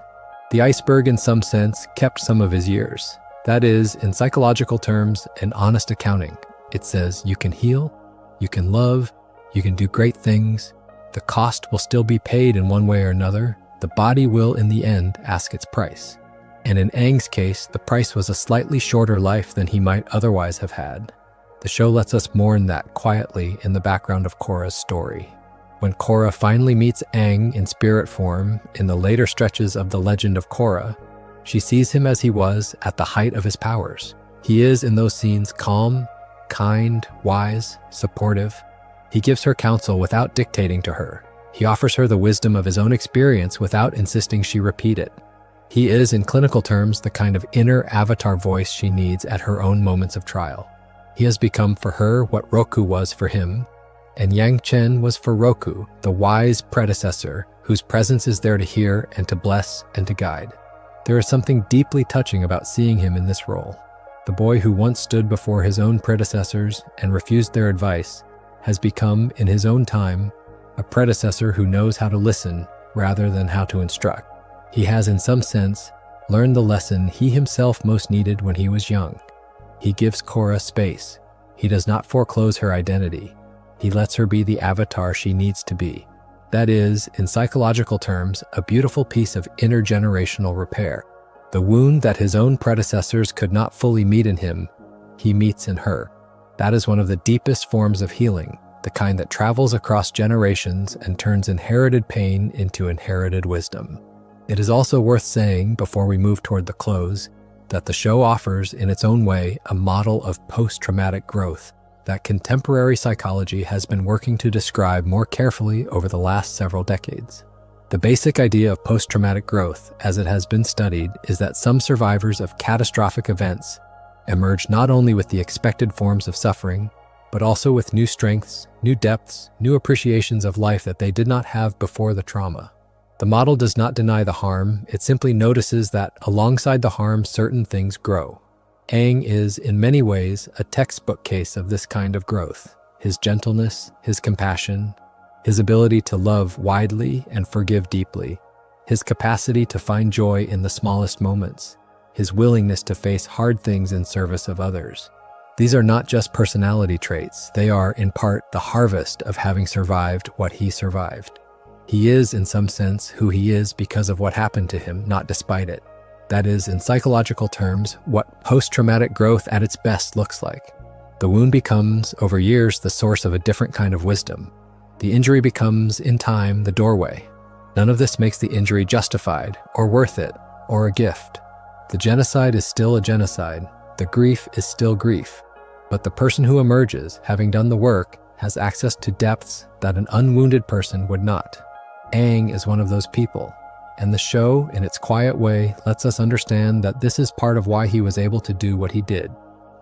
The iceberg, in some sense, kept some of his years. That is, in psychological terms, an honest accounting. It says you can heal, you can love, you can do great things. The cost will still be paid in one way or another. The body will, in the end, ask its price. And in Aang's case, the price was a slightly shorter life than he might otherwise have had. The show lets us mourn that quietly in the background of Korra's story. When Korra finally meets Aang in spirit form in the later stretches of the Legend of Korra, she sees him as he was at the height of his powers. He is, in those scenes, calm, kind, wise, supportive. He gives her counsel without dictating to her. He offers her the wisdom of his own experience without insisting she repeat it. He is, in clinical terms, the kind of inner avatar voice she needs at her own moments of trial. He has become for her what Roku was for him, and Yang Chen was for Roku, the wise predecessor whose presence is there to hear and to bless and to guide. There is something deeply touching about seeing him in this role. The boy who once stood before his own predecessors and refused their advice has become, in his own time, a predecessor who knows how to listen rather than how to instruct. He has, in some sense, learned the lesson he himself most needed when he was young. He gives Korra space. He does not foreclose her identity. He lets her be the avatar she needs to be. That is, in psychological terms, a beautiful piece of intergenerational repair. The wound that his own predecessors could not fully meet in him, he meets in her. That is one of the deepest forms of healing, the kind that travels across generations and turns inherited pain into inherited wisdom. It is also worth saying, before we move toward the close, that the show offers, in its own way, a model of post-traumatic growth that contemporary psychology has been working to describe more carefully over the last several decades. The basic idea of post-traumatic growth, as it has been studied, is that some survivors of catastrophic events emerge not only with the expected forms of suffering, but also with new strengths, new depths, new appreciations of life that they did not have before the trauma. The model does not deny the harm, it simply notices that alongside the harm, certain things grow. Aang is, in many ways, a textbook case of this kind of growth. His gentleness, his compassion, his ability to love widely and forgive deeply, his capacity to find joy in the smallest moments, his willingness to face hard things in service of others. These are not just personality traits, they are, in part, the harvest of having survived what he survived. He is, in some sense, who he is because of what happened to him, not despite it. That is, in psychological terms, what post-traumatic growth at its best looks like. The wound becomes, over years, the source of a different kind of wisdom. The injury becomes, in time, the doorway. None of this makes the injury justified, or worth it, or a gift. The genocide is still a genocide. The grief is still grief. But the person who emerges, having done the work, has access to depths that an unwounded person would not. Aang is one of those people, and the show, in its quiet way, lets us understand that this is part of why he was able to do what he did.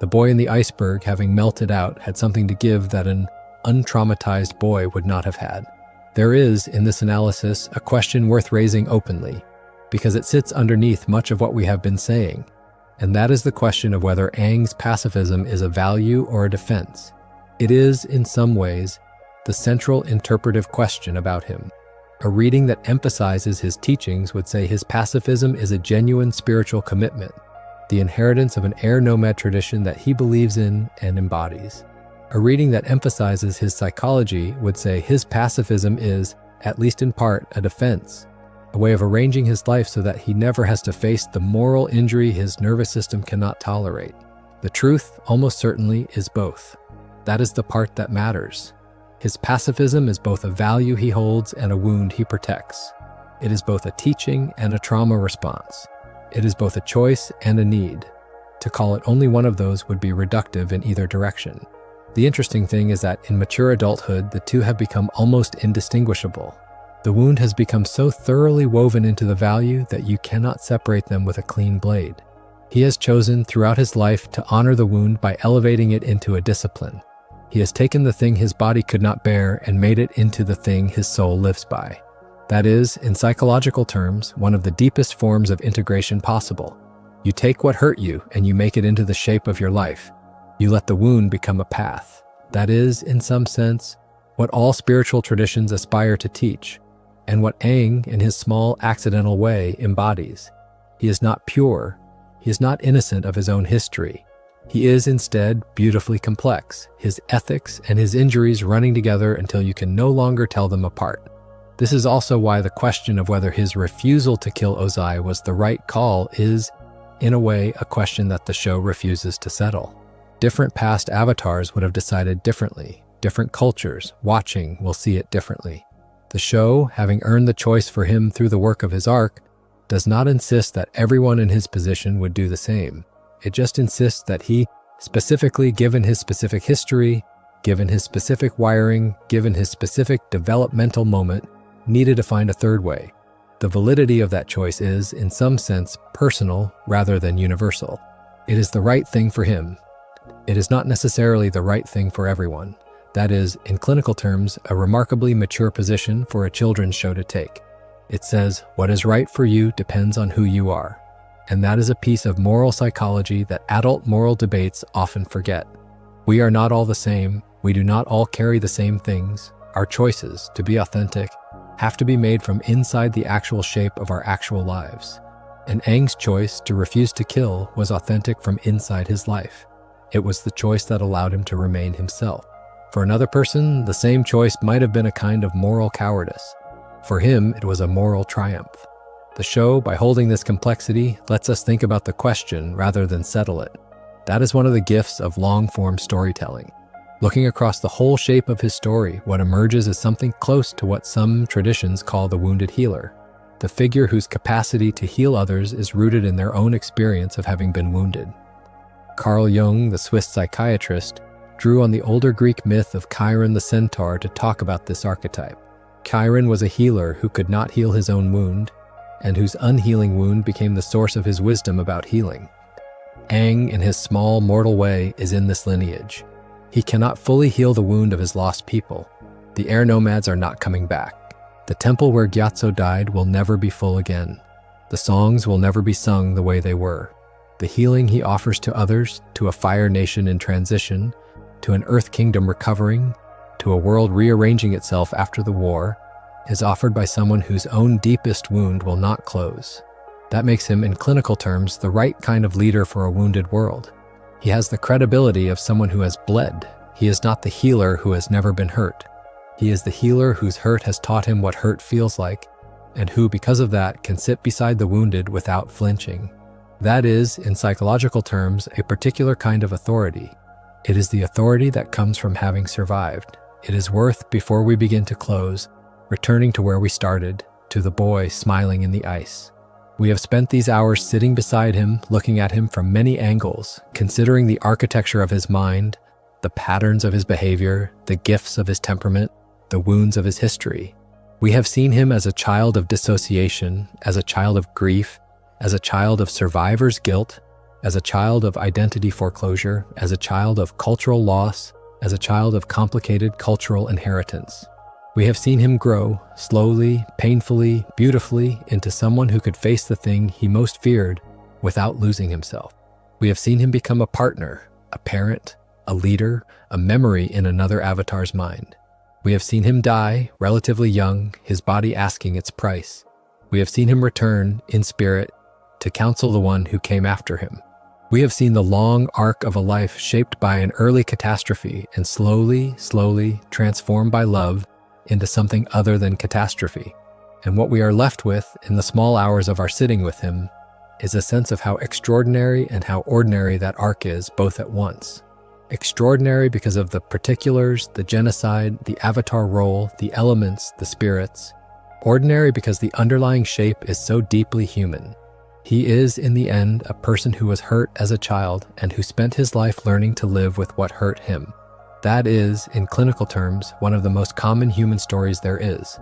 The boy in the iceberg, having melted out, had something to give that an untraumatized boy would not have had. There is, in this analysis, a question worth raising openly, because it sits underneath much of what we have been saying, and that is the question of whether Aang's pacifism is a value or a defense. It is, in some ways, the central interpretive question about him. A reading that emphasizes his teachings would say his pacifism is a genuine spiritual commitment, the inheritance of an Air Nomad tradition that he believes in and embodies. A reading that emphasizes his psychology would say his pacifism is, at least in part, a defense, a way of arranging his life so that he never has to face the moral injury his nervous system cannot tolerate. The truth, almost certainly, is both. That is the part that matters. His pacifism is both a value he holds and a wound he protects. It is both a teaching and a trauma response. It is both a choice and a need. To call it only one of those would be reductive in either direction. The interesting thing is that in mature adulthood, the two have become almost indistinguishable. The wound has become so thoroughly woven into the value that you cannot separate them with a clean blade. He has chosen throughout his life to honor the wound by elevating it into a discipline. He has taken the thing his body could not bear and made it into the thing his soul lives by. That is, in psychological terms, one of the deepest forms of integration possible. You take what hurt you and you make it into the shape of your life. You let the wound become a path. That is, in some sense, what all spiritual traditions aspire to teach, and what Aang, in his small, accidental way, embodies. He is not pure. He is not innocent of his own history. He is instead beautifully complex, his ethics and his injuries running together until you can no longer tell them apart. This is also why the question of whether his refusal to kill Ozai was the right call is, in a way, a question that the show refuses to settle. Different past avatars would have decided differently. Different cultures, watching, will see it differently. The show, having earned the choice for him through the work of his arc, does not insist that everyone in his position would do the same. It just insists that he, specifically given his specific history, given his specific wiring, given his specific developmental moment, needed to find a third way. The validity of that choice is, in some sense, personal rather than universal. It is the right thing for him. It is not necessarily the right thing for everyone. That is, in clinical terms, a remarkably mature position for a children's show to take. It says, what is right for you depends on who you are. And that is a piece of moral psychology that adult moral debates often forget. We are not all the same, We do not all carry the same things. Our choices, to be authentic, have to be made from inside the actual shape of our actual lives. And Aang's choice to refuse to kill was authentic from inside his life. It was the choice that allowed him to remain himself. For another person, the same choice might have been a kind of moral cowardice. For him, it was a moral triumph. The show, by holding this complexity, lets us think about the question rather than settle it. That is one of the gifts of long-form storytelling. Looking across the whole shape of his story, what emerges is something close to what some traditions call the wounded healer, the figure whose capacity to heal others is rooted in their own experience of having been wounded. Carl Jung, the Swiss psychiatrist, drew on the older Greek myth of Chiron the centaur to talk about this archetype. Chiron was a healer who could not heal his own wound, and whose unhealing wound became the source of his wisdom about healing. Aang, in his small, mortal way, is in this lineage. He cannot fully heal the wound of his lost people. The Air Nomads are not coming back. The temple where Gyatso died will never be full again. The songs will never be sung the way they were. The healing he offers to others, to a fire nation in transition, to an earth kingdom recovering, to a world rearranging itself after the war, is offered by someone whose own deepest wound will not close. That makes him, in clinical terms, the right kind of leader for a wounded world. He has the credibility of someone who has bled. He is not the healer who has never been hurt. He is the healer whose hurt has taught him what hurt feels like, and who, because of that, can sit beside the wounded without flinching. That is, in psychological terms, a particular kind of authority. It is the authority that comes from having survived. It is worth, before we begin to close, returning to where we started, to the boy smiling in the ice. We have spent these hours sitting beside him, looking at him from many angles, considering the architecture of his mind, the patterns of his behavior, the gifts of his temperament, the wounds of his history. We have seen him as a child of dissociation, as a child of grief, as a child of survivor's guilt, as a child of identity foreclosure, as a child of cultural loss, as a child of complicated cultural inheritance. We have seen him grow, slowly, painfully, beautifully, into someone who could face the thing he most feared without losing himself. We have seen him become a partner, a parent, a leader, a memory in another avatar's mind. We have seen him die, relatively young, his body asking its price. We have seen him return, in spirit, to counsel the one who came after him. We have seen the long arc of a life shaped by an early catastrophe and slowly, transformed by love into something other than catastrophe. And what we are left with in the small hours of our sitting with him is a sense of how extraordinary and how ordinary that arc is both at once. Extraordinary because of the particulars, the genocide, the avatar role, the elements, the spirits. Ordinary because the underlying shape is so deeply human. He is, in the end, a person who was hurt as a child and who spent his life learning to live with what hurt him. That is, in clinical terms, one of the most common human stories there is.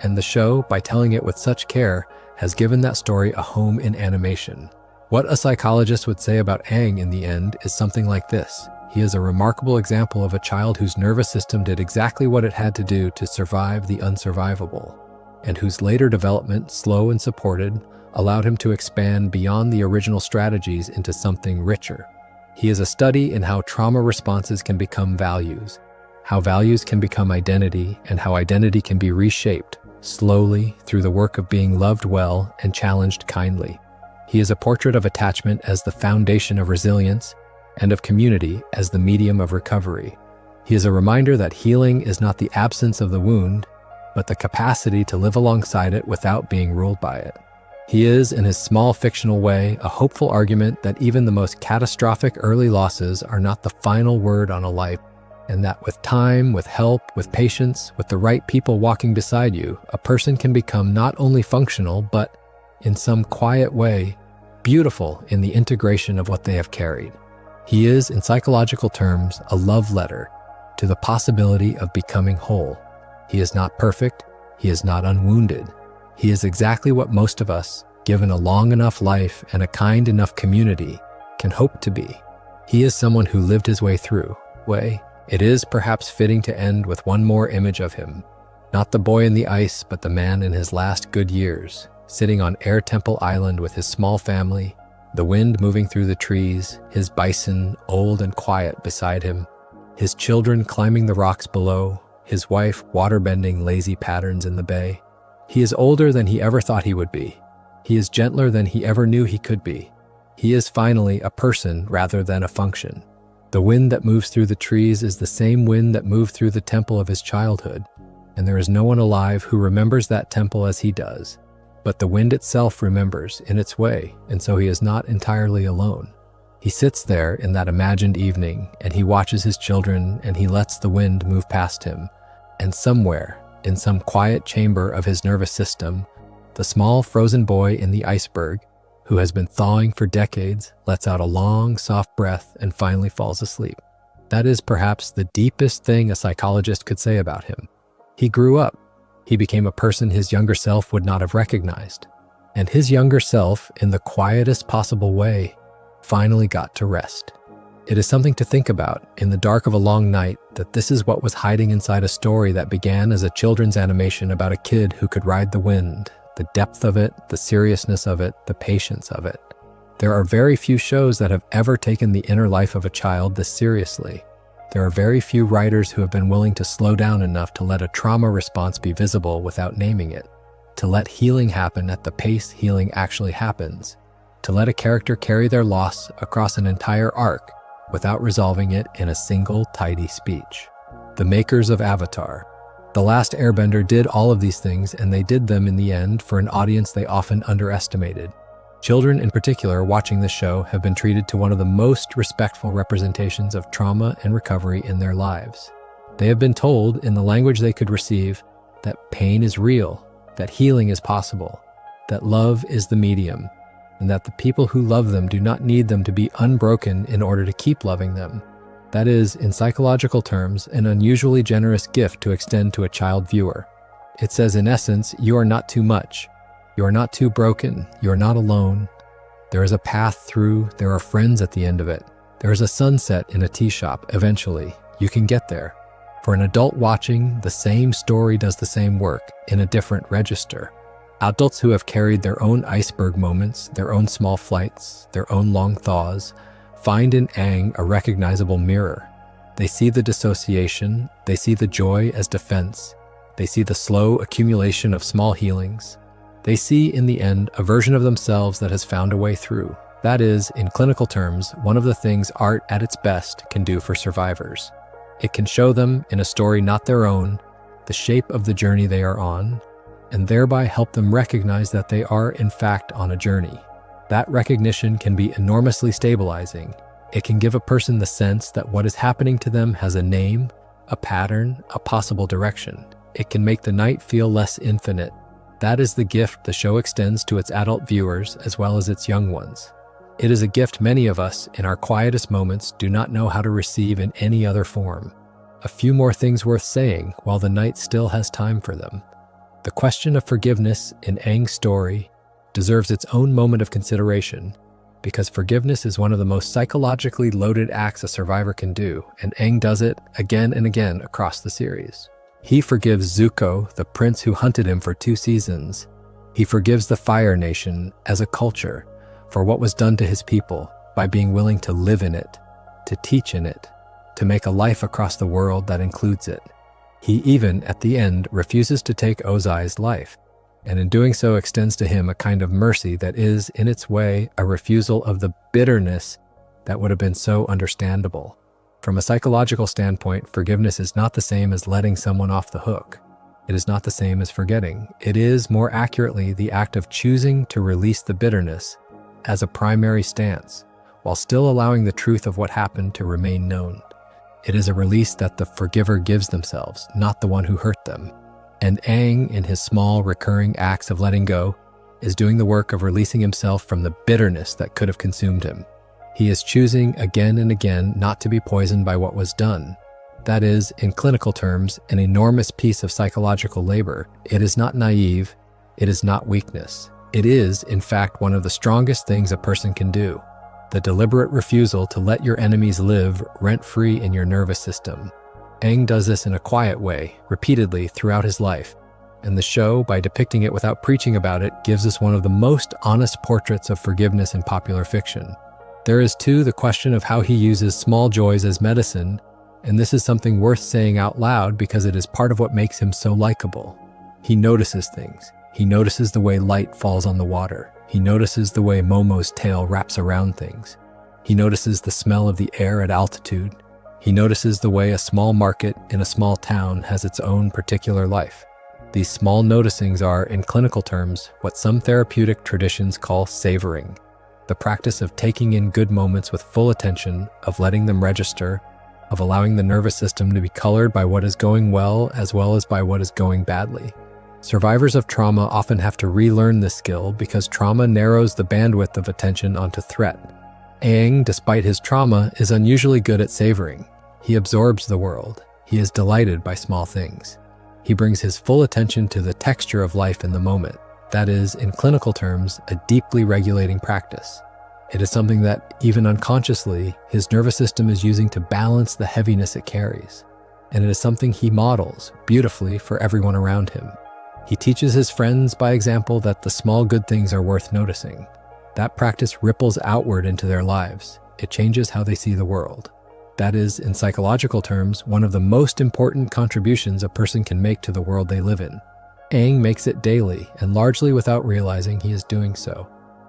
And the show, by telling it with such care, has given that story a home in animation. What a psychologist would say about Aang in the end is something like this. He is a remarkable example of a child whose nervous system did exactly what it had to do to survive the unsurvivable, and whose later development, slow and supported, allowed him to expand beyond the original strategies into something richer. He is a study in how trauma responses can become values, how values can become identity, and how identity can be reshaped, slowly, through the work of being loved well and challenged kindly. He is a portrait of attachment as the foundation of resilience, and of community as the medium of recovery. He is a reminder that healing is not the absence of the wound, but the capacity to live alongside it without being ruled by it. He is, in his small fictional way, a hopeful argument that even the most catastrophic early losses are not the final word on a life, and that with time, with help, with patience, with the right people walking beside you, a person can become not only functional, but, in some quiet way, beautiful in the integration of what they have carried. He is, in psychological terms, a love letter to the possibility of becoming whole. He is not perfect. He is not unwounded. He is exactly what most of us, given a long enough life and a kind enough community, can hope to be. He is someone who lived his way through. It is perhaps fitting to end with one more image of him. Not the boy in the ice, but the man in his last good years, sitting on Air Temple Island with his small family, the wind moving through the trees, his bison, old and quiet, beside him. His children climbing the rocks below, his wife waterbending lazy patterns in the bay. He is older than he ever thought he would be. He is gentler than he ever knew he could be. He is finally a person rather than a function. The wind that moves through the trees is the same wind that moved through the temple of his childhood, and there is no one alive who remembers that temple as he does. But the wind itself remembers in its way, and so he is not entirely alone. He sits there in that imagined evening, and he watches his children, and he lets the wind move past him. And somewhere, in some quiet chamber of his nervous system, the small frozen boy in the iceberg, who has been thawing for decades, lets out a long, soft breath and finally falls asleep. That is perhaps the deepest thing a psychologist could say about him. He grew up. He became a person his younger self would not have recognized. And his younger self, in the quietest possible way, finally got to rest. It is something to think about in the dark of a long night that this is what was hiding inside a story that began as a children's animation about a kid who could ride the wind, the depth of it, the seriousness of it, the patience of it. There are very few shows that have ever taken the inner life of a child this seriously. There are very few writers who have been willing to slow down enough to let a trauma response be visible without naming it, to let healing happen at the pace healing actually happens, to let a character carry their loss across an entire arc without resolving it in a single tidy speech. The makers of Avatar. The Last Airbender did all of these things, and they did them in the end for an audience they often underestimated. Children in particular watching this show have been treated to one of the most respectful representations of trauma and recovery in their lives. They have been told, in the language they could receive, that pain is real, that healing is possible, that love is the medium, and that the people who love them do not need them to be unbroken in order to keep loving them. That is, in psychological terms, an unusually generous gift to extend to a child viewer. It says, in essence, you are not too much. You are not too broken. You are not alone. There is a path through. There are friends at the end of it. There is a sunset in a tea shop. Eventually, you can get there. For an adult watching, the same story does the same work in a different register. Adults who have carried their own iceberg moments, their own small flights, their own long thaws, find in Aang a recognizable mirror. They see the dissociation, they see the joy as defense, they see the slow accumulation of small healings. They see, in the end, a version of themselves that has found a way through. That is, in clinical terms, one of the things art at its best can do for survivors. It can show them, in a story not their own, the shape of the journey they are on, and thereby help them recognize that they are, in fact, on a journey. That recognition can be enormously stabilizing. It can give a person the sense that what is happening to them has a name, a pattern, a possible direction. It can make the night feel less infinite. That is the gift the show extends to its adult viewers as well as its young ones. It is a gift many of us, in our quietest moments, do not know how to receive in any other form. A few more things worth saying while the night still has time for them. The question of forgiveness in Aang's story deserves its own moment of consideration, because forgiveness is one of the most psychologically loaded acts a survivor can do, and Aang does it again and again across the series. He forgives Zuko, the prince who hunted him for 2 seasons. He forgives the Fire Nation as a culture for what was done to his people by being willing to live in it, to teach in it, to make a life across the world that includes it. He even, at the end, refuses to take Ozai's life, and in doing so extends to him a kind of mercy that is, in its way, a refusal of the bitterness that would have been so understandable. From a psychological standpoint, forgiveness is not the same as letting someone off the hook. It is not the same as forgetting. It is, more accurately, the act of choosing to release the bitterness as a primary stance, while still allowing the truth of what happened to remain known. It is a release that the forgiver gives themselves, not the one who hurt them. And Aang, in his small, recurring acts of letting go, is doing the work of releasing himself from the bitterness that could have consumed him. He is choosing again and again not to be poisoned by what was done. That is, in clinical terms, an enormous piece of psychological labor. It is not naive. It is not weakness. It is, in fact, one of the strongest things a person can do. The deliberate refusal to let your enemies live rent-free in your nervous system. Aang does this in a quiet way, repeatedly throughout his life, and the show, by depicting it without preaching about it, gives us one of the most honest portraits of forgiveness in popular fiction. There is, too, the question of how he uses small joys as medicine And this is something worth saying out loud because it is part of what makes him so likable. He notices things. He notices the way light falls on the water. He notices the way Momo's tail wraps around things. He notices the smell of the air at altitude. He notices the way a small market in a small town has its own particular life. These small noticings are, in clinical terms, what some therapeutic traditions call savoring, the practice of taking in good moments with full attention, of letting them register, of allowing the nervous system to be colored by what is going well as by what is going badly. Survivors of trauma often have to relearn this skill because trauma narrows the bandwidth of attention onto threat. Aang, despite his trauma, is unusually good at savoring. He absorbs the world. He is delighted by small things. He brings his full attention to the texture of life in the moment. That is, in clinical terms, a deeply regulating practice. It is something that, even unconsciously, his nervous system is using to balance the heaviness it carries. And it is something he models beautifully for everyone around him. He teaches his friends by example that the small good things are worth noticing. That practice ripples outward into their lives. It changes how they see the world. That is, in psychological terms, one of the most important contributions a person can make to the world they live in. Aang makes it daily, and largely without realizing he is doing so.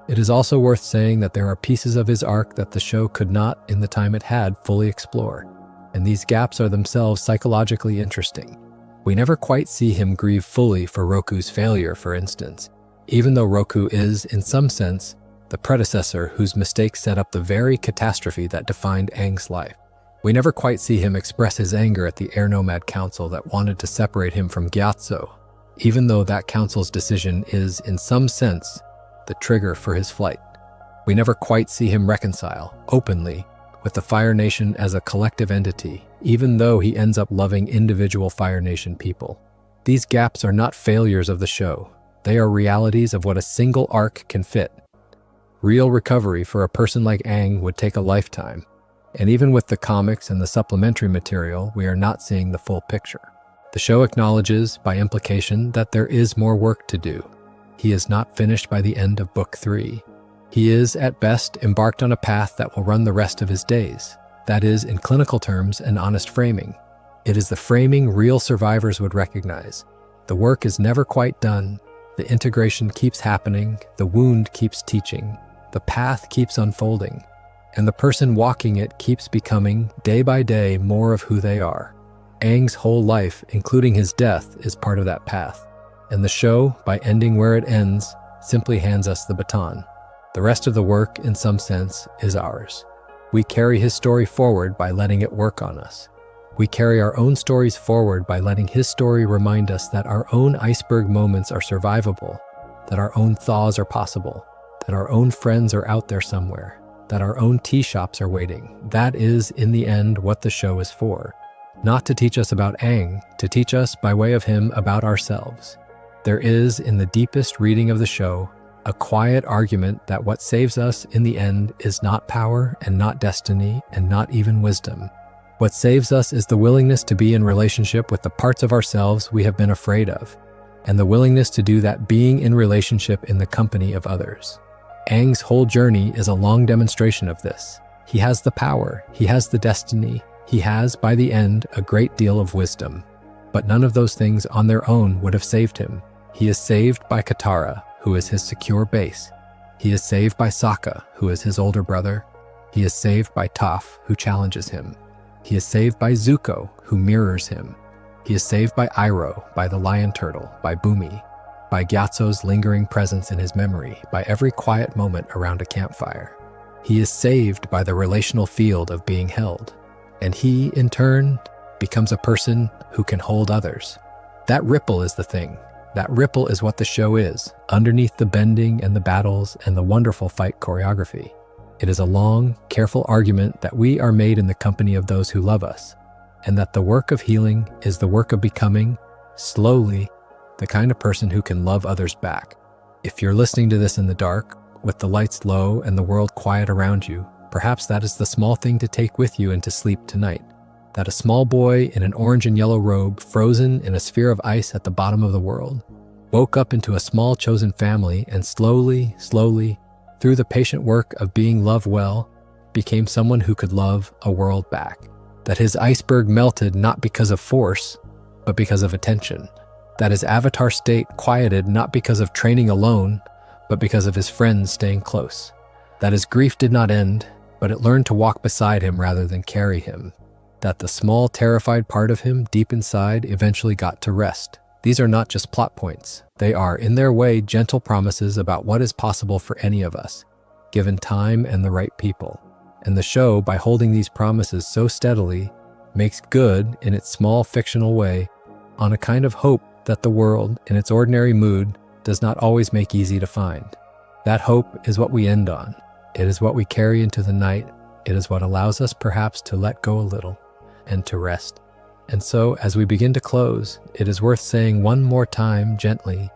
It is also worth saying that there are pieces of his arc that the show could not, in the time it had, fully explore. And these gaps are themselves psychologically interesting. We never quite see him grieve fully for Roku's failure, for instance, even though Roku is, in some sense, the predecessor whose mistakes set up the very catastrophe that defined Aang's life. We never quite see him express his anger at the Air Nomad Council that wanted to separate him from Gyatso, even though that council's decision is, in some sense, the trigger for his flight. We never quite see him reconcile, openly, with the Fire Nation as a collective entity, even though he ends up loving individual Fire Nation people. These gaps are not failures of the show. They are realities of what a single arc can fit. Real recovery for a person like Aang would take a lifetime. And even with the comics and the supplementary material, we are not seeing the full picture. The show acknowledges, by implication, that there is more work to do. He is not finished by the end of Book 3. He is, at best, embarked on a path that will run the rest of his days. That is, in clinical terms, an honest framing. It is the framing real survivors would recognize. The work is never quite done. The integration keeps happening. The wound keeps teaching. The path keeps unfolding. And the person walking it keeps becoming, day by day, more of who they are. Aang's whole life, including his death, is part of that path. And the show, by ending where it ends, simply hands us the baton. The rest of the work, in some sense, is ours. We carry his story forward by letting it work on us. We carry our own stories forward by letting his story remind us that our own iceberg moments are survivable, that our own thaws are possible, that our own friends are out there somewhere, that our own tea shops are waiting. That is, in the end, what the show is for. Not to teach us about Aang, to teach us, by way of him, about ourselves. There is, in the deepest reading of the show, a quiet argument that what saves us in the end is not power and not destiny and not even wisdom. What saves us is the willingness to be in relationship with the parts of ourselves we have been afraid of, and the willingness to do that being in relationship in the company of others. Aang's whole journey is a long demonstration of this. He has the power, he has the destiny, he has, by the end, a great deal of wisdom. But none of those things on their own would have saved him. He is saved by Katara, who is his secure base. He is saved by Sokka, who is his older brother. He is saved by Toph, who challenges him. He is saved by Zuko, who mirrors him. He is saved by Iroh, by the lion turtle, by Bumi, by Gyatso's lingering presence in his memory, by every quiet moment around a campfire. He is saved by the relational field of being held. And he, in turn, becomes a person who can hold others. That ripple is the thing. That ripple is what the show is, underneath the bending and the battles and the wonderful fight choreography. It is a long, careful argument that we are made in the company of those who love us, and that the work of healing is the work of becoming, slowly, the kind of person who can love others back. If you're listening to this in the dark, with the lights low and the world quiet around you, perhaps that is the small thing to take with you into sleep tonight. That a small boy in an orange and yellow robe, frozen in a sphere of ice at the bottom of the world, woke up into a small chosen family and slowly, through the patient work of being loved well, became someone who could love a world back. that his iceberg melted not because of force, but because of attention, that his avatar state quieted not because of training alone, but because of his friends staying close, that his grief did not end, but it learned to walk beside him rather than carry him, that the small, terrified part of him deep inside eventually got to rest. These are not just plot points. They are, in their way, gentle promises about what is possible for any of us, given time and the right people. And the show, by holding these promises so steadily, makes good, in its small fictional way, on a kind of hope that the world, in its ordinary mood, does not always make easy to find. That hope is what we end on. It is what we carry into the night. It is what allows us perhaps to let go a little and to rest. And so, as we begin to close, it is worth saying one more time, gently,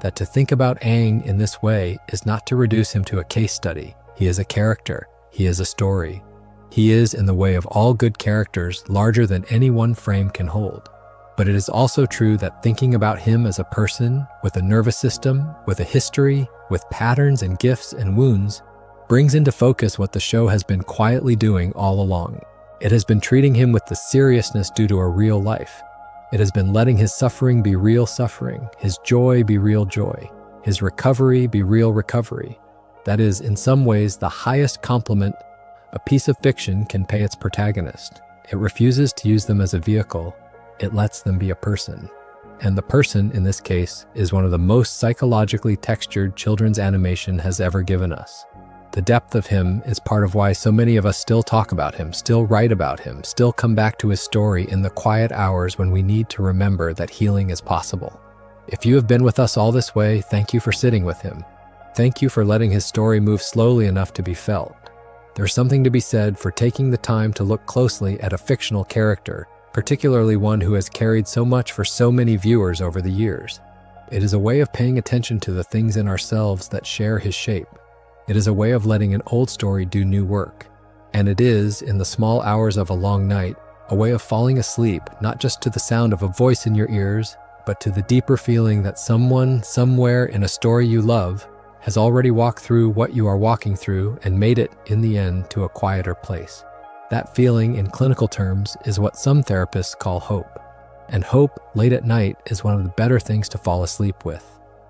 that to think about Aang in this way is not to reduce him to a case study. He is a character. He is a story. He is, in the way of all good characters, larger than any one frame can hold. But it is also true that thinking about him as a person, with a nervous system, with a history, with patterns and gifts and wounds, brings into focus what the show has been quietly doing all along. It has been treating him with the seriousness due to a real life. It has been letting his suffering be real suffering, his joy be real joy, his recovery be real recovery. That is, in some ways, the highest compliment a piece of fiction can pay its protagonist. It refuses to use them as a vehicle. It lets them be a person. And the person, in this case, is one of the most psychologically textured children's animation has ever given us. The depth of him is part of why so many of us still talk about him, still write about him, still come back to his story in the quiet hours when we need to remember that healing is possible. If you have been with us all this way, thank you for sitting with him. Thank you for letting his story move slowly enough to be felt. There's something to be said for taking the time to look closely at a fictional character, particularly one who has carried so much for so many viewers over the years. It is a way of paying attention to the things in ourselves that share his shape. It is a way of letting an old story do new work. And it is, in the small hours of a long night, a way of falling asleep, not just to the sound of a voice in your ears, but to the deeper feeling that someone, somewhere in a story you love, has already walked through what you are walking through and made it, in the end, to a quieter place. That feeling, in clinical terms, is what some therapists call hope. And hope, late at night, is one of the better things to fall asleep with.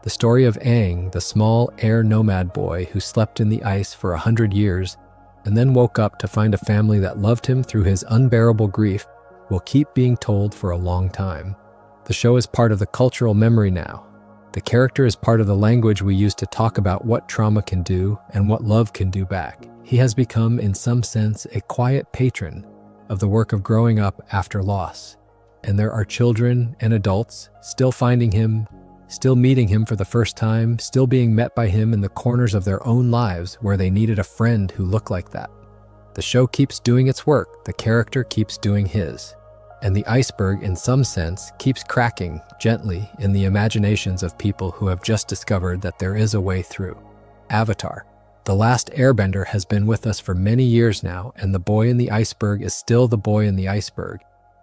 The story of Aang, the small Air Nomad boy who slept in the ice for 100 years and then woke up to find a family that loved him through his unbearable grief, will keep being told for a long time. The show is part of the cultural memory now. The character is part of the language we use to talk about what trauma can do and what love can do back. He has become, in some sense, a quiet patron of the work of growing up after loss. And there are children and adults still finding him, still meeting him for the first time, still being met by him in the corners of their own lives where they needed a friend who looked like that. The show keeps doing its work, the character keeps doing his. And the iceberg, in some sense, keeps cracking, gently, in the imaginations of people who have just discovered that there is a way through. Avatar. The Last Airbender has been with us for many years now, and the boy in the iceberg is still the boy in the iceberg.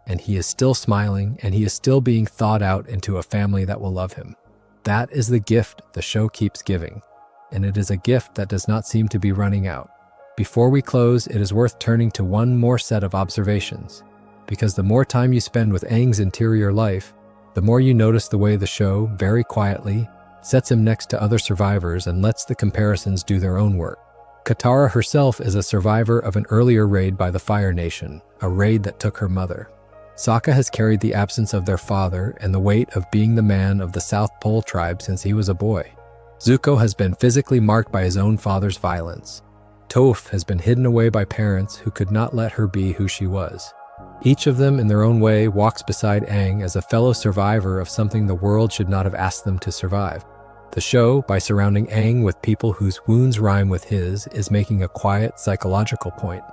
And he is still smiling, and he is still being thawed out into a family that will love him. That is the gift the show keeps giving, and it is a gift that does not seem to be running out. Before we close, it is worth turning to one more set of observations, because the more time you spend with Aang's interior life, the more you notice the way the show, very quietly, sets him next to other survivors and lets the comparisons do their own work. Katara herself is a survivor of an earlier raid by the Fire Nation, a raid that took her mother. Sokka has carried the absence of their father and the weight of being the man of the South Pole tribe since he was a boy. Zuko has been physically marked by his own father's violence. Toph has been hidden away by parents who could not let her be who she was. Each of them, in their own way, walks beside Aang as a fellow survivor of something the world should not have asked them to survive. The show, by surrounding Aang with people whose wounds rhyme with his, is making a quiet psychological point.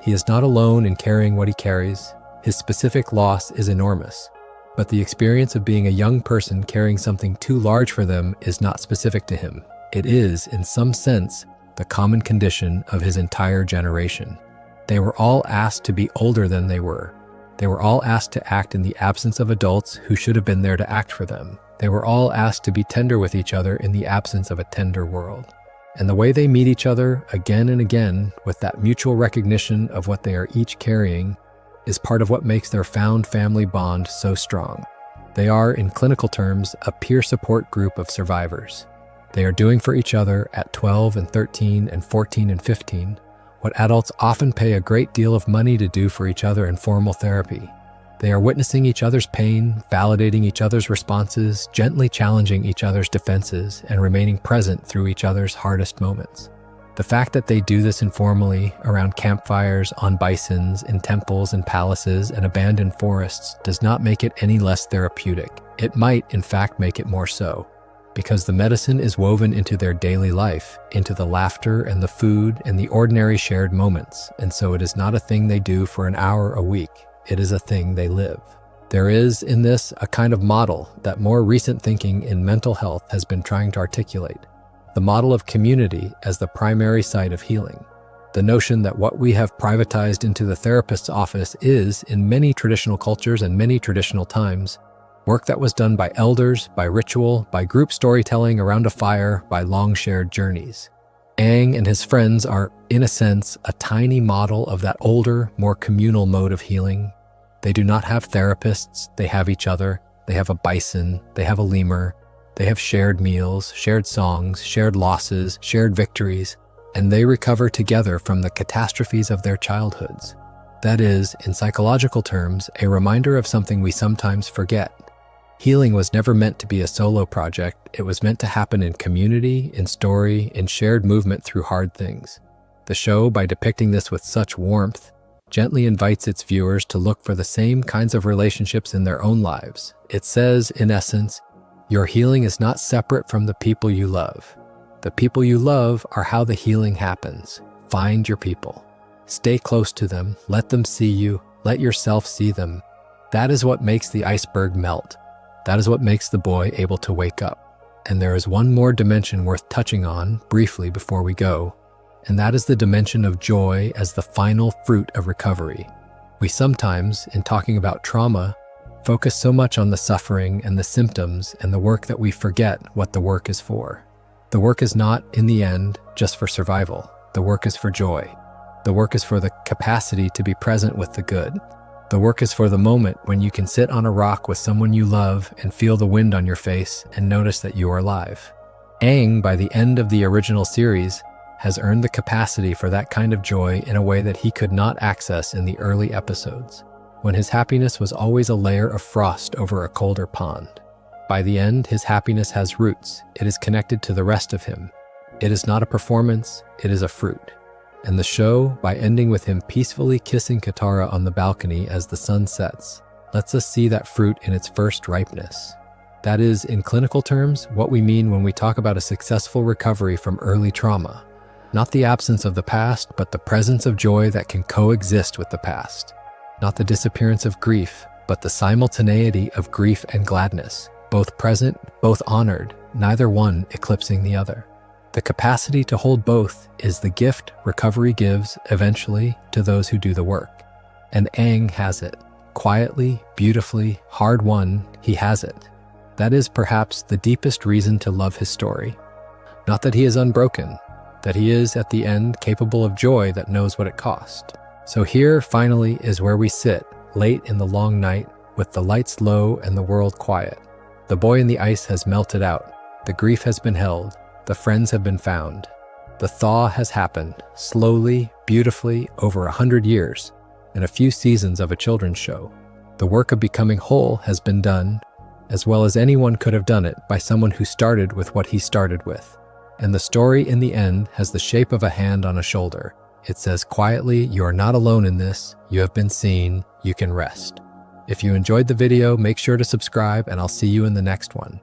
He is not alone in carrying what he carries. His specific loss is enormous, but the experience of being a young person carrying something too large for them is not specific to him. It is, in some sense, the common condition of his entire generation. They were all asked to be older than they were. They were all asked to act in the absence of adults who should have been there to act for them. They were all asked to be tender with each other in the absence of a tender world. And the way they meet each other again and again with that mutual recognition of what they are each carrying is part of what makes their found family bond so strong. They are, in clinical terms, a peer support group of survivors. They are doing for each other at 12 and 13 and 14 and 15 what adults often pay a great deal of money to do for each other in formal therapy. They are witnessing each other's pain, validating each other's responses, gently challenging each other's defenses, and remaining present through each other's hardest moments. The fact that they do this informally, around campfires, on bisons, in temples and palaces, and abandoned forests, does not make it any less therapeutic. It might, in fact, make it more so. Because the medicine is woven into their daily life, into the laughter and the food and the ordinary shared moments, and so it is not a thing they do for an hour a week. It is a thing they live. There is, in this, a kind of model that more recent thinking in mental health has been trying to articulate. The model of community as the primary site of healing. The notion that what we have privatized into the therapist's office is, in many traditional cultures and many traditional times, work that was done by elders, by ritual, by group storytelling around a fire, by long shared journeys. Aang and his friends are, in a sense, a tiny model of that older, more communal mode of healing. They do not have therapists, they have each other, they have a bison, they have a lemur, they have shared meals, shared songs, shared losses, shared victories, and they recover together from the catastrophes of their childhoods. That is, in psychological terms, a reminder of something we sometimes forget. Healing was never meant to be a solo project. It was meant to happen in community, in story, in shared movement through hard things. The show, by depicting this with such warmth, gently invites its viewers to look for the same kinds of relationships in their own lives. It says, in essence, your healing is not separate from the people you love. The people you love are how the healing happens. Find your people. Stay close to them. Let them see you. Let yourself see them. That is what makes the iceberg melt. That is what makes the boy able to wake up. And there is one more dimension worth touching on briefly before we go, and that is the dimension of joy as the final fruit of recovery. We sometimes, in talking about trauma, focus so much on the suffering and the symptoms and the work that we forget what the work is for. The work is not, in the end, just for survival. The work is for joy. The work is for the capacity to be present with the good. The work is for the moment when you can sit on a rock with someone you love and feel the wind on your face and notice that you are alive. Aang, by the end of the original series, has earned the capacity for that kind of joy in a way that he could not access in the early episodes, when his happiness was always a layer of frost over a colder pond. By the end, his happiness has roots. It is connected to the rest of him. It is not a performance, it is a fruit. And the show, by ending with him peacefully kissing Katara on the balcony as the sun sets, lets us see that fruit in its first ripeness. That is, in clinical terms, what we mean when we talk about a successful recovery from early trauma. Not the absence of the past, but the presence of joy that can coexist with the past. Not the disappearance of grief, but the simultaneity of grief and gladness, both present, both honored, neither one eclipsing the other. The capacity to hold both is the gift recovery gives, eventually, to those who do the work. And Aang has it. Quietly, beautifully, hard-won, he has it. That is perhaps the deepest reason to love his story. Not that he is unbroken, that he is, at the end, capable of joy that knows what it cost. So here, finally, is where we sit, late in the long night, with the lights low and the world quiet. The boy in the ice has melted out. The grief has been held. The friends have been found. The thaw has happened, slowly, beautifully, over 100 years, and a few seasons of a children's show. The work of becoming whole has been done, as well as anyone could have done it, by someone who started with what he started with. And the story in the end has the shape of a hand on a shoulder. It says quietly, you are not alone in this, you have been seen, you can rest. If you enjoyed the video, make sure to subscribe, and I'll see you in the next one.